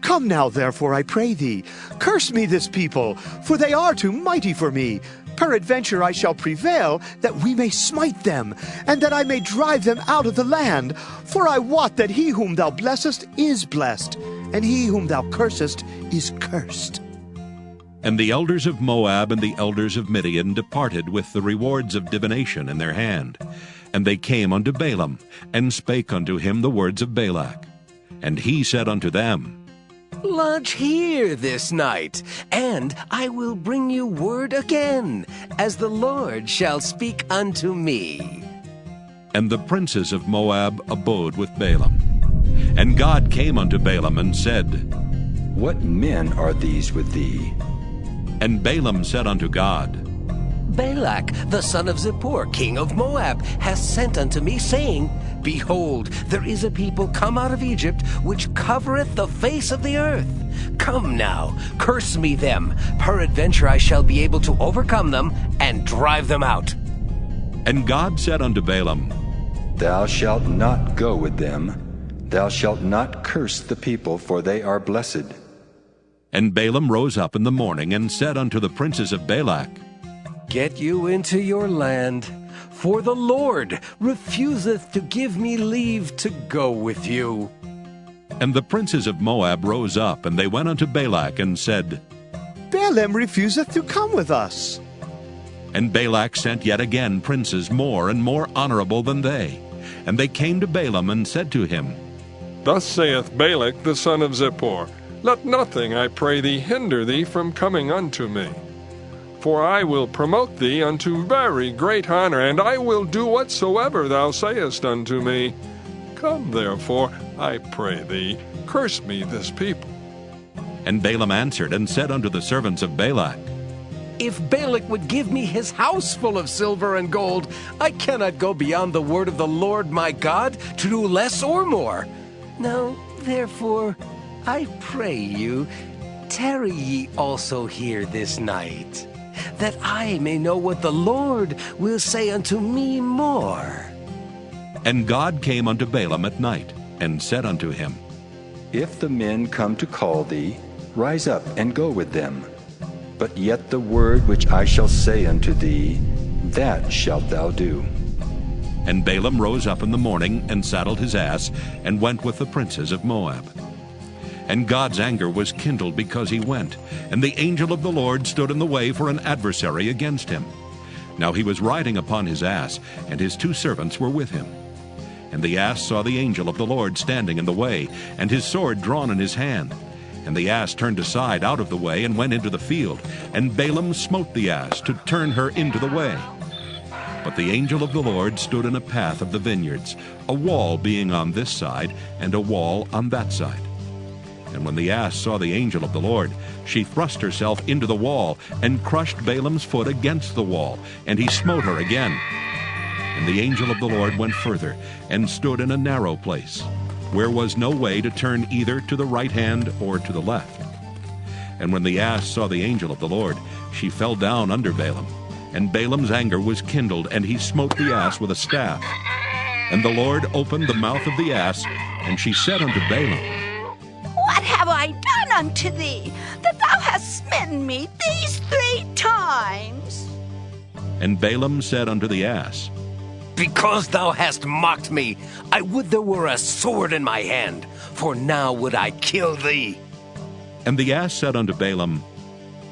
Come now, therefore, I pray thee, curse me this people, for they are too mighty for me. Peradventure I shall prevail, that we may smite them, and that I may drive them out of the land. For I wot that he whom thou blessest is blessed, and he whom thou cursest is cursed. And the elders of Moab and the elders of Midian departed with the rewards of divination in their hand. And they came unto Balaam, and spake unto him the words of Balak. And he said unto them, Lodge here this night, and I will bring you word again, as the Lord shall speak unto me. And the princes of Moab abode with Balaam. And God came unto Balaam and said, What men are these with thee? And Balaam said unto God, Balak, the son of Zippor, king of Moab, hath sent unto me, saying, Behold, there is a people come out of Egypt, which covereth the face of the earth. Come now, curse me them. Peradventure I shall be able to overcome them, and drive them out. And God said unto Balaam, Thou shalt not go with them. Thou shalt not curse the people, for they are blessed. And Balaam rose up in the morning, and said unto the princes of Balak, Get you into your land, for the Lord refuseth to give me leave to go with you. And the princes of Moab rose up, and they went unto Balak, and said, Balaam refuseth to come with us. And Balak sent yet again princes more and more honorable than they. And they came to Balaam, and said to him, Thus saith Balak the son of Zippor, Let nothing, I pray thee, hinder thee from coming unto me. For I will promote thee unto very great honor, and I will do whatsoever thou sayest unto me. Come therefore, I pray thee, curse me this people. And Balaam answered and said unto the servants of Balak, If Balak would give me his house full of silver and gold, I cannot go beyond the word of the Lord my God to do less or more. Now, therefore, I pray you, tarry ye also here this night, that I may know what the Lord will say unto me more. And God came unto Balaam at night, and said unto him, If the men come to call thee, rise up and go with them. But yet the word which I shall say unto thee, that shalt thou do. And Balaam rose up in the morning, and saddled his ass, and went with the princes of Moab. And God's anger was kindled because he went, and the angel of the Lord stood in the way for an adversary against him. Now he was riding upon his ass, and his 2 servants were with him. And the ass saw the angel of the Lord standing in the way, and his sword drawn in his hand. And the ass turned aside out of the way, and went into the field. And Balaam smote the ass to turn her into the way. But the angel of the Lord stood in a path of the vineyards, a wall being on this side, and a wall on that side. And when the ass saw the angel of the Lord, she thrust herself into the wall, and crushed Balaam's foot against the wall, and he smote her again. And the angel of the Lord went further, and stood in a narrow place, where was no way to turn either to the right hand or to the left. And when the ass saw the angel of the Lord, she fell down under Balaam. And Balaam's anger was kindled, and he smote the ass with a staff. And the Lord opened the mouth of the ass, and she said unto Balaam, What have I done unto thee, that thou hast smitten me these 3 times? And Balaam said unto the ass, Because thou hast mocked me, I would there were a sword in my hand, for now would I kill thee. And the ass said unto Balaam,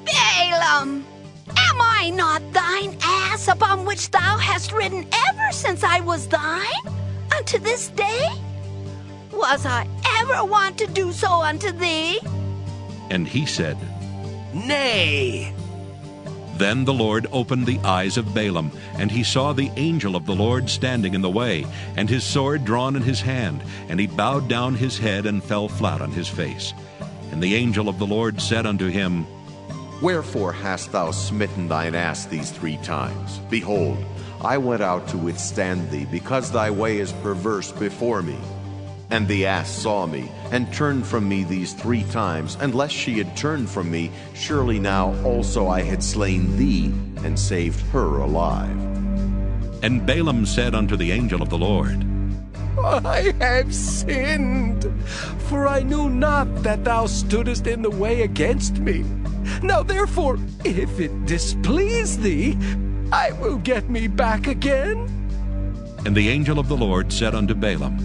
Balaam, am I not thine ass upon which thou hast ridden ever since I was thine, unto this day? Was I ever wont to do so unto thee? And he said, Nay. Then the Lord opened the eyes of Balaam, and he saw the angel of the Lord standing in the way, and his sword drawn in his hand, and he bowed down his head and fell flat on his face. And the angel of the Lord said unto him, Wherefore hast thou smitten thine ass these 3 times? Behold, I went out to withstand thee, because thy way is perverse before me. And the ass saw me, and turned from me these 3 times. Unless she had turned from me, surely now also I had slain thee, and saved her alive. And Balaam said unto the angel of the Lord, I have sinned, for I knew not that thou stoodest in the way against me. Now therefore, if it displease thee, I will get me back again. And the angel of the Lord said unto Balaam,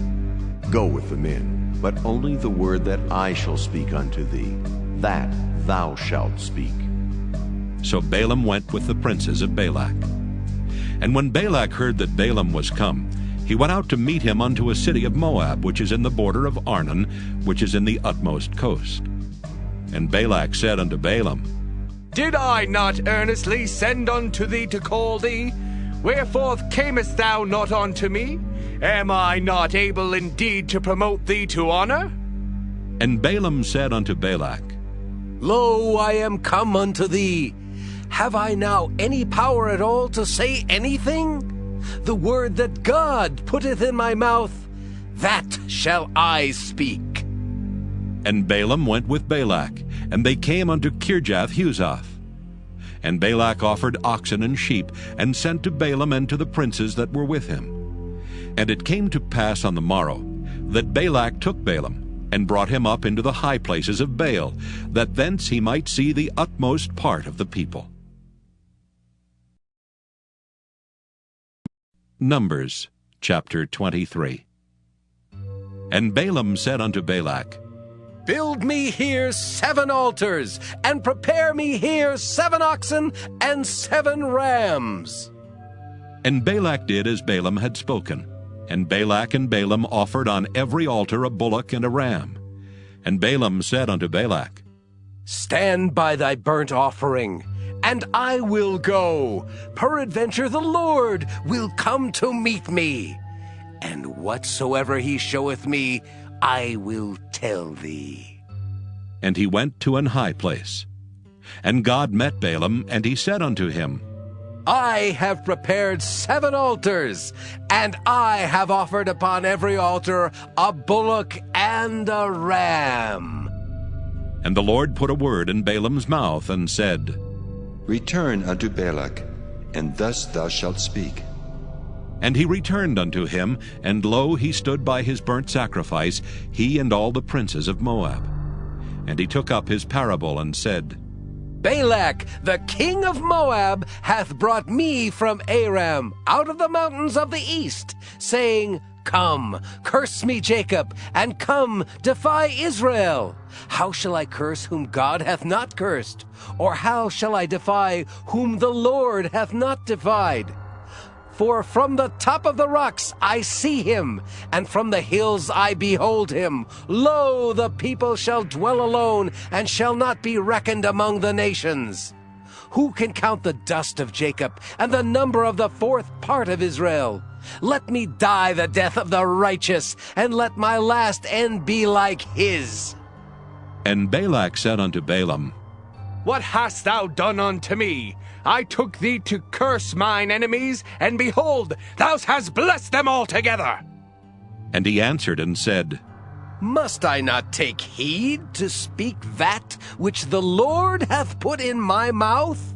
Go with the men, but only the word that I shall speak unto thee, that thou shalt speak. So Balaam went with the princes of Balak. And when Balak heard that Balaam was come, he went out to meet him unto a city of Moab, which is in the border of Arnon, which is in the utmost coast. And Balak said unto Balaam, Did I not earnestly send unto thee to call thee? Wherefore camest thou not unto me? Am I not able indeed to promote thee to honor? And Balaam said unto Balak, Lo, I am come unto thee. Have I now any power at all to say anything? The word that God putteth in my mouth, that shall I speak. And Balaam went with Balak, and they came unto Kirjath-Huzoth. And Balak offered oxen and sheep, and sent to Balaam and to the princes that were with him. And it came to pass on the morrow, that Balak took Balaam, and brought him up into the high places of Baal, that thence he might see the utmost part of the people. Numbers chapter 23. And Balaam said unto Balak, Build me here 7 altars, and prepare me here 7 oxen and 7 rams. And Balak did as Balaam had spoken. And Balak and Balaam offered on every altar a bullock and a ram. And Balaam said unto Balak, Stand by thy burnt offering, and I will go. Peradventure the Lord will come to meet me. And whatsoever he showeth me, I will tell thee. And he went to an high place. And God met Balaam, and he said unto him, I have prepared 7 altars, and I have offered upon every altar a bullock and a ram. And the Lord put a word in Balaam's mouth, and said, Return unto Balak, and thus thou shalt speak. And he returned unto him, and lo, he stood by his burnt sacrifice, he and all the princes of Moab. And he took up his parable, and said, Balak, the king of Moab, hath brought me from Aram, out of the mountains of the east, saying, Come, curse me, Jacob, and come, defy Israel. How shall I curse whom God hath not cursed? Or how shall I defy whom the Lord hath not defied? For from the top of the rocks I see him, and from the hills I behold him. Lo, the people shall dwell alone, and shall not be reckoned among the nations. Who can count the dust of Jacob, and the number of the 4th part of Israel? Let me die the death of the righteous, and let my last end be like his. And Balak said unto Balaam, What hast thou done unto me? I took thee to curse mine enemies, and behold, thou hast blessed them altogether. And he answered and said, Must I not take heed to speak that which the Lord hath put in my mouth?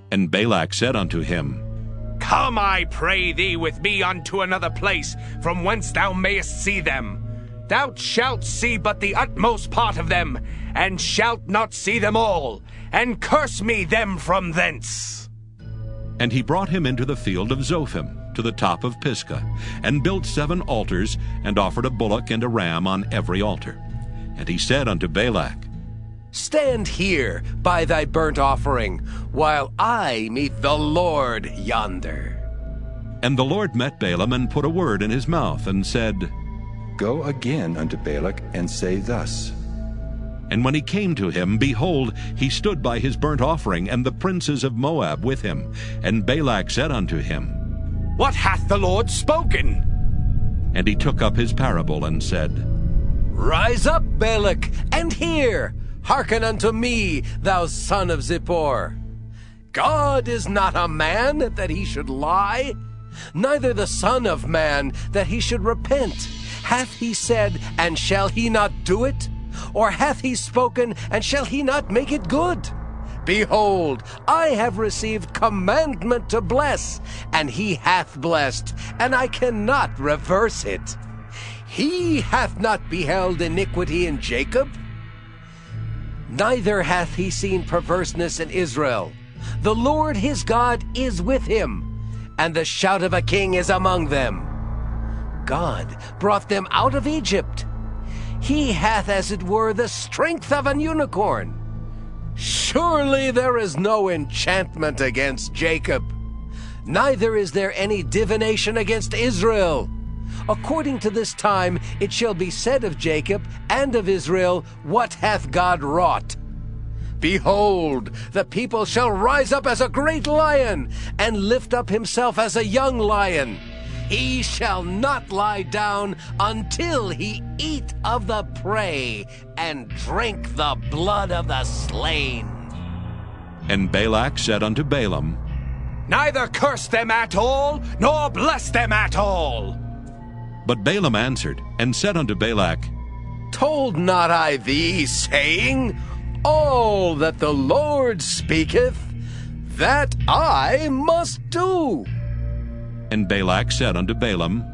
And Balak said unto him, Come, I pray thee, with me unto another place, from whence thou mayest see them. Thou shalt see but the utmost part of them, and shalt not see them all, and curse me them from thence. And he brought him into the field of Zophim, to the top of Pisgah, and built 7 altars, and offered a bullock and a ram on every altar. And he said unto Balak, Stand here by thy burnt offering, while I meet the Lord yonder. And the Lord met Balaam, and put a word in his mouth, and said, Go again unto Balak, and say thus, And when he came to him, behold, he stood by his burnt offering, and the princes of Moab with him. And Balak said unto him, What hath the Lord spoken? And he took up his parable and said, Rise up, Balak, and hear. Hearken unto me, thou son of Zippor. God is not a man that he should lie, neither the Son of Man that he should repent. Hath he said, and shall he not do it? Or hath he spoken, and shall he not make it good? Behold, I have received commandment to bless, and he hath blessed, and I cannot reverse it. He hath not beheld iniquity in Jacob, neither hath he seen perverseness in Israel. The Lord his God is with him, and the shout of a king is among them. God brought them out of Egypt. He hath, as it were, the strength of an unicorn. Surely there is no enchantment against Jacob, neither is there any divination against Israel. According to this time it shall be said of Jacob and of Israel, What hath God wrought? Behold, the people shall rise up as a great lion, and lift up himself as a young lion. He shall not lie down until he eat of the prey, and drink the blood of the slain. And Balak said unto Balaam, Neither curse them at all, nor bless them at all. But Balaam answered, and said unto Balak, Told not I thee, saying, All that the Lord speaketh, that I must do? And Balak said unto Balaam,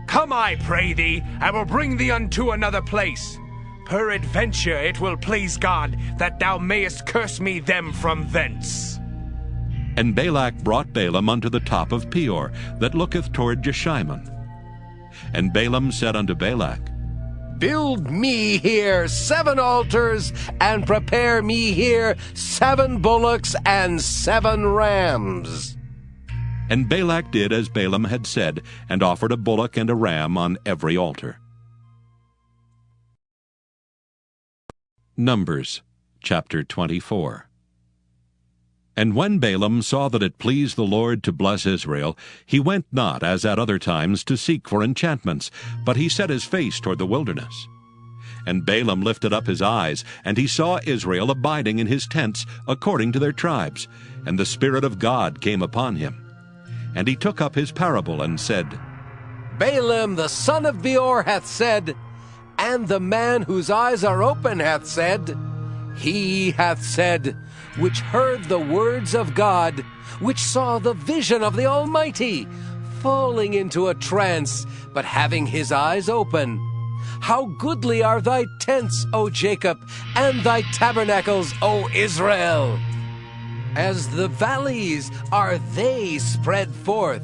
Come, I pray thee, I will bring thee unto another place. Peradventure it will please God that thou mayest curse me them from thence. And Balak brought Balaam unto the top of Peor, that looketh toward Jeshimon. And Balaam said unto Balak, Build me here 7 altars, and prepare me here 7 bullocks and 7 rams. And Balak did as Balaam had said, and offered a bullock and a ram on every altar. Numbers chapter 24. And when Balaam saw that it pleased the Lord to bless Israel, he went not, as at other times, to seek for enchantments, but he set his face toward the wilderness. And Balaam lifted up his eyes, and he saw Israel abiding in his tents according to their tribes, and the Spirit of God came upon him. And he took up his parable and said, Balaam the son of Beor hath said, and the man whose eyes are open hath said, He hath said, which heard the words of God, which saw the vision of the Almighty, falling into a trance, but having his eyes open. How goodly are thy tents, O Jacob, and thy tabernacles, O Israel! As the valleys are they spread forth,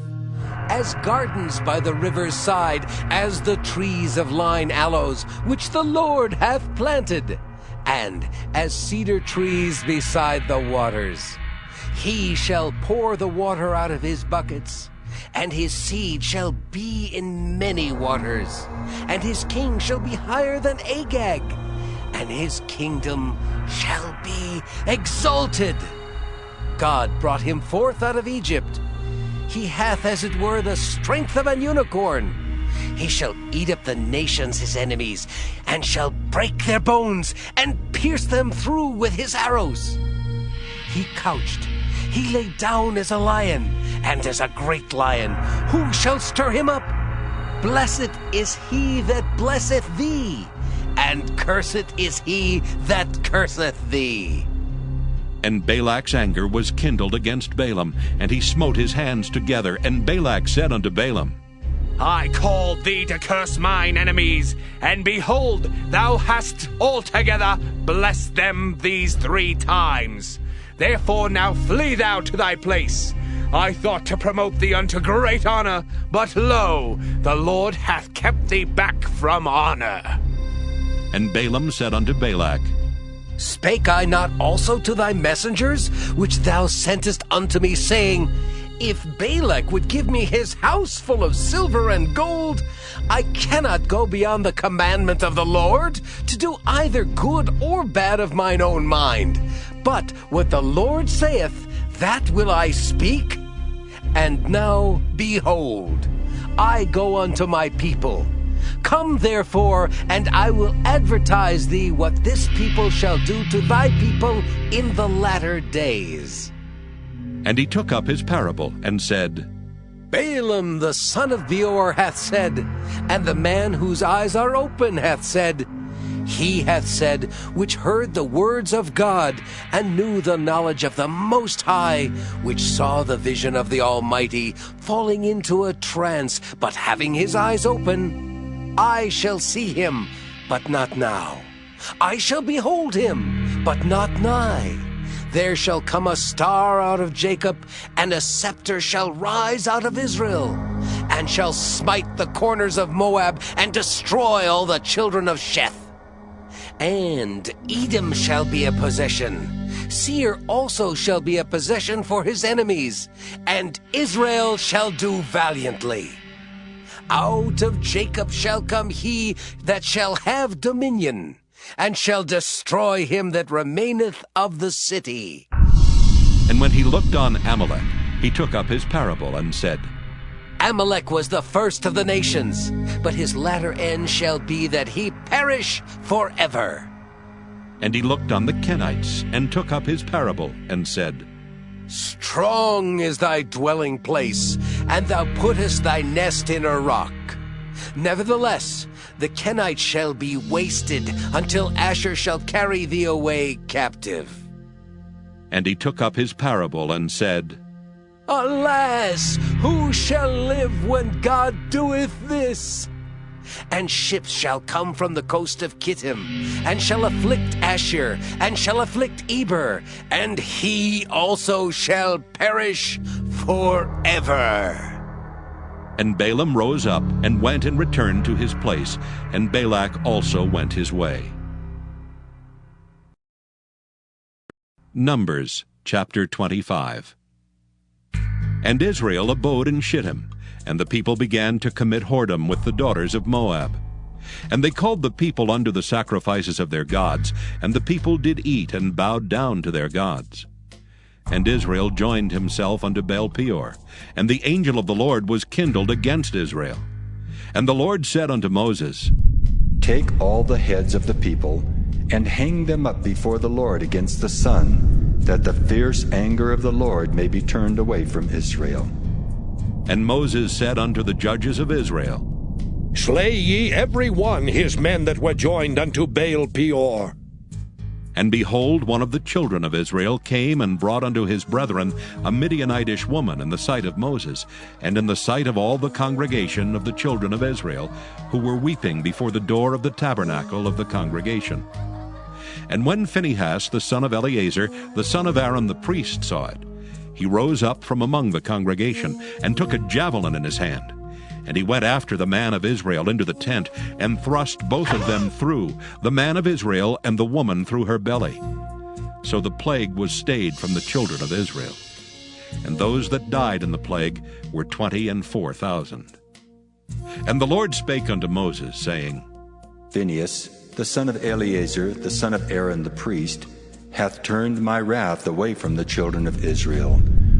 as gardens by the river's side, as the trees of lign aloes, which the Lord hath planted, and as cedar trees beside the waters. He shall pour the water out of his buckets, and his seed shall be in many waters, and his king shall be higher than Agag, and his kingdom shall be exalted. God brought him forth out of Egypt. He hath, as it were, the strength of an unicorn. He shall eat up the nations his enemies, and shall break their bones, and pierce them through with his arrows. He couched, he lay down as a lion, and as a great lion. Who shall stir him up? Blessed is he that blesseth thee, and cursed is he that curseth thee. And Balak's anger was kindled against Balaam, and he smote his hands together. And Balak said unto Balaam, I called thee to curse mine enemies, and behold, thou hast altogether blessed them these 3 times. Therefore now flee thou to thy place. I thought to promote thee unto great honor, but lo, the Lord hath kept thee back from honor. And Balaam said unto Balak, Spake I not also to thy messengers, which thou sentest unto me, saying, If Balak would give me his house full of silver and gold, I cannot go beyond the commandment of the Lord to do either good or bad of mine own mind. But what the Lord saith, that will I speak. And now, behold, I go unto my people. Come therefore, and I will advertise thee what this people shall do to thy people in the latter days. And he took up his parable, and said, Balaam the son of Beor hath said, and the man whose eyes are open hath said, He hath said, which heard the words of God, and knew the knowledge of the Most High, which saw the vision of the Almighty, falling into a trance, but having his eyes open. I shall see him, but not now. I shall behold him, but not nigh. There shall come a star out of Jacob, and a scepter shall rise out of Israel, and shall smite the corners of Moab, and destroy all the children of Sheth. And Edom shall be a possession. Seir also shall be a possession for his enemies, and Israel shall do valiantly. Out of Jacob shall come he that shall have dominion, and shall destroy him that remaineth of the city. And when he looked on Amalek, he took up his parable, and said, Amalek was the first of the nations, but his latter end shall be that he perish forever. And he looked on the Kenites, and took up his parable, and said, Strong is thy dwelling place, and thou puttest thy nest in a rock. Nevertheless, the Kenites shall be wasted, until Asher shall carry thee away captive. And he took up his parable, and said, Alas, who shall live when God doeth this? And ships shall come from the coast of Kittim, and shall afflict Asher, and shall afflict Eber, and he also shall perish forever. And Balaam rose up, and went and returned to his place, and Balak also went his way. Numbers chapter 25. And Israel abode in Shittim, and the people began to commit whoredom with the daughters of Moab. And they called the people unto the sacrifices of their gods, and the people did eat and bowed down to their gods. And Israel joined himself unto Baal-peor, and the angel of the Lord was kindled against Israel. And the Lord said unto Moses, Take all the heads of the people, and hang them up before the Lord against the sun, that the fierce anger of the Lord may be turned away from Israel. And Moses said unto the judges of Israel, Slay ye every one his men that were joined unto Baal-peor. And behold, one of the children of Israel came and brought unto his brethren a Midianitish woman in the sight of Moses, and in the sight of all the congregation of the children of Israel, who were weeping before the door of the tabernacle of the congregation. And when Phinehas the son of Eleazar, the son of Aaron the priest, saw it, he rose up from among the congregation, and took a javelin in his hand. And he went after the man of Israel into the tent, and thrust both of them through, the man of Israel and the woman through her belly. So the plague was stayed from the children of Israel. And those that died in the plague were 24,000. And the Lord spake unto Moses, saying, Phinehas, the son of Eleazar, the son of Aaron the priest, hath turned my wrath away from the children of Israel,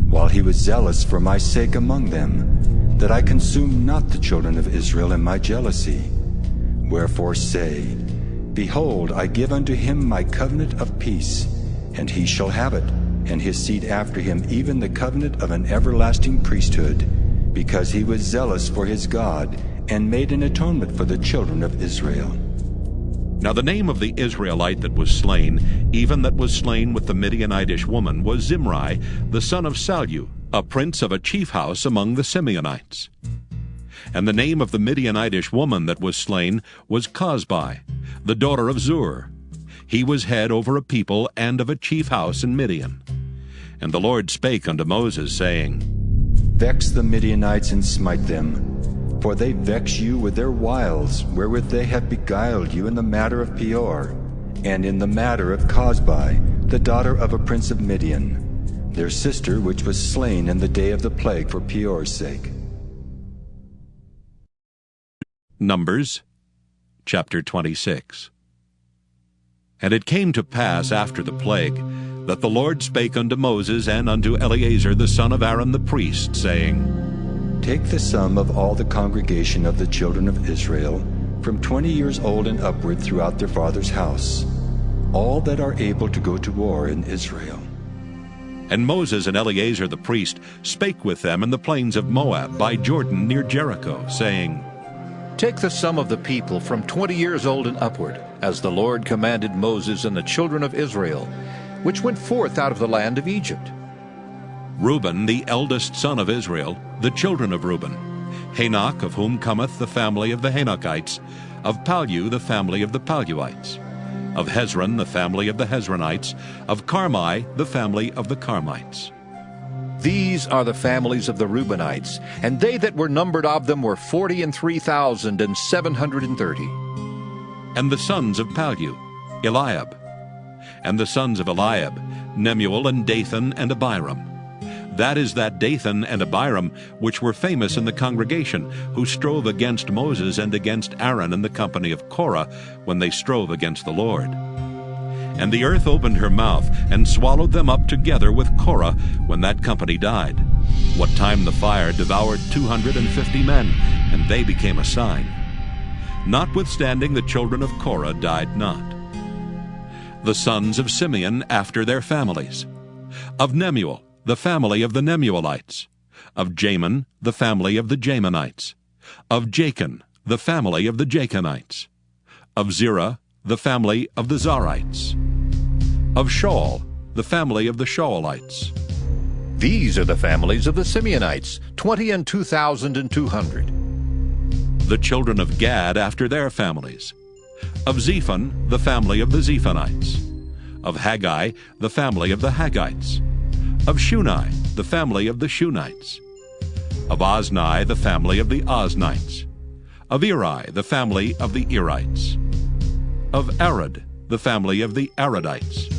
while he was zealous for my sake among them, that I consumed not the children of Israel in my jealousy. Wherefore say, Behold, I give unto him my covenant of peace, and he shall have it, and his seed after him even the covenant of an everlasting priesthood, because he was zealous for his God, and made an atonement for the children of Israel. Now the name of the Israelite that was slain, even that was slain with the Midianitish woman, was Zimri, the son of Salu, a prince of a chief house among the Simeonites. And the name of the Midianitish woman that was slain was Cosbi, the daughter of Zur. He was head over a people and of a chief house in Midian. And the Lord spake unto Moses, saying, Vex the Midianites and smite them, for they vex you with their wiles, wherewith they have beguiled you in the matter of Peor, and in the matter of Cosbi, the daughter of a prince of Midian. their sister which was slain in the day of the plague for Peor's sake. Numbers chapter 26. And it came to pass after the plague, that the Lord spake unto Moses and unto Eleazar the son of Aaron the priest, saying, Take the sum of all the congregation of the children of Israel, from 20 years old and upward throughout their father's house, all that are able to go to war in Israel. And Moses and Eleazar the priest spake with them in the plains of Moab by Jordan near Jericho, saying, Take the sum of the people from 20 years old and upward, as the Lord commanded Moses and the children of Israel, which went forth out of the land of Egypt. Reuben, the eldest son of Israel, the children of Reuben, Hanok, of whom cometh the family of the Hanokites, of Pallu, the family of the Palluites, of Hezron, the family of the Hezronites, of Carmi, the family of the Carmites. These are the families of the Reubenites, and they that were numbered of them were 43,730. And the sons of Pallu, Eliab. And the sons of Eliab, Nemuel and Dathan and Abiram. That is that Dathan and Abiram which were famous in the congregation, who strove against Moses and against Aaron in the company of Korah, when they strove against the Lord. And the earth opened her mouth, and swallowed them up together with Korah, when that company died. What time the fire devoured 250 men, and they became a sign. Notwithstanding the children of Korah died not. The sons of Simeon after their families. Of Nemuel, the family of the Nemuelites. Of Jamin, the family of the Jamanites. Of Jachin, the family of the Jachanites. Of Zerah, the family of the Zarites. Of Shaul, the family of the Shaulites. These are the families of the Simeonites, 22,200. The children of Gad after their families. Of Zephon, the family of the Zephonites. Of Haggai, the family of the Haggites. Of Shuni, the family of the Shunites. Of Ozni, the family of the Oznites. Of Eri, the family of the Erites. Of Arad, the family of the Aradites.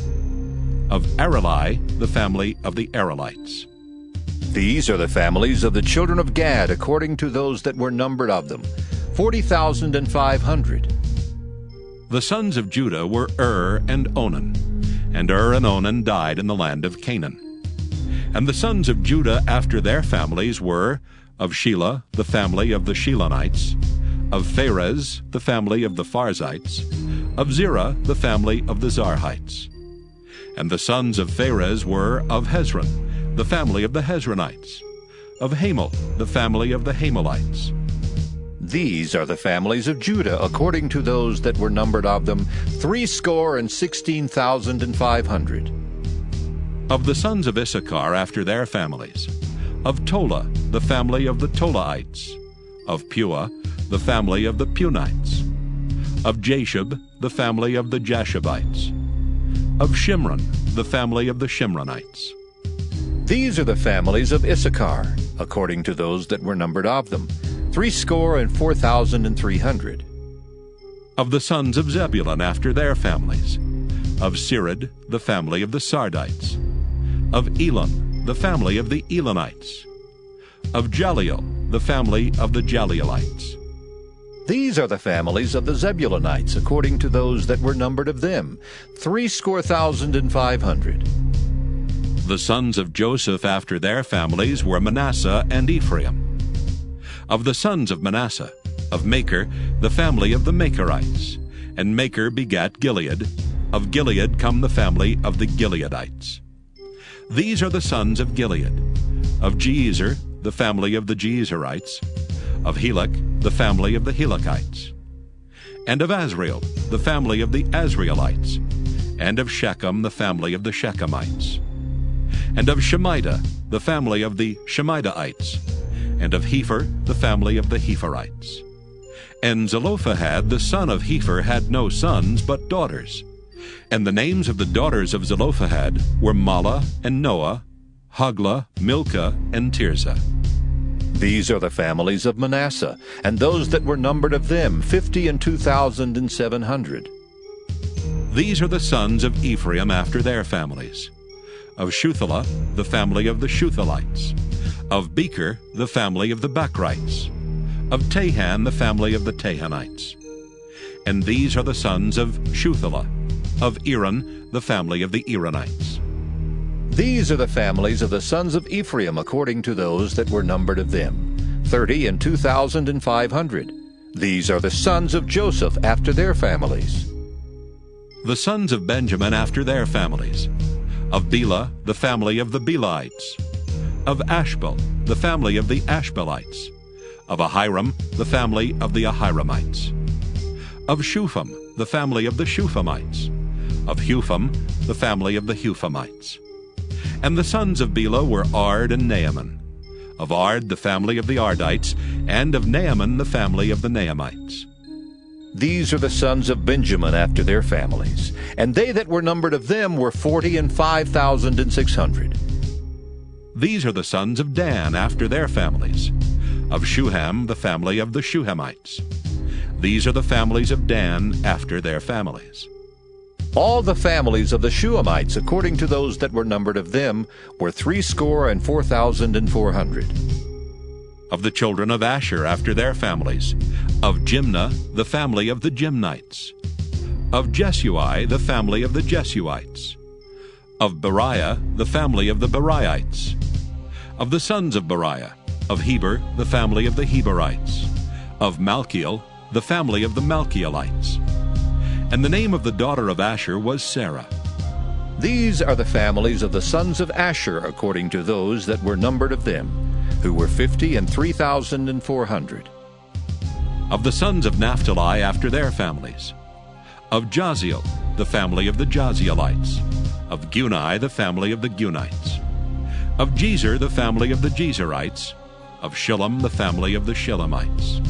Of Areli, the family of the Arelites. These are the families of the children of Gad, according to those that were numbered of them, 40,500. The sons of Judah were and Onan, and and Onan died in the land of Canaan. And the sons of Judah after their families were, of Shelah, the family of the Shelonites, of Pharez, the family of the Pharzites, of Zerah, the family of the Zarhites. And the sons of Pharez were, of Hezron, the family of the Hezronites, of Hamel, the family of the Hamelites. These are the families of Judah, according to those that were numbered of them, 16,500. Of the sons of Issachar after their families, of Tola, the family of the Tolaites, of Pua, the family of the Punites, of Jashub, the family of the Jashubites, of Shimron, the family of the Shimronites. These are the families of Issachar, according to those that were numbered of them, 4,300. Of the sons of Zebulun after their families, of Sirid, the family of the Sardites, of Elon, the family of the Elonites, of Jaleel, the family of the Jaleelites. These are the families of the Zebulunites, according to those that were numbered of them, 70,500. The sons of Joseph after their families were Manasseh and Ephraim. Of the sons of Manasseh, of Machir, the family of the Machirites, and Machir begat Gilead. Of Gilead come the family of the Gileadites. These are the sons of Gilead. Of Jeezer, the family of the Jeezerites. Of Helek, the family of the Helekites. And of Azriel, the family of the Azrielites. And of Shechem, the family of the Shechemites. And of Shemida, the family of the Shemidaites. And of Hepher, the family of the Hepherites. And Zelophehad, the son of Hepher, had no sons, but daughters. And the names of the daughters of Zelophehad were Mahlah and Noah, Hoglah, Milcah, and Tirzah. These are the families of Manasseh, and those that were numbered of them, 52,700. These are the sons of Ephraim after their families. Of Shuthelah, the family of the Shuthelites. Of Becher, the family of the Bachrites. Of Tahan, the family of the Tahanites. And these are the sons of Shuthelah. Of Eran, the family of the Eranites. These are the families of the sons of Ephraim according to those that were numbered of them, 30,500. These are the sons of Joseph after their families. The sons of Benjamin after their families. Of Bela, the family of the Belaites. Of Ashbel, the family of the Ashbelites. Of Ahiram, the family of the Ahiramites. Of Shupham, the family of the Shuphamites. Of Hupham, the family of the Huphamites. And the sons of Bela were Ard and Naaman. Of Ard, the family of the Ardites, and of Naaman, the family of the Naamites. These are the sons of Benjamin after their families, and they that were numbered of them were 40,500. These are the sons of Dan after their families. Of Shuham, the family of the Shuhamites. These are the families of Dan after their families. All the families of the Shuhamites, according to those that were numbered of them, were 64,400. Of the children of Asher after their families. Of Jimnah, the family of the Jimnites. Of Jesui, the family of the Jesuites. Of Beriah, the family of the Beriites. Of the sons of Beriah. Of Heber, the family of the Heberites. Of Malchiel, the family of the Malchielites. And the name of the daughter of Asher was Sarah. These are the families of the sons of Asher according to those that were numbered of them, who were 50,400. Of the sons of Naphtali after their families. Of Jaziel, the family of the Jazielites. Of Gunai, the family of the Gunites. Of Jezer, the family of the Jezerites. Of Shillem, the family of the Shillemites.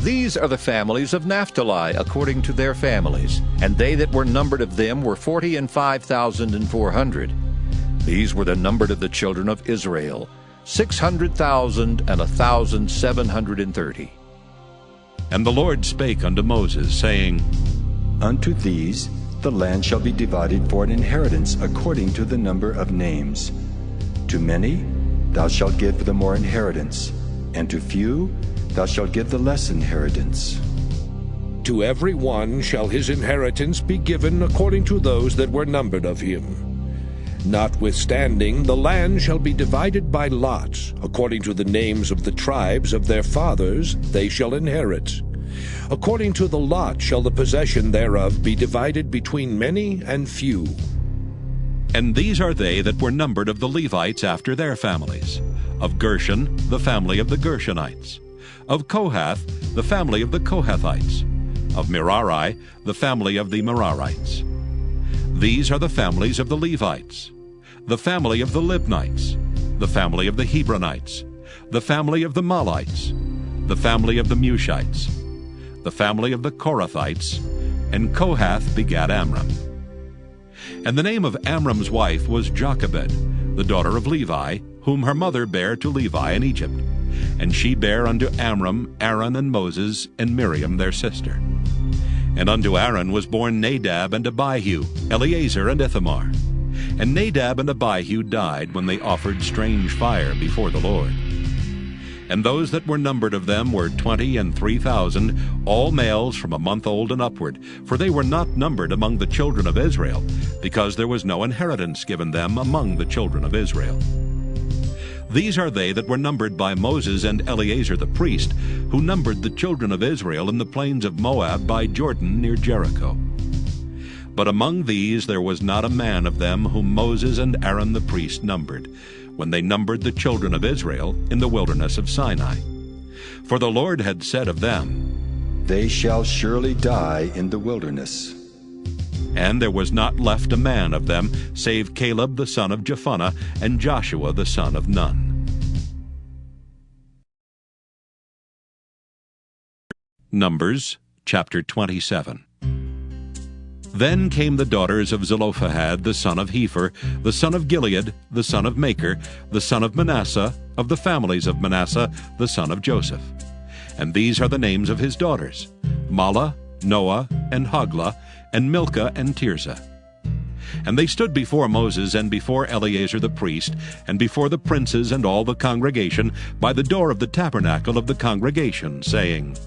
These are the families of Naphtali according to their families, and they that were numbered of them were 40,500. These were the numbered of the children of Israel, 600,1,730. And the Lord spake unto Moses, saying, Unto these the land shall be divided for an inheritance according to the number of names. To many thou shalt give the more inheritance, and to few thou shalt give the less inheritance. To every one shall his inheritance be given according to those that were numbered of him. Notwithstanding, the land shall be divided by lots, according to the names of the tribes of their fathers they shall inherit. According to the lot shall the possession thereof be divided between many and few. And these are they that were numbered of the Levites after their families. Of Gershon, the family of the Gershonites. Of Kohath, the family of the Kohathites. Of Merari, the family of the Merarites. These are the families of the Levites. The family of the Libnites. The family of the Hebronites. The family of the Malites. The family of the Mushites. The family of the Korathites. And Kohath begat Amram. And the name of Amram's wife was Jochebed, the daughter of Levi, whom her mother bare to Levi in Egypt. And she bare unto Amram Aaron and Moses and Miriam their sister. And unto Aaron was born Nadab and Abihu, Eleazar and Ithamar. And Nadab and Abihu died when they offered strange fire before the Lord. And those that were numbered of them were 23,000, all males from a month old and upward, for they were not numbered among the children of Israel, because there was no inheritance given them among the children of Israel. These are they that were numbered by Moses and Eleazar the priest, who numbered the children of Israel in the plains of Moab by Jordan near Jericho. But among these there was not a man of them whom Moses and Aaron the priest numbered, when they numbered the children of Israel in the wilderness of Sinai. For the Lord had said of them, They shall surely die in the wilderness. And there was not left a man of them, save Caleb the son of Jephunneh, and Joshua the son of Nun. Numbers chapter 27. Then came the daughters of Zelophehad the son of Hepher, the son of Gilead, the son of Machir, the son of Manasseh, of the families of Manasseh, the son of Joseph. And these are the names of his daughters, Mahlah, Noah, and Hoglah, and Milcah, and Tirzah. And they stood before Moses and before Eleazar the priest, and before the princes and all the congregation, by the door of the tabernacle of the congregation, saying,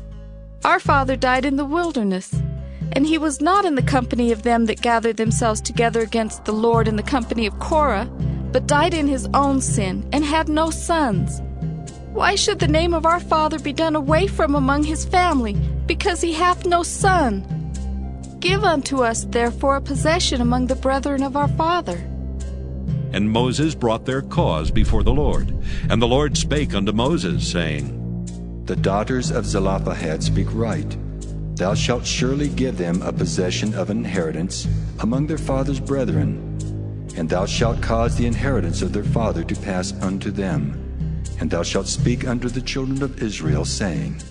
Our father died in the wilderness, and he was not in the company of them that gathered themselves together against the Lord in the company of Korah, but died in his own sin, and had no sons. Why should the name of our father be done away from among his family, because he hath no son? Give unto us therefore a possession among the brethren of our father. And Moses brought their cause before the Lord. And the Lord spake unto Moses, saying, The daughters of Zelophehad speak right. Thou shalt surely give them a possession of an inheritance among their father's brethren, and thou shalt cause the inheritance of their father to pass unto them. And thou shalt speak unto the children of Israel, saying,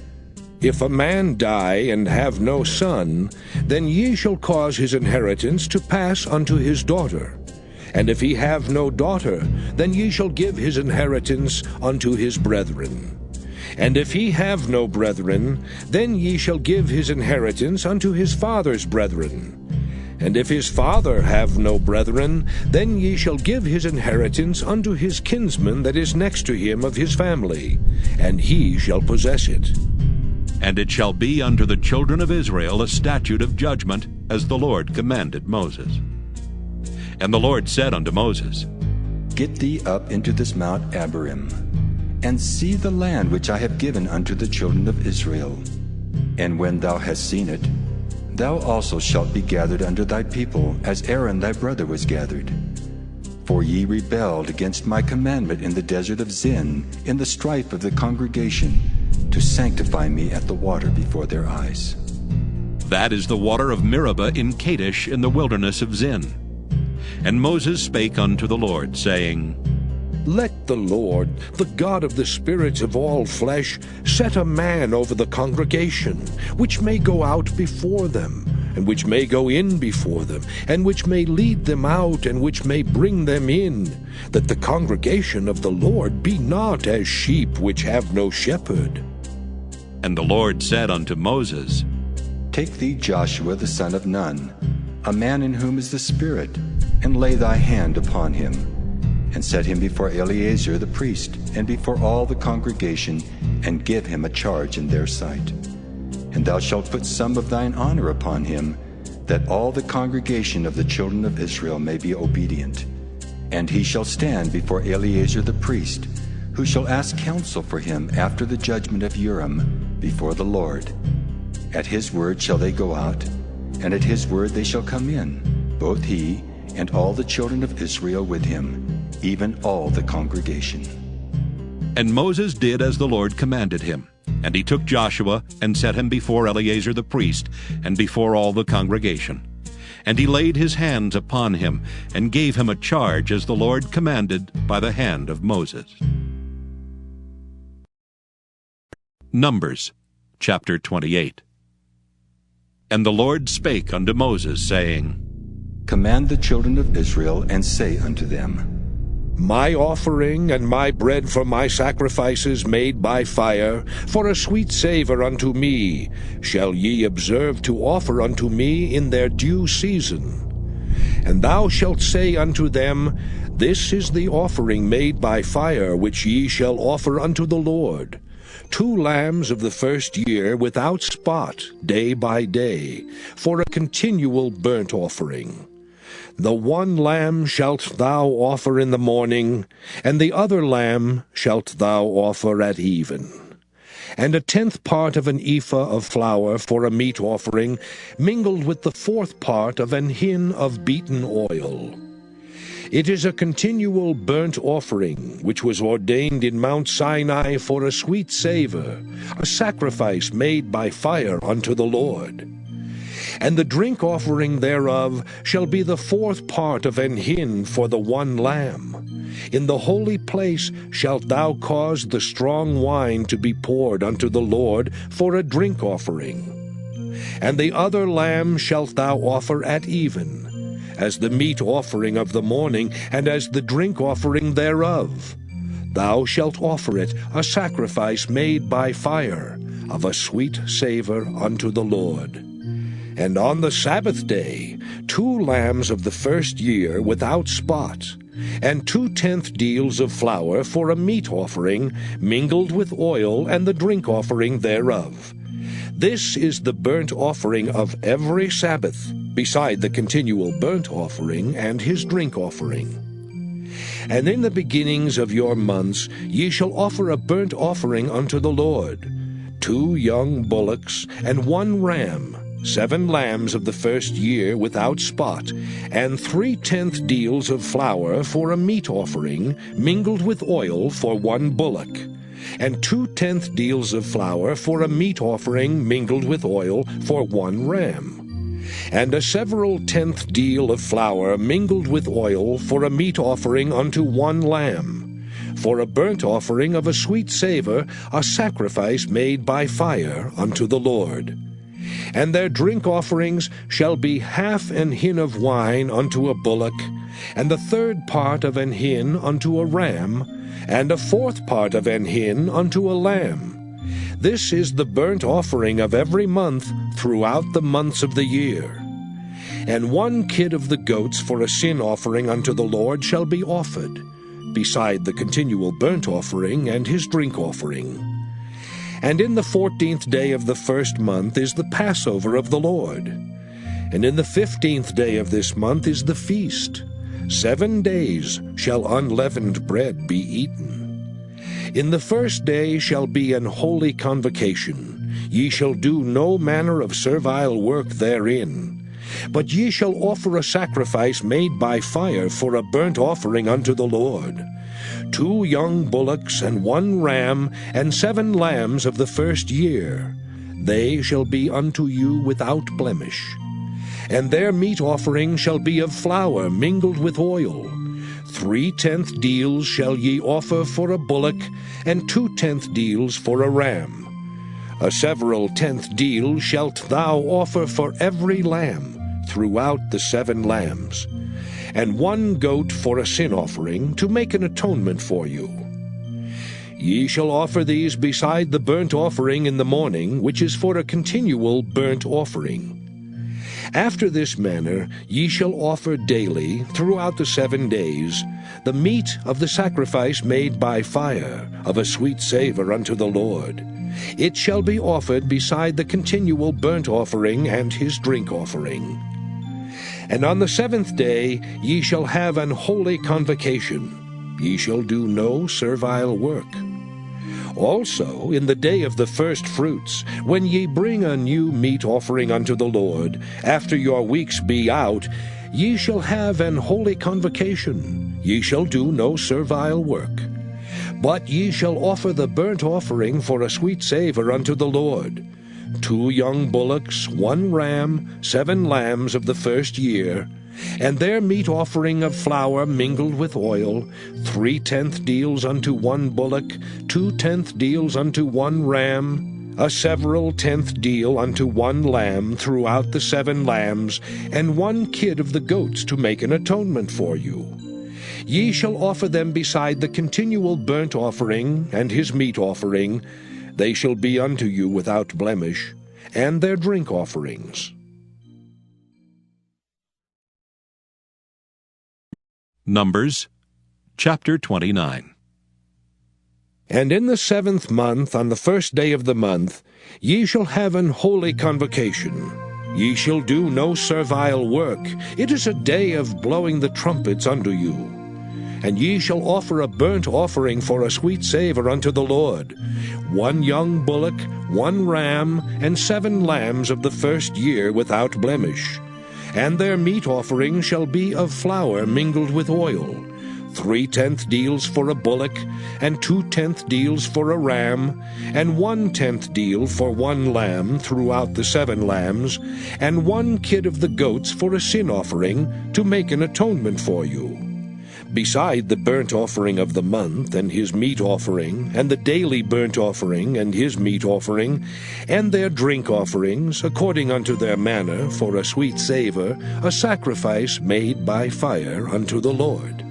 If a man die and have no son, then ye shall cause his inheritance to pass unto his daughter. And if he have no daughter, then ye shall give his inheritance unto his brethren. And if he have no brethren, then ye shall give his inheritance unto his father's brethren. And if his father have no brethren, then ye shall give his inheritance unto his kinsman that is next to him of his family, and he shall possess it. And it shall be unto the children of Israel a statute of judgment, as the Lord commanded Moses. And the Lord said unto Moses, Get thee up into this Mount Abarim, and see the land which I have given unto the children of Israel. And when thou hast seen it, thou also shalt be gathered unto thy people, as Aaron thy brother was gathered. For ye rebelled against my commandment in the desert of Zin, in the strife of the congregation, to sanctify me at the water before their eyes. That is the water of Meribah in Kadesh in the wilderness of Zin. And Moses spake unto the Lord, saying, Let the Lord, the God of the spirits of all flesh, set a man over the congregation, which may go out before them, and which may go in before them, and which may lead them out, and which may bring them in, that the congregation of the Lord be not as sheep which have no shepherd. And the Lord said unto Moses, Take thee Joshua the son of Nun, a man in whom is the Spirit, and lay thy hand upon him, and set him before Eleazar the priest, and before all the congregation, and give him a charge in their sight. And thou shalt put some of thine honor upon him, that all the congregation of the children of Israel may be obedient. And he shall stand before Eleazar the priest, who shall ask counsel for him after the judgment of Urim before the Lord. At his word shall they go out, and at his word they shall come in, both he and all the children of Israel with him, even all the congregation. And Moses did as the Lord commanded him. And he took Joshua, and set him before Eleazar the priest, and before all the congregation. And he laid his hands upon him, and gave him a charge as the Lord commanded by the hand of Moses. Numbers chapter 28. And the Lord spake unto Moses, saying, Command the children of Israel, and say unto them, My offering and my bread for my sacrifices made by fire, for a sweet savour unto me, shall ye observe to offer unto me in their due season. And thou shalt say unto them, This is the offering made by fire which ye shall offer unto the Lord. 2 lambs of the first year without spot, day by day, for a continual burnt offering. The 1 lamb shalt thou offer in the morning, and the other lamb shalt thou offer at even. And 1/10 part of an ephah of flour for a meat offering, mingled with the 4th part of an hin of beaten oil. It is a continual burnt offering, which was ordained in Mount Sinai for a sweet savour, a sacrifice made by fire unto the Lord. And the drink offering thereof shall be the 4th part of an hin for the 1 lamb. In the holy place shalt thou cause the strong wine to be poured unto the Lord for a drink offering. And the other lamb shalt thou offer at even, as the meat offering of the morning, and as the drink offering thereof. Thou shalt offer it a sacrifice made by fire, of a sweet savour unto the Lord. And on the Sabbath day 2 lambs of the first year without spot, and 2/10 deals of flour for a meat offering, mingled with oil, and the drink offering thereof. This is the burnt offering of every Sabbath, beside the continual burnt offering and his drink offering. And in the beginnings of your months ye shall offer a burnt offering unto the Lord, 2 young bullocks, and 1 ram, 7 lambs of the first year without spot, and 3/10 deals of flour for a meat offering, mingled with oil for 1 bullock, and 2/10 deals of flour for a meat offering, mingled with oil for 1 ram, and a several 10th deal of flour mingled with oil for a meat offering unto 1 lamb, for a burnt offering of a sweet savour, a sacrifice made by fire unto the Lord. And their drink offerings shall be 1/2 an hin of wine unto a bullock, and the 1/3 part of an hin unto a ram, and a 1/4 part of an hin unto a lamb. This is the burnt offering of every month throughout the months of the year. And 1 kid of the goats for a sin offering unto the Lord shall be offered, beside the continual burnt offering and his drink offering. And in the 14th day of the first month is the Passover of the Lord. And in the 15th day of this month is the feast. 7 days shall unleavened bread be eaten. In the first day shall be an holy convocation. Ye shall do no manner of servile work therein. But ye shall offer a sacrifice made by fire for a burnt offering unto the Lord. 2 young bullocks, and 1 ram, and 7 lambs of the first year. They shall be unto you without blemish. And their meat offering shall be of flour mingled with oil. 3/10 deals shall ye offer for a bullock, and 2/10 deals for a ram. A several 10th deal shalt thou offer for every lamb, throughout the 7 lambs, and 1 goat for a sin offering, to make an atonement for you. Ye shall offer these beside the burnt offering in the morning, which is for a continual burnt offering. After this manner ye shall offer daily, throughout the 7 days, the meat of the sacrifice made by fire, of a sweet savour unto the Lord. It shall be offered beside the continual burnt offering and his drink offering. And on the 7th day ye shall have an holy convocation. Ye shall do no servile work. Also in the day of the first fruits, when ye bring a new meat offering unto the Lord, after your weeks be out, ye shall have an holy convocation. Ye shall do no servile work. But ye shall offer the burnt offering for a sweet savour unto the Lord. 2 young bullocks, 1 ram, 7 lambs of the first year, and their meat offering of flour mingled with oil, 3/10 deals unto 1 bullock, 2/10 deals unto 1 ram, a several 10th deal unto 1 lamb throughout the 7 lambs, and 1 kid of the goats to make an atonement for you. Ye shall offer them beside the continual burnt offering and his meat offering. They shall be unto you without blemish, and their drink offerings. Numbers, chapter 29. And in the 7th month, on the first day of the month, ye shall have an holy convocation. Ye shall do no servile work. It is a day of blowing the trumpets unto you. And ye shall offer a burnt offering for a sweet savour unto the Lord, 1 young bullock, 1 ram, and 7 lambs of the first year without blemish. And their meat offering shall be of flour mingled with oil, 3/10 deals for a bullock, and 2/10 deals for a ram, and 1/10 deal for 1 lamb throughout the 7 lambs, and 1 kid of the goats for a sin offering, to make an atonement for you. Beside the burnt offering of the month and his meat offering, and the daily burnt offering and his meat offering, and their drink offerings, according unto their manner, for a sweet savour, a sacrifice made by fire unto the Lord.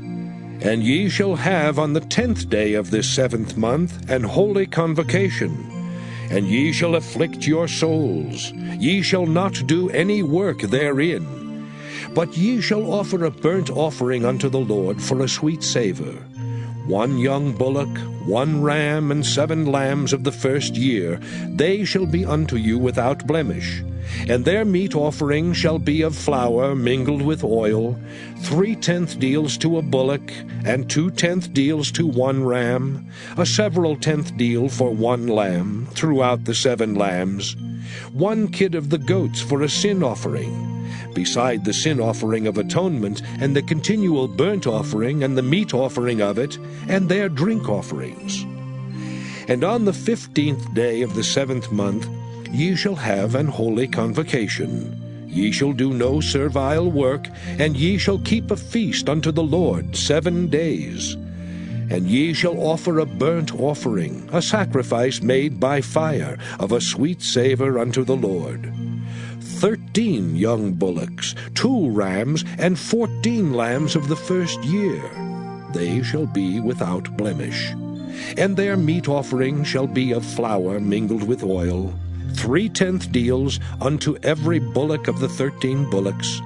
And ye shall have on the 10th day of this 7th month an holy convocation. and ye shall afflict your souls. Ye shall not do any work therein. But ye shall offer a burnt offering unto the Lord for a sweet savour. 1 young bullock, 1 ram, and 7 lambs of the first year, they shall be unto you without blemish. And their meat offering shall be of flour mingled with oil, 3/10 deals to a bullock, and 2/10 deals to 1 ram, a several tenth deal for 1 lamb, throughout the 7 lambs, 1 kid of the goats for a sin offering, beside the sin offering of atonement, and the continual burnt offering, and the meat offering of it, and their drink offerings. And on the 15th day of the 7th month ye shall have an holy convocation. Ye shall do no servile work, and ye shall keep a feast unto the Lord 7 days. And ye shall offer a burnt offering, a sacrifice made by fire, of a sweet savour unto the Lord. 13 young bullocks, 2 rams, and 14 lambs of the first year. They shall be without blemish. And their meat offering shall be of flour mingled with oil, 3/10 deals unto every bullock of the 13 bullocks,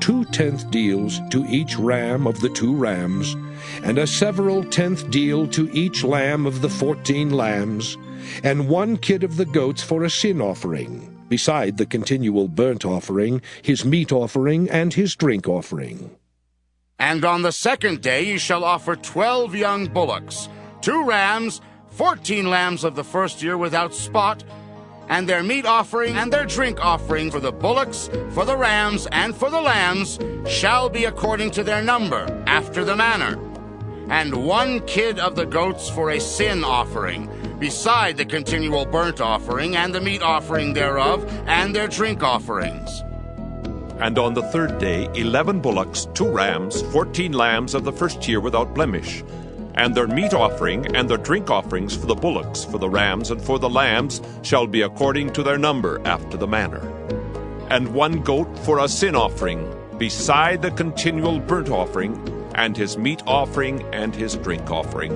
2/10 deals to each ram of the 2 rams, and a several tenth deal to each lamb of the 14 lambs, and 1 kid of the goats for a sin offering, beside the continual burnt offering, his meat offering, and his drink offering. And on the 2nd day ye shall offer 12 young bullocks, 2 rams, 14 lambs of the first year without spot, and their meat offering and their drink offering for the bullocks, for the rams, and for the lambs shall be according to their number, after the manner. And 1 kid of the goats for a sin offering, beside the continual burnt offering and the meat offering thereof, and their drink offerings. And on the 3rd day 11 bullocks, 2 rams, 14 lambs of the first year without blemish, and their meat offering and their drink offerings for the bullocks, for the rams, and for the lambs shall be according to their number, after the manner. And 1 goat for a sin offering, beside the continual burnt offering, and his meat offering and his drink offering.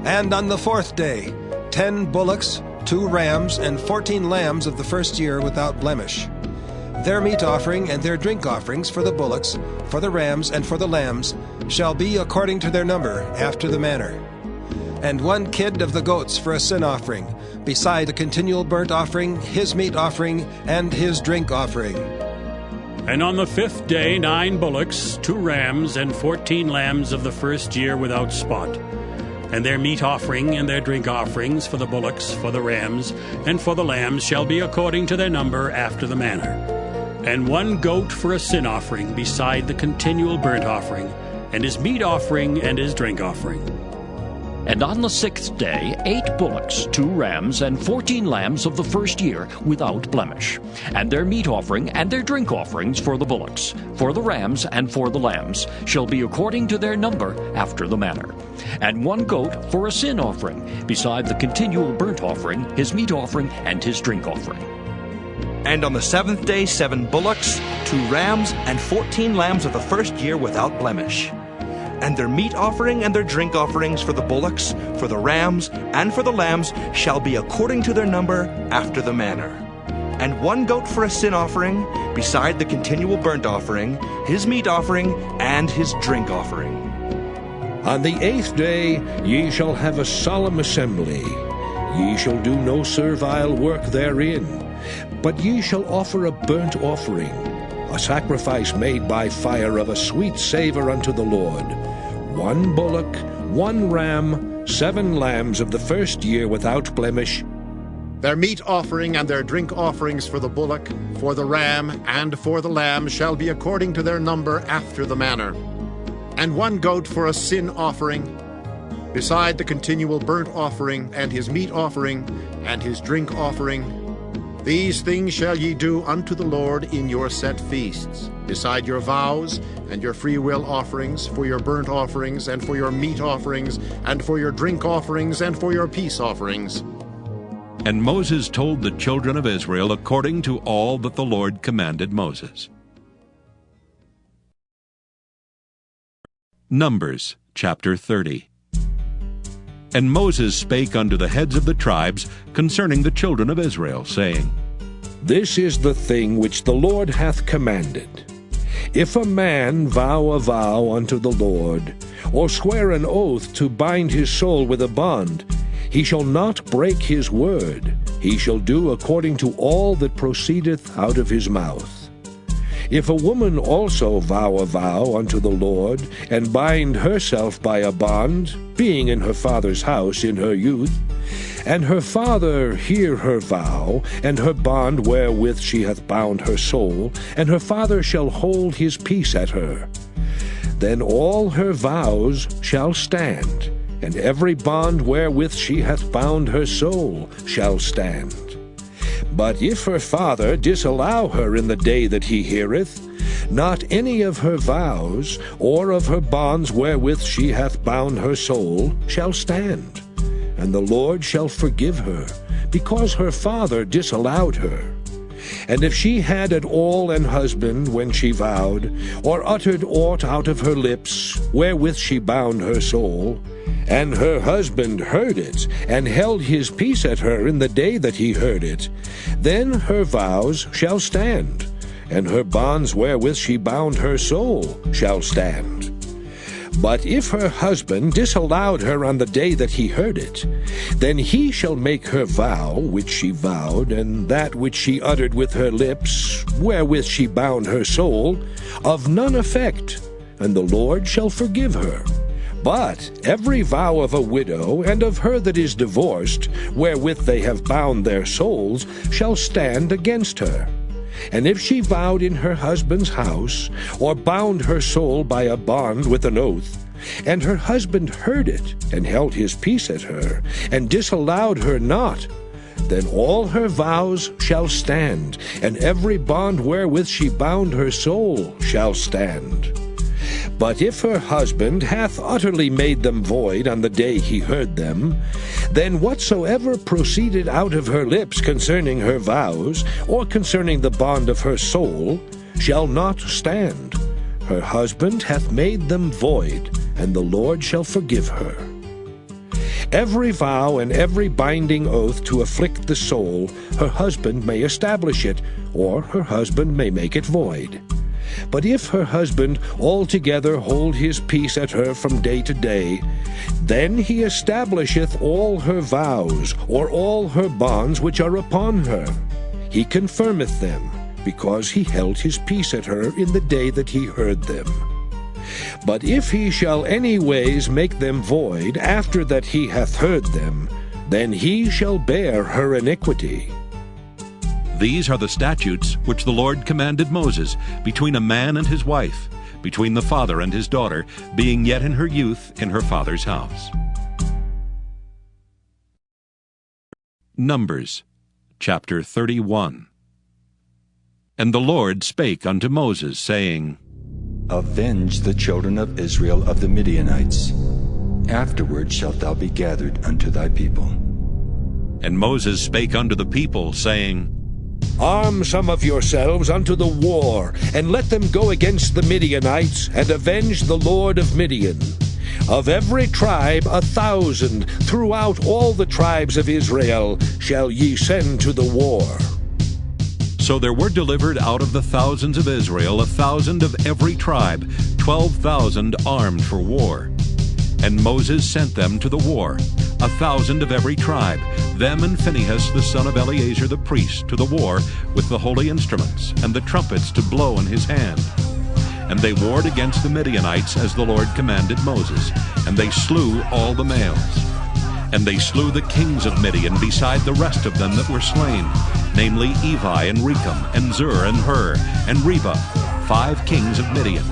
And on the 4th day 10 bullocks, 2 rams, and 14 lambs of the first year without blemish. Their meat offering and their drink offerings for the bullocks, for the rams, and for the lambs shall be according to their number, after the manner. And 1 kid of the goats for a sin offering, beside a continual burnt offering, his meat offering, and his drink offering. And on the 5th day 9 bullocks, 2 rams, and 14 lambs of the first year without spot. And their meat offering and their drink offerings for the bullocks, for the rams, and for the lambs shall be according to their number, after the manner. And 1 goat for a sin offering, beside the continual burnt offering, and his meat offering and his drink offering. And on the 6th day 8 bullocks, 2 rams, and 14 lambs of the first year without blemish, and their meat offering and their drink offerings for the bullocks, for the rams, and for the lambs shall be according to their number, after the manner. And 1 goat for a sin offering, beside the continual burnt offering, his meat offering, and his drink offering. And on the 7th day 7 bullocks, 2 rams, and 14 lambs of the first year without blemish. And their meat offering and their drink offerings for the bullocks, for the rams, and for the lambs shall be according to their number, after the manner. And 1 goat for a sin offering, beside the continual burnt offering, his meat offering, and his drink offering. On the 8th day ye shall have a solemn assembly. Ye shall do no servile work therein, but ye shall offer a burnt offering, a sacrifice made by fire of a sweet savour unto the Lord. 1 bullock, 1 ram, 7 lambs of the first year without blemish. Their meat offering and their drink offerings for the bullock, for the ram, and for the lamb shall be according to their number, after the manner. And 1 goat for a sin offering, beside the continual burnt offering, and his meat offering, and his drink offering. These things shall ye do unto the Lord in your set feasts, beside your vows and your freewill offerings, for your burnt offerings, and for your meat offerings, and for your drink offerings, and for your peace offerings. And Moses told the children of Israel according to all that the Lord commanded Moses. Numbers chapter 30. And Moses spake unto the heads of the tribes concerning the children of Israel, saying, This is the thing which the Lord hath commanded. If a man vow a vow unto the Lord, or swear an oath to bind his soul with a bond, he shall not break his word. He shall do according to all that proceedeth out of his mouth. If a woman also vow a vow unto the Lord, and bind herself by a bond, being in her father's house in her youth, and her father hear her vow, and her bond wherewith she hath bound her soul, and her father shall hold his peace at her, then all her vows shall stand, and every bond wherewith she hath bound her soul shall stand. But if her father disallow her in the day that he heareth, not any of her vows, or of her bonds wherewith she hath bound her soul, shall stand, and the Lord shall forgive her, because her father disallowed her. And if she had at all an husband when she vowed, or uttered aught out of her lips, wherewith she bound her soul, and her husband heard it, and held his peace at her in the day that he heard it, then her vows shall stand, and her bonds wherewith she bound her soul shall stand. But if her husband disallowed her on the day that he heard it, then he shall make her vow which she vowed, and that which she uttered with her lips, wherewith she bound her soul, of none effect, and the Lord shall forgive her. But every vow of a widow and of her that is divorced, wherewith they have bound their souls, shall stand against her. And if she vowed in her husband's house, or bound her soul by a bond with an oath, and her husband heard it, and held his peace at her, and disallowed her not, then all her vows shall stand, and every bond wherewith she bound her soul shall stand. But if her husband hath utterly made them void on the day he heard them, then whatsoever proceeded out of her lips concerning her vows, or concerning the bond of her soul, shall not stand. Her husband hath made them void, and the Lord shall forgive her. Every vow and every binding oath to afflict the soul, her husband may establish it, or her husband may make it void. But if her husband altogether hold his peace at her from day to day, then he establisheth all her vows, or all her bonds which are upon her. He confirmeth them, because he held his peace at her in the day that he heard them. But if he shall any ways make them void after that he hath heard them, then he shall bear her iniquity. These are the statutes which the Lord commanded Moses between a man and his wife, between the father and his daughter, being yet in her youth in her father's house. Numbers chapter 31. And the Lord spake unto Moses, saying, Avenge the children of Israel of the Midianites. Afterward shalt thou be gathered unto thy people. And Moses spake unto the people, saying, Arm some of yourselves unto the war, and let them go against the Midianites, and avenge the Lord of Midian. Of every tribe 1,000 throughout all the tribes of Israel shall ye send to the war. So there were delivered out of the thousands of Israel 1,000 of every tribe, 12,000 armed for war. And Moses sent them to the war, 1,000 of every tribe, them and Phinehas the son of Eleazar the priest, to the war with the holy instruments, and the trumpets to blow in his hand. And they warred against the Midianites as the Lord commanded Moses, and they slew all the males. And they slew the kings of Midian beside the rest of them that were slain, namely Evi and Rechem, and Zur and Hur, and Reba, 5 kings of Midian.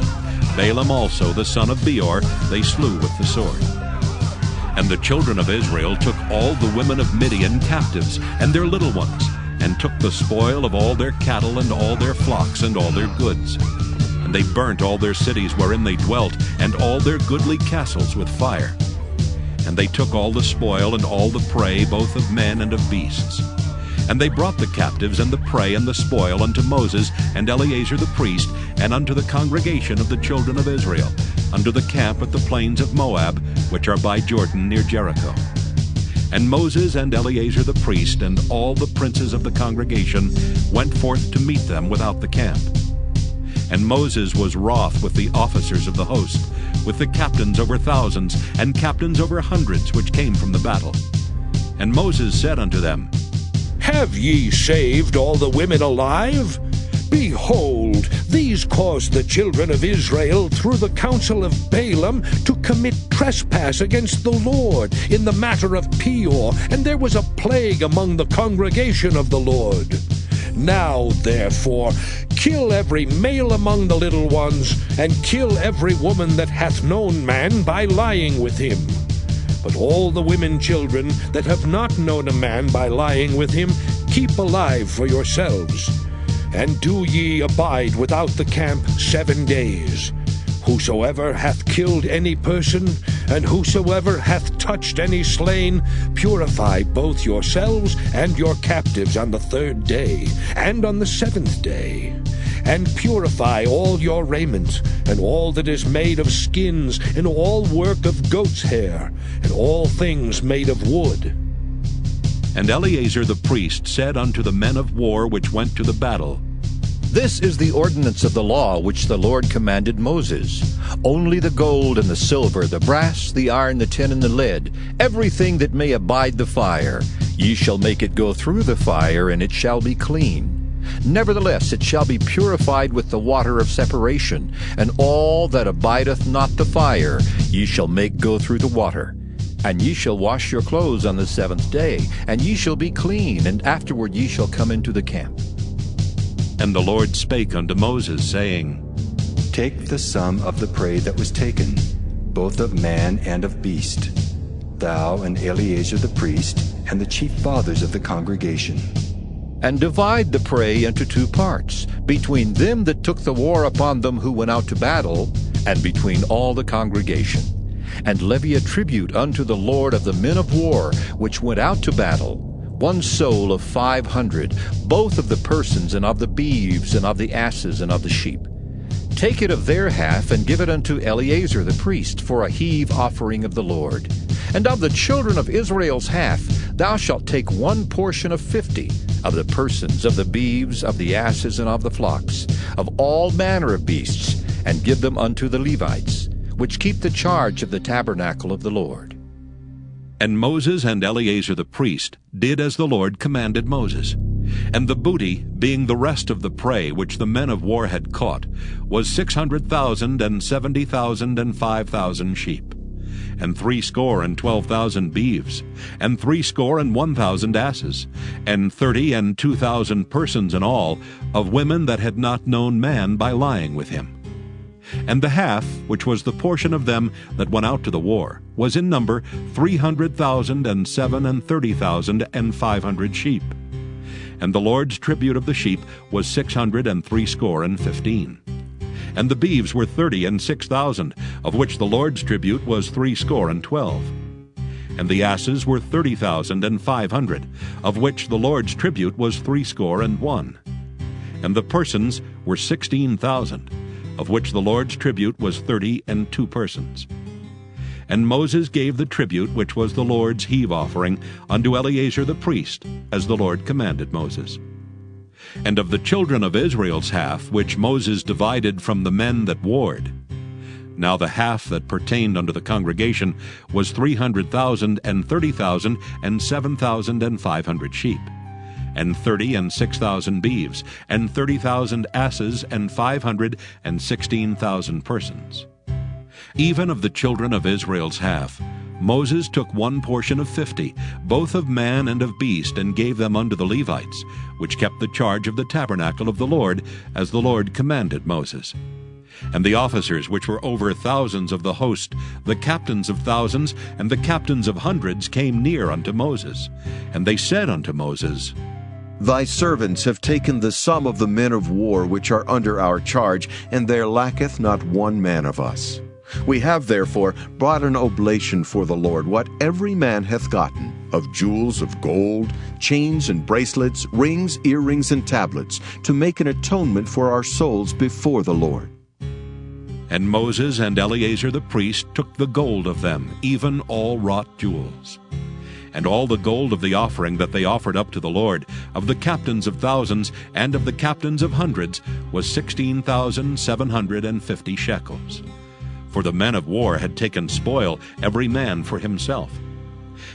Balaam also the son of Beor they slew with the sword. And the children of Israel took all the women of Midian captives, and their little ones, and took the spoil of all their cattle, and all their flocks, and all their goods. And they burnt all their cities wherein they dwelt, and all their goodly castles with fire. And they took all the spoil and all the prey, both of men and of beasts. And they brought the captives and the prey and the spoil unto Moses and Eleazar the priest, and unto the congregation of the children of Israel, unto the camp at the plains of Moab, which are by Jordan near Jericho. And Moses and Eleazar the priest and all the princes of the congregation went forth to meet them without the camp. And Moses was wroth with the officers of the host, with the captains over thousands, and captains over hundreds, which came from the battle. And Moses said unto them, Have ye saved all the women alive? Behold, these caused the children of Israel through the counsel of Balaam to commit trespass against the Lord in the matter of Peor, and there was a plague among the congregation of the Lord. Now, therefore, kill every male among the little ones, and kill every woman that hath known man by lying with him. But all the women children that have not known a man by lying with him, keep alive for yourselves. And do ye abide without the camp 7 days. Whosoever hath killed any person, and whosoever hath touched any slain, purify both yourselves and your captives on the 3rd day, and on the 7th day. And purify all your raiment, and all that is made of skins, and all work of goat's hair, and all things made of wood. And Eleazar the priest said unto the men of war which went to the battle, This is the ordinance of the law which the Lord commanded Moses. Only the gold and the silver, the brass, the iron, the tin, and the lead, everything that may abide the fire, ye shall make it go through the fire, and it shall be clean. Nevertheless it shall be purified with the water of separation, and all that abideth not the fire ye shall make go through the water. And ye shall wash your clothes on the 7th day, and ye shall be clean, and afterward ye shall come into the camp. And the Lord spake unto Moses, saying, Take the sum of the prey that was taken, both of man and of beast, thou and Eleazar the priest, and the chief fathers of the congregation. And divide the prey into 2 parts, between them that took the war upon them who went out to battle, and between all the congregation. And levy a tribute unto the Lord of the men of war which went out to battle, 1 soul of 500, both of the persons, and of the beeves, and of the asses, and of the sheep. Take it of their half, and give it unto Eleazar the priest, for a heave offering of the Lord. And of the children of Israel's half, thou shalt take 1 portion of 50, of the persons, of the beeves, of the asses, and of the flocks, of all manner of beasts, and give them unto the Levites, which keep the charge of the tabernacle of the Lord. And Moses and Eleazar the priest did as the Lord commanded Moses. And the booty, being the rest of the prey which the men of war had caught, was 600,000 and 70,000 and 5,000 sheep, and 62,000 beeves, and 61,000 asses, and 30 and 2,000 persons in all, of women that had not known man by lying with him. And the half, which was the portion of them that went out to the war, was in number 300,000 and 37,500 sheep. And the Lord's tribute of the sheep was 615. And the beeves were 30 and 6,000, of which the Lord's tribute was 12. And the asses were 30,500, of which the Lord's tribute was 61. And the persons were 16,000, of which the Lord's tribute was 32 persons. And Moses gave the tribute which was the Lord's heave offering unto Eleazar the priest, as the Lord commanded Moses. And of the children of Israel's half, which Moses divided from the men that warred, now the half that pertained unto the congregation was 300,000 and 30,000 and 7,500 sheep, and 30 and 6,000 beeves, and 30,000 asses, and 516,000 persons. Even of the children of Israel's half, Moses took 1 portion of 50, both of man and of beast, and gave them unto the Levites, which kept the charge of the tabernacle of the Lord, as the Lord commanded Moses. And the officers which were over thousands of the host, the captains of thousands, and the captains of hundreds came near unto Moses. And they said unto Moses, Thy servants have taken the sum of the men of war which are under our charge, and there lacketh not 1 man of us. We have therefore brought an oblation for the Lord, what every man hath gotten, of jewels of gold, chains and bracelets, rings, earrings, and tablets, to make an atonement for our souls before the Lord. And Moses and Eleazar the priest took the gold of them, even all wrought jewels. And all the gold of the offering that they offered up to the Lord, of the captains of thousands and of the captains of hundreds, was 16,750 shekels. For the men of war had taken spoil, every man for himself.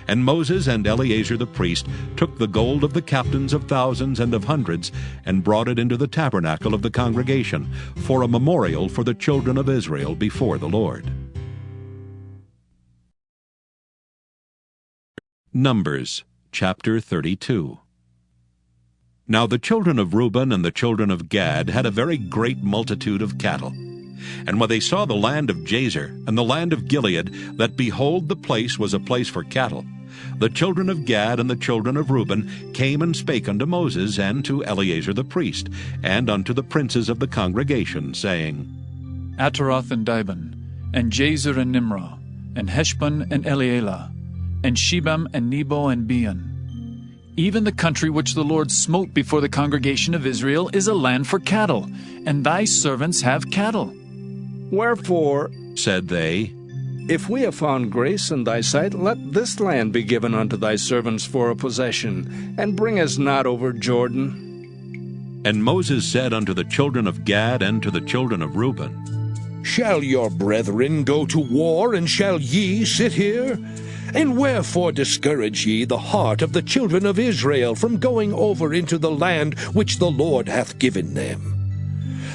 And Moses and Eleazar the priest took the gold of the captains of thousands and of hundreds, and brought it into the tabernacle of the congregation, for a memorial for the children of Israel before the Lord. Numbers chapter 32. Now the children of Reuben and the children of Gad had a very great multitude of cattle. And when they saw the land of Jazer and the land of Gilead, that behold, the place was a place for cattle, the children of Gad and the children of Reuben came and spake unto Moses and to Eleazar the priest, and unto the princes of the congregation, saying, Ataroth and Dibon, and Jazer and Nimrah, and Heshbon and Elealeh, and Shebam and Nebo and Beon. Even the country which the Lord smote before the congregation of Israel is a land for cattle, and thy servants have cattle. Wherefore, said they, if we have found grace in thy sight, let this land be given unto thy servants for a possession, and bring us not over Jordan. And Moses said unto the children of Gad and to the children of Reuben, Shall your brethren go to war, and shall ye sit here? And wherefore discourage ye the heart of the children of Israel from going over into the land which the Lord hath given them?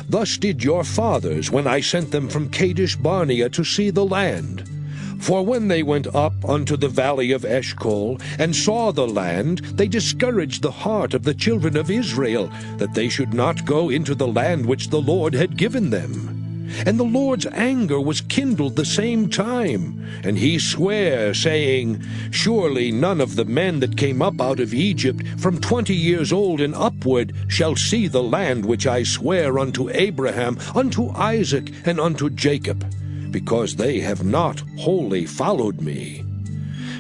Thus did your fathers when I sent them from Kadesh Barnea to see the land. For when they went up unto the valley of Eshcol, and saw the land, they discouraged the heart of the children of Israel, that they should not go into the land which the Lord had given them. And the Lord's anger was kindled the same time, and he sware, saying, Surely none of the men that came up out of Egypt from 20 years old and upward shall see the land which I swear unto Abraham, unto Isaac, and unto Jacob, because they have not wholly followed me.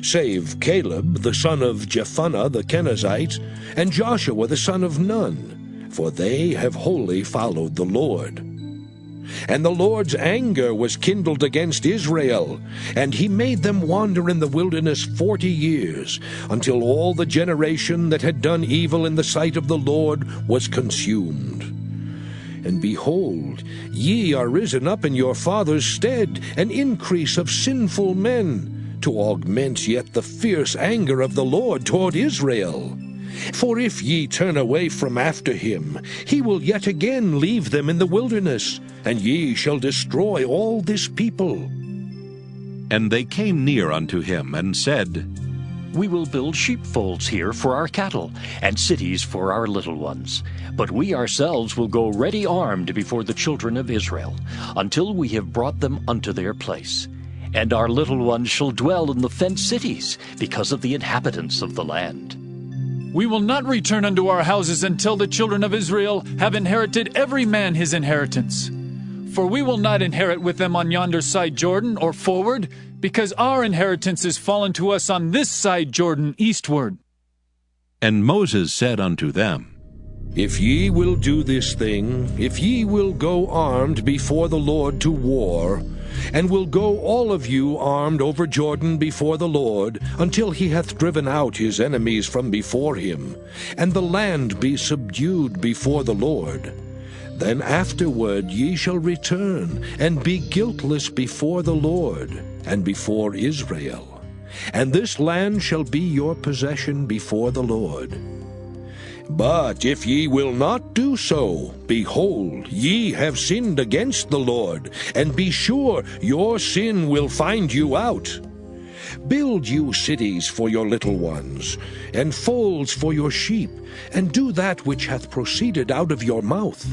Save Caleb the son of Jephunneh the Kenizzite, and Joshua the son of Nun, for they have wholly followed the Lord. And the Lord's anger was kindled against Israel, and he made them wander in the wilderness 40 years, until all the generation that had done evil in the sight of the Lord was consumed. And behold, ye are risen up in your father's stead, an increase of sinful men, to augment yet the fierce anger of the Lord toward Israel. For if ye turn away from after him, he will yet again leave them in the wilderness, and ye shall destroy all this people. And they came near unto him, and said, We will build sheepfolds here for our cattle, and cities for our little ones. But we ourselves will go ready armed before the children of Israel, until we have brought them unto their place. And our little ones shall dwell in the fenced cities, because of the inhabitants of the land. We will not return unto our houses until the children of Israel have inherited every man his inheritance. For we will not inherit with them on yonder side Jordan, or forward, because our inheritance is fallen to us on this side Jordan eastward. And Moses said unto them, If ye will do this thing, if ye will go armed before the Lord to war, and will go all of you armed over Jordan before the Lord, until he hath driven out his enemies from before him, and the land be subdued before the Lord, then afterward ye shall return, and be guiltless before the Lord, and before Israel. And this land shall be your possession before the Lord. But if ye will not do so, behold, ye have sinned against the Lord, and be sure your sin will find you out. Build you cities for your little ones, and folds for your sheep, and do that which hath proceeded out of your mouth.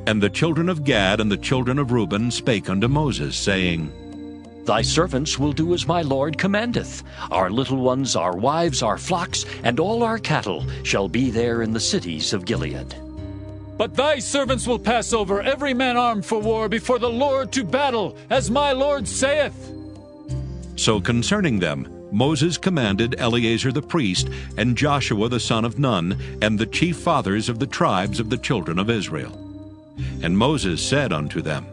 And the children of Gad and the children of Reuben spake unto Moses, saying, Thy servants will do as my Lord commandeth. Our little ones, our wives, our flocks, and all our cattle shall be there in the cities of Gilead. But thy servants will pass over every man armed for war before the Lord to battle, as my Lord saith. So concerning them, Moses commanded Eleazar the priest, and Joshua the son of Nun, and the chief fathers of the tribes of the children of Israel. And Moses said unto them,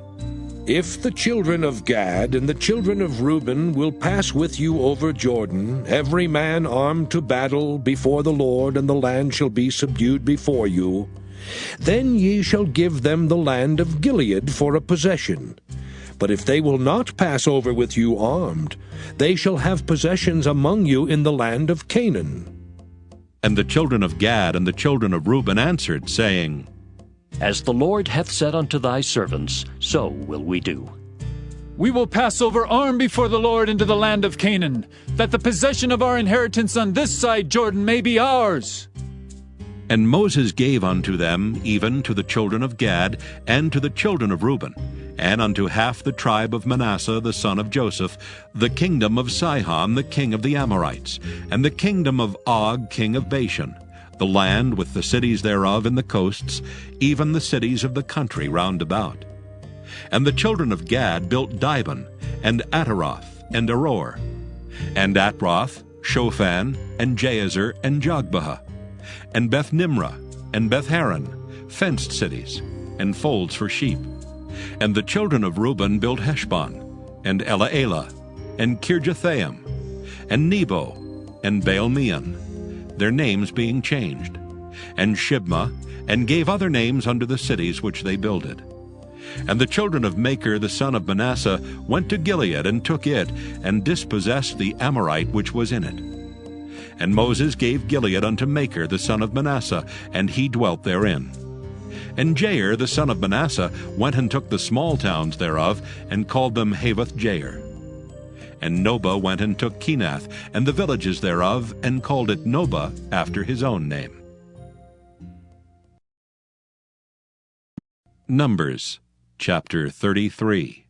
If the children of Gad and the children of Reuben will pass with you over Jordan, every man armed to battle before the Lord, and the land shall be subdued before you, then ye shall give them the land of Gilead for a possession. But if they will not pass over with you armed, they shall have possessions among you in the land of Canaan. And the children of Gad and the children of Reuben answered, saying, As the Lord hath said unto thy servants, so will we do. We will pass over armed before the Lord into the land of Canaan, that the possession of our inheritance on this side Jordan may be ours. And Moses gave unto them, even to the children of Gad, and to the children of Reuben, and unto half the tribe of Manasseh the son of Joseph, the kingdom of Sihon the king of the Amorites, and the kingdom of Og king of Bashan, the land with the cities thereof in the coasts, even the cities of the country round about. And the children of Gad built Dibon, and Ataroth, and Aror, and Atroth, Shophan, and Jazer, and Jogbehah, and Beth Nimrah, and Beth Haran, fenced cities, and folds for sheep. And the children of Reuben built Heshbon, and Elealeh, and Kirjathaim, and Nebo, and Baal-meon, their names being changed, and Shibmah, and gave other names unto the cities which they builded. And the children of Machir the son of Manasseh went to Gilead, and took it, and dispossessed the Amorite which was in it. And Moses gave Gilead unto Machir the son of Manasseh, and he dwelt therein. And Jair the son of Manasseh went and took the small towns thereof, and called them Havoth-Jair. And Nobah went and took Kenath, and the villages thereof, and called it Nobah after his own name. Numbers chapter 33.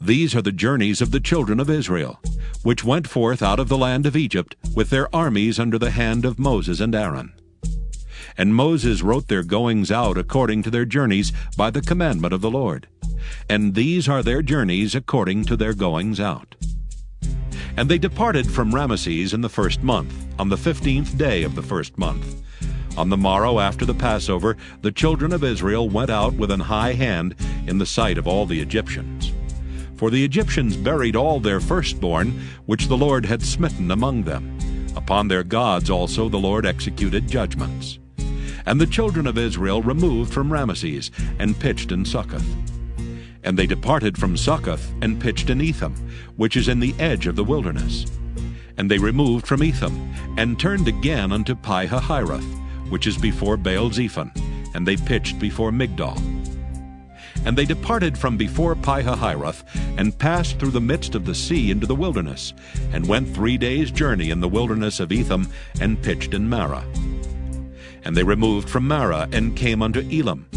These are the journeys of the children of Israel, which went forth out of the land of Egypt, with their armies under the hand of Moses and Aaron. And Moses wrote their goings out according to their journeys by the commandment of the Lord. And these are their journeys according to their goings out. And they departed from Ramesses in the first month, on the 15th day of the first month. On the morrow after the Passover, the children of Israel went out with an high hand in the sight of all the Egyptians. For the Egyptians buried all their firstborn, which the Lord had smitten among them. Upon their gods also the Lord executed judgments. And the children of Israel removed from Ramesses, and pitched in Succoth. And they departed from Succoth, and pitched in Etham, which is in the edge of the wilderness. And they removed from Etham, and turned again unto Pi-hahiroth, which is before Baal-zephon, and they pitched before Migdol. And they departed from before Pi-hahiroth, and passed through the midst of the sea into the wilderness, and went 3 days' journey in the wilderness of Etham, and pitched in Marah. And they removed from Marah, and came unto Elam.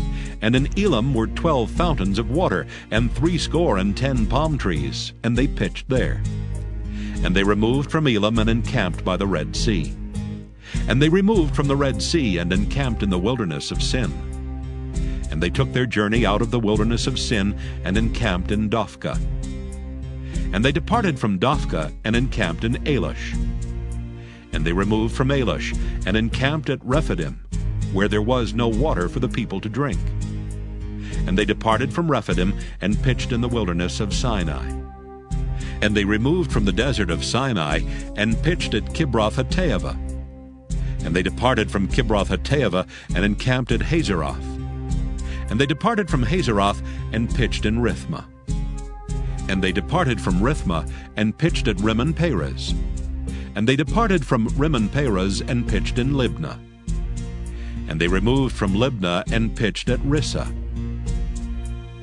And in Elam were 12 fountains of water, and 70 palm trees, and they pitched there. And they removed from Elam, and encamped by the Red Sea. And they removed from the Red Sea, and encamped in the wilderness of Sin. And they took their journey out of the wilderness of Sin, and encamped in Dophkah. And they departed from Dophkah, and encamped in Elish. And they removed from Elish, and encamped at Rephidim, where there was no water for the people to drink. And they departed from Rephidim, and pitched in the wilderness of Sinai. And they removed from the desert of Sinai, and pitched at Kibroth-hattaavah. And they departed from Kibroth-hattaavah, and encamped at Hazeroth. And they departed from Hazeroth, and pitched in Rithmah. And they departed from Rithmah, and pitched at Rimmon-Perez. And they departed from Rimmon-Perez, and pitched in Libnah. And they removed from Libnah, and pitched at Rissah.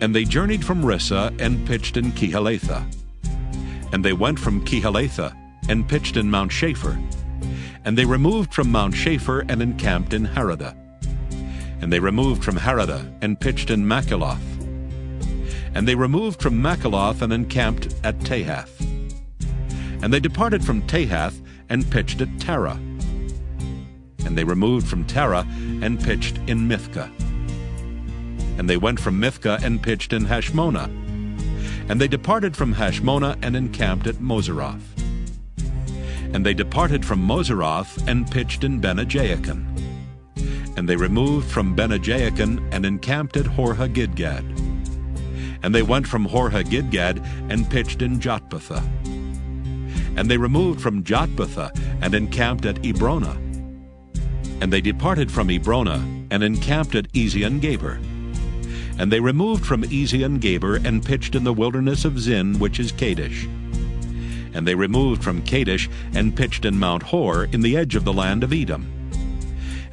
And they journeyed from Rissah, and pitched in Kehelatha. And they went from Kehelatha, and pitched in Mount Shapher. And they removed from Mount Shapher, and encamped in Haradah. And they removed from Haradah, and pitched in Makheloth. And they removed from Makheloth, and encamped at Tahath. And they departed from Tahath, and pitched at Tarah. And they removed from Tarah, and pitched in Mithkah. And they went from Mithkah, and pitched in Hashmonah. And they departed from Hashmonah, and encamped at Moseroth. And they departed from Moseroth, and pitched in Bene-Jaakan. And they removed from Bene-Jaakan, and encamped at Hor-Haggidgad. And they went from Hor-Haggidgad and pitched in Jotbatha. And they removed from Jotbatha and encamped at Ebrona. And they departed from Ebrona and encamped at Ezion-Geber. And they removed from Ezion-Geber and pitched in the wilderness of Zin, which is Kadesh. And they removed from Kadesh and pitched in Mount Hor in the edge of the land of Edom.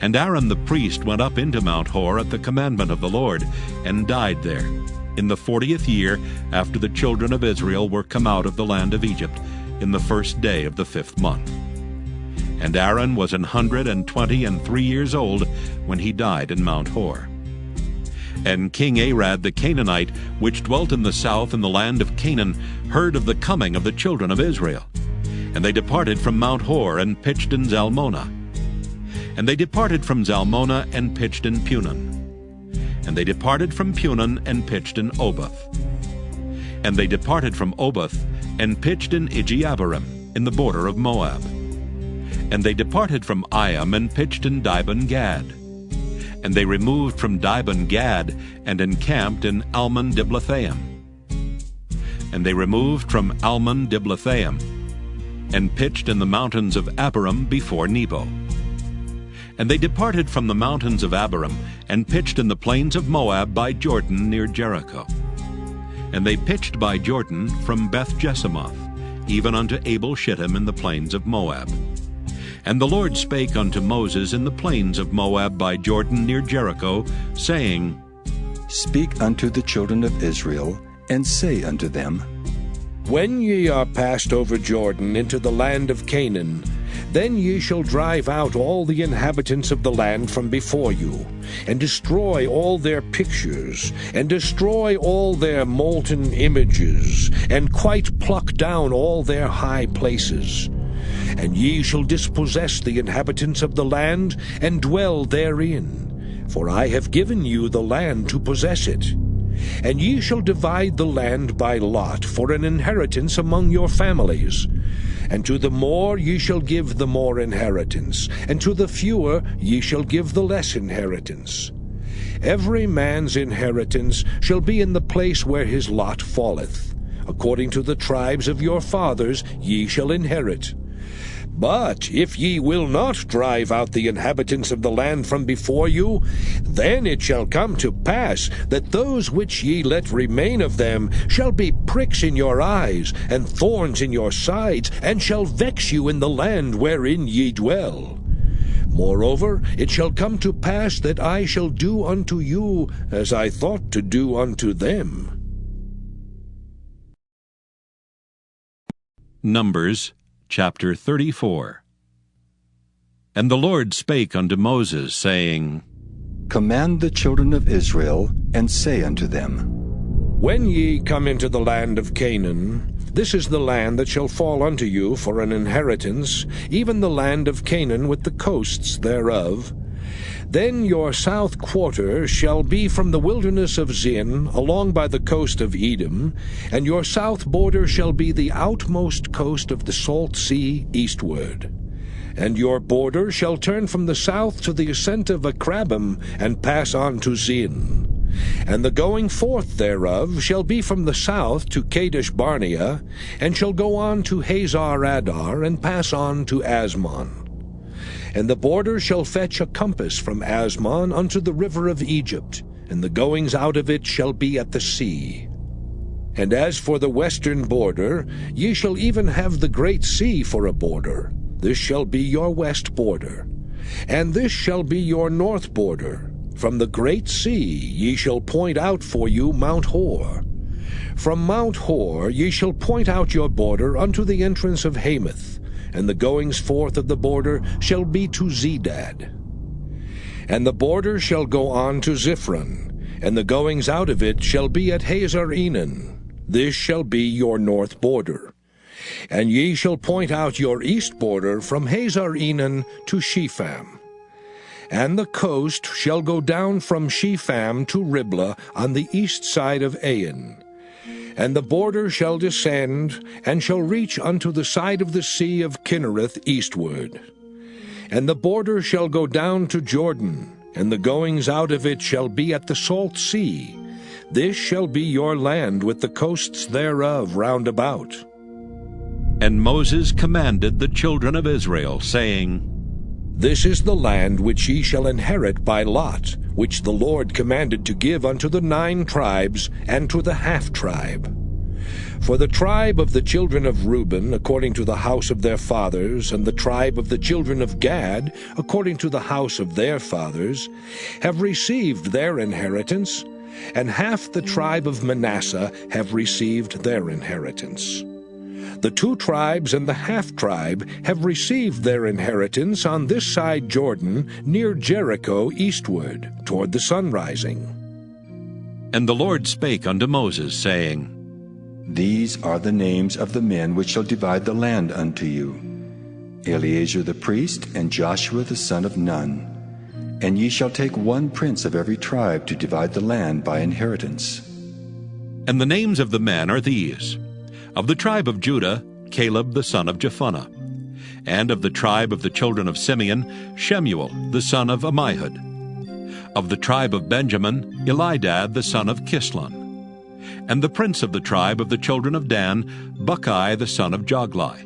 And Aaron the priest went up into Mount Hor at the commandment of the Lord, and died there, in the 40th year after the children of Israel were come out of the land of Egypt, in the 1st day of the 5th month. And Aaron was 123 years old when he died in Mount Hor. And King Arad the Canaanite, which dwelt in the south in the land of Canaan, heard of the coming of the children of Israel. And they departed from Mount Hor and pitched in Zalmonah. And they departed from Zalmonah and pitched in Punon. And they departed from Punon and pitched in Oboth. And they departed from Oboth and pitched in Ijeabarim, in the border of Moab. And they departed from Iam and pitched in Dibon-Gad. And they removed from Dibon-Gad and encamped in Almon-Diblathaim. And they removed from Almon-Diblathaim and pitched in the mountains of Abarim before Nebo. And they departed from the mountains of Abarim and pitched in the plains of Moab by Jordan near Jericho. And they pitched by Jordan from Beth-Jesimoth, even unto Abel-Shittim in the plains of Moab. And the Lord spake unto Moses in the plains of Moab by Jordan near Jericho, saying, Speak unto the children of Israel, and say unto them, When ye are passed over Jordan into the land of Canaan, then ye shall drive out all the inhabitants of the land from before you, and destroy all their pictures, and destroy all their molten images, and quite pluck down all their high places. And ye shall dispossess the inhabitants of the land, and dwell therein. For I have given you the land to possess it. And ye shall divide the land by lot for an inheritance among your families. And to the more ye shall give the more inheritance, and to the fewer ye shall give the less inheritance. Every man's inheritance shall be in the place where his lot falleth. According to the tribes of your fathers ye shall inherit. But if ye will not drive out the inhabitants of the land from before you, then it shall come to pass that those which ye let remain of them shall be pricks in your eyes, and thorns in your sides, and shall vex you in the land wherein ye dwell. Moreover, it shall come to pass that I shall do unto you as I thought to do unto them. Numbers chapter 34. And the Lord spake unto Moses, saying, Command the children of Israel, and say unto them, When ye come into the land of Canaan, this is the land that shall fall unto you for an inheritance, even the land of Canaan with the coasts thereof. Then your south quarter shall be from the wilderness of Zin, along by the coast of Edom, and your south border shall be the outmost coast of the salt sea eastward. And your border shall turn from the south to the ascent of Akrabim, and pass on to Zin. And the going forth thereof shall be from the south to Kadesh Barnea, and shall go on to Hazar Adar, and pass on to Asmon. And the border shall fetch a compass from Asmon unto the river of Egypt, and the goings out of it shall be at the sea. And as for the western border, ye shall even have the great sea for a border. This shall be your west border. And this shall be your north border. From the great sea ye shall point out for you Mount Hor. From Mount Hor ye shall point out your border unto the entrance of Hamath, and the goings forth of the border shall be to Zedad. And the border shall go on to Ziphron, and the goings out of it shall be at Hazar Enan. This shall be your north border. And ye shall point out your east border from Hazar Enan to Shepham. And the coast shall go down from Shepham to Riblah on the east side of Ain. And the border shall descend, and shall reach unto the side of the sea of Kinnereth eastward. And the border shall go down to Jordan, and the goings out of it shall be at the salt sea. This shall be your land with the coasts thereof round about. And Moses commanded the children of Israel, saying, This is the land which ye shall inherit by lot, which the Lord commanded to give unto the 9 tribes, and to the half-tribe. For the tribe of the children of Reuben, according to the house of their fathers, and the tribe of the children of Gad, according to the house of their fathers, have received their inheritance, and half the tribe of Manasseh have received their inheritance. The 2 tribes and the half-tribe have received their inheritance on this side Jordan, near Jericho eastward, toward the sunrising. And the Lord spake unto Moses, saying, These are the names of the men which shall divide the land unto you, Eleazar the priest, and Joshua the son of Nun. And ye shall take 1 prince of every tribe to divide the land by inheritance. And the names of the men are these: of the tribe of Judah, Caleb the son of Jephunneh; and of the tribe of the children of Simeon, Shemuel the son of Ammihud; of the tribe of Benjamin, Elidad the son of Kislon; and the prince of the tribe of the children of Dan, Buckai the son of Joglai;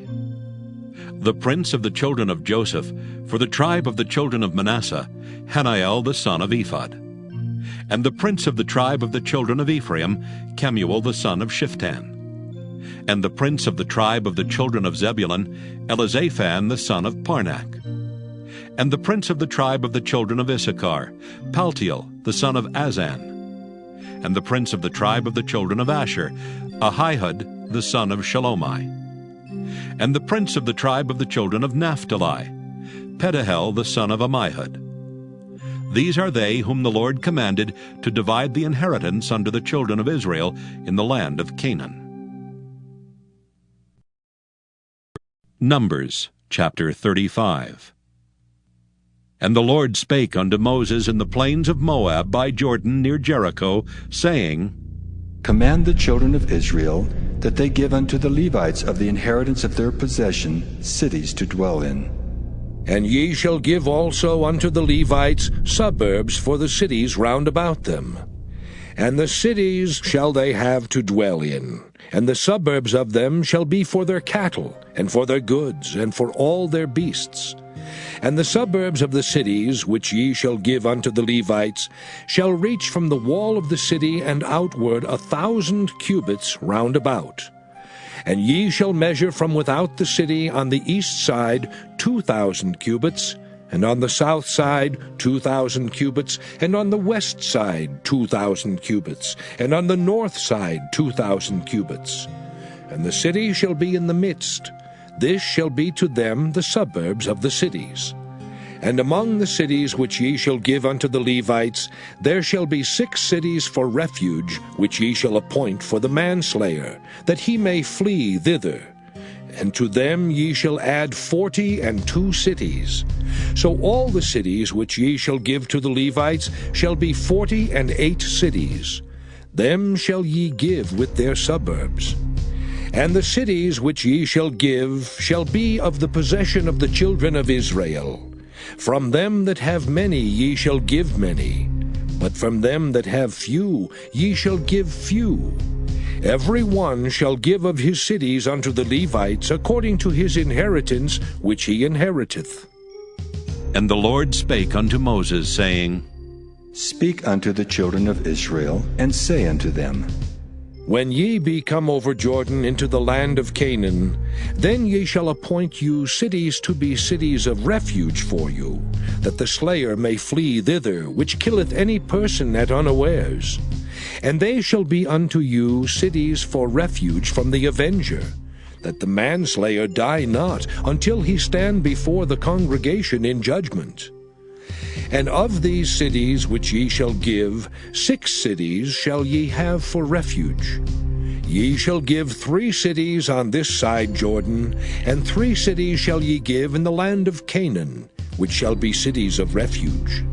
the prince of the children of Joseph, for the tribe of the children of Manasseh, Hananiel the son of Ephod; and the prince of the tribe of the children of Ephraim, Kemuel the son of Shiftan; and the prince of the tribe of the children of Zebulun, Elizaphan the son of Parnak; and the prince of the tribe of the children of Issachar, Paltiel the son of Azan; and the prince of the tribe of the children of Asher, Ahihud the son of Shalomai; and the prince of the tribe of the children of Naphtali, Pedahel the son of Ammihud. These are they whom the Lord commanded to divide the inheritance unto the children of Israel in the land of Canaan. Numbers chapter 35. And the Lord spake unto Moses in the plains of Moab by Jordan near Jericho, saying, Command the children of Israel that they give unto the Levites of the inheritance of their possession cities to dwell in. And ye shall give also unto the Levites suburbs for the cities round about them. And the cities shall they have to dwell in, and the suburbs of them shall be for their cattle, and for their goods, and for all their beasts. And the suburbs of the cities, which ye shall give unto the Levites, shall reach from the wall of the city and outward 1,000 cubits round about. And ye shall measure from without the city on the east side 2,000 cubits, and on the south side 2,000 cubits, and on the west side 2,000 cubits, and on the north side 2,000 cubits. And the city shall be in the midst. This shall be to them the suburbs of the cities. And among the cities which ye shall give unto the Levites, there shall be 6 cities for refuge, which ye shall appoint for the manslayer, that he may flee thither. And to them ye shall add 42 cities. So all the cities which ye shall give to the Levites shall be 48 cities. Them shall ye give with their suburbs. And the cities which ye shall give shall be of the possession of the children of Israel. From them that have many ye shall give many, but from them that have few ye shall give few. Every one shall give of his cities unto the Levites according to his inheritance which he inheriteth. And the Lord spake unto Moses, saying, Speak unto the children of Israel, and say unto them, When ye be come over Jordan into the land of Canaan, then ye shall appoint you cities to be cities of refuge for you, that the slayer may flee thither, which killeth any person at unawares. And they shall be unto you cities for refuge from the avenger, that the manslayer die not until he stand before the congregation in judgment. And of these cities which ye shall give, 6 cities shall ye have for refuge. Ye shall give 3 cities on this side Jordan, and 3 cities shall ye give in the land of Canaan, which shall be cities of refuge.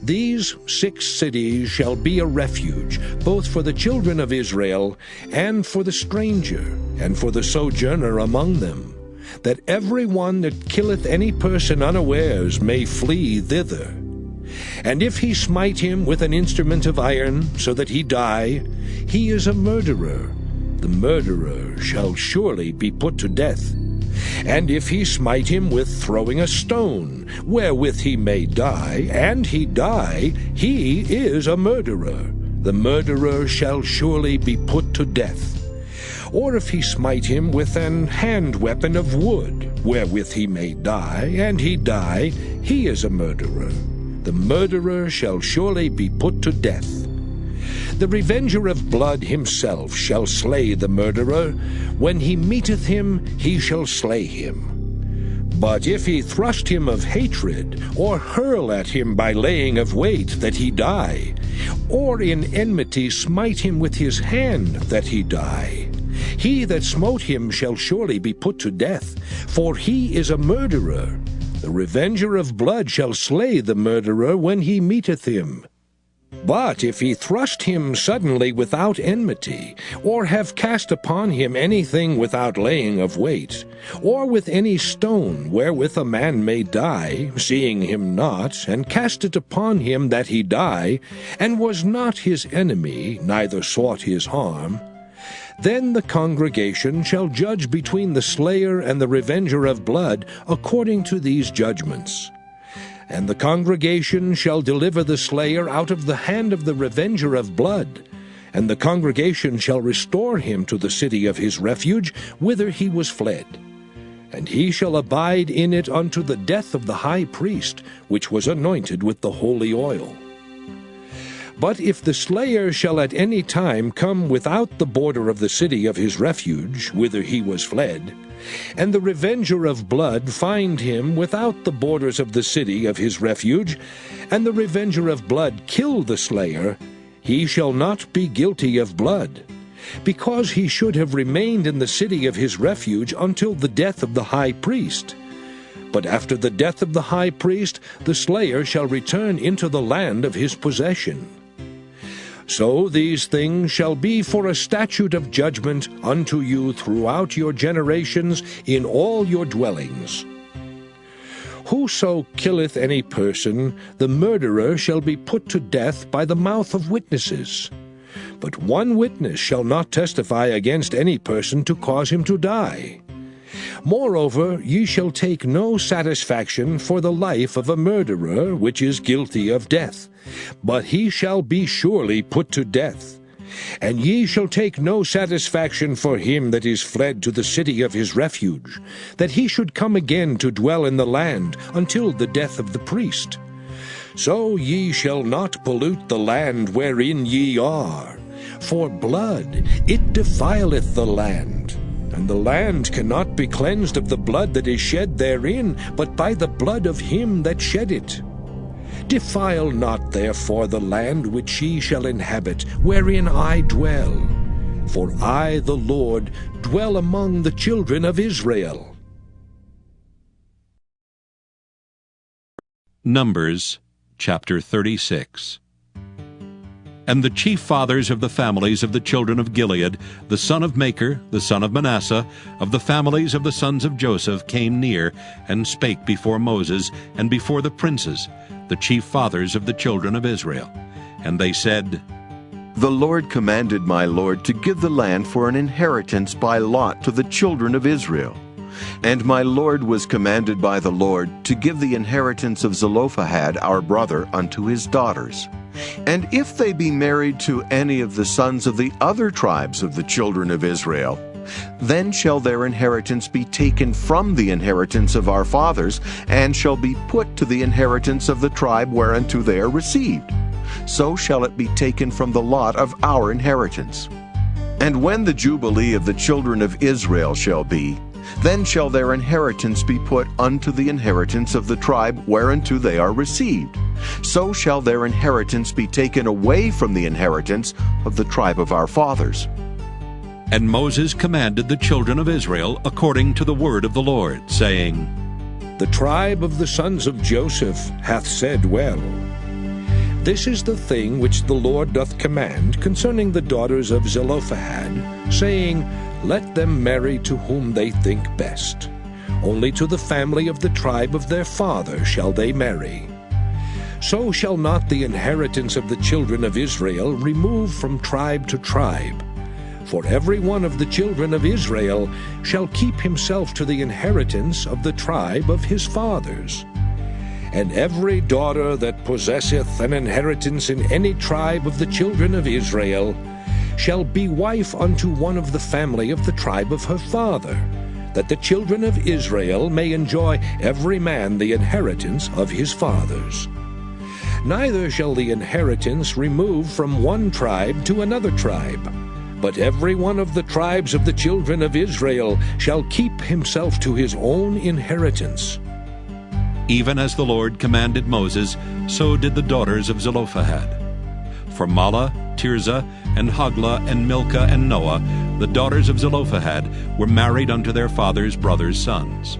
These 6 cities shall be a refuge, both for the children of Israel, and for the stranger, and for the sojourner among them, that every one that killeth any person unawares may flee thither. And if he smite him with an instrument of iron, so that he die, he is a murderer. The murderer shall surely be put to death. And if he smite him with throwing a stone, wherewith he may die, and he die, he is a murderer. The murderer shall surely be put to death. Or if he smite him with an hand weapon of wood, wherewith he may die, and he die, he is a murderer. The murderer shall surely be put to death. The revenger of blood himself shall slay the murderer. When he meeteth him, he shall slay him. But if he thrust him of hatred, or hurl at him by laying of weight, that he die, or in enmity smite him with his hand, that he die, he that smote him shall surely be put to death, for he is a murderer. The revenger of blood shall slay the murderer when he meeteth him. But if he thrust him suddenly without enmity, or have cast upon him anything without laying of weight, or with any stone wherewith a man may die, seeing him not, and cast it upon him that he die, and was not his enemy, neither sought his harm, then the congregation shall judge between the slayer and the revenger of blood according to these judgments. And the congregation shall deliver the slayer out of the hand of the revenger of blood, and the congregation shall restore him to the city of his refuge, whither he was fled. And he shall abide in it unto the death of the high priest, which was anointed with the holy oil. But if the slayer shall at any time come without the border of the city of his refuge, whither he was fled, and the revenger of blood find him without the borders of the city of his refuge, and the revenger of blood kill the slayer, he shall not be guilty of blood, because he should have remained in the city of his refuge until the death of the high priest. But after the death of the high priest, the slayer shall return into the land of his possession. So these things shall be for a statute of judgment unto you throughout your generations in all your dwellings. Whoso killeth any person, the murderer shall be put to death by the mouth of witnesses. But one witness shall not testify against any person to cause him to die. Moreover, ye shall take no satisfaction for the life of a murderer which is guilty of death, but he shall be surely put to death. And ye shall take no satisfaction for him that is fled to the city of his refuge, that he should come again to dwell in the land until the death of the priest. So ye shall not pollute the land wherein ye are, for blood, it defileth the land. And the land cannot be cleansed of the blood that is shed therein, but by the blood of him that shed it. Defile not therefore the land which ye shall inhabit, wherein I dwell. For I, the Lord, dwell among the children of Israel. Numbers chapter 36. And the chief fathers of the families of the children of Gilead, the son of Machir, the son of Manasseh, of the families of the sons of Joseph, came near, and spake before Moses, and before the princes, the chief fathers of the children of Israel. And they said, The Lord commanded my Lord to give the land for an inheritance by lot to the children of Israel. And my Lord was commanded by the Lord to give the inheritance of Zelophehad our brother unto his daughters. And if they be married to any of the sons of the other tribes of the children of Israel, then shall their inheritance be taken from the inheritance of our fathers, and shall be put to the inheritance of the tribe whereunto they are received. So shall it be taken from the lot of our inheritance. And when the Jubilee of the children of Israel shall be, then shall their inheritance be put unto the inheritance of the tribe whereunto they are received. So shall their inheritance be taken away from the inheritance of the tribe of our fathers. And Moses commanded the children of Israel according to the word of the Lord, saying, The tribe of the sons of Joseph hath said well. This is the thing which the Lord doth command concerning the daughters of Zelophehad, saying, Let them marry to whom they think best. Only to the family of the tribe of their father shall they marry. so shall not the inheritance of the children of Israel remove from tribe to tribe. For every one of the children of Israel shall keep himself to the inheritance of the tribe of his fathers. And every daughter that possesseth an inheritance in any tribe of the children of Israel shall be wife unto one of the family of the tribe of her father, that the children of Israel may enjoy every man the inheritance of his fathers. Neither shall the inheritance remove from one tribe to another tribe, but every one of the tribes of the children of Israel shall keep himself to his own inheritance. Even as the Lord commanded Moses, so did the daughters of Zelophehad. For Mahlah, Tirzah, and Hoglah, and Milcah, and Noah, the daughters of Zelophehad, were married unto their father's brothers' sons.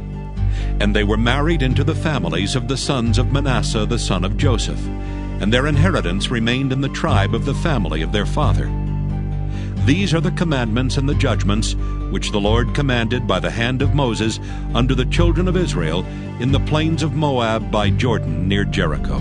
And they were married into the families of the sons of Manasseh the son of Joseph, and their inheritance remained in the tribe of the family of their father. These are the commandments and the judgments which the Lord commanded by the hand of Moses unto the children of Israel in the plains of Moab by Jordan near Jericho.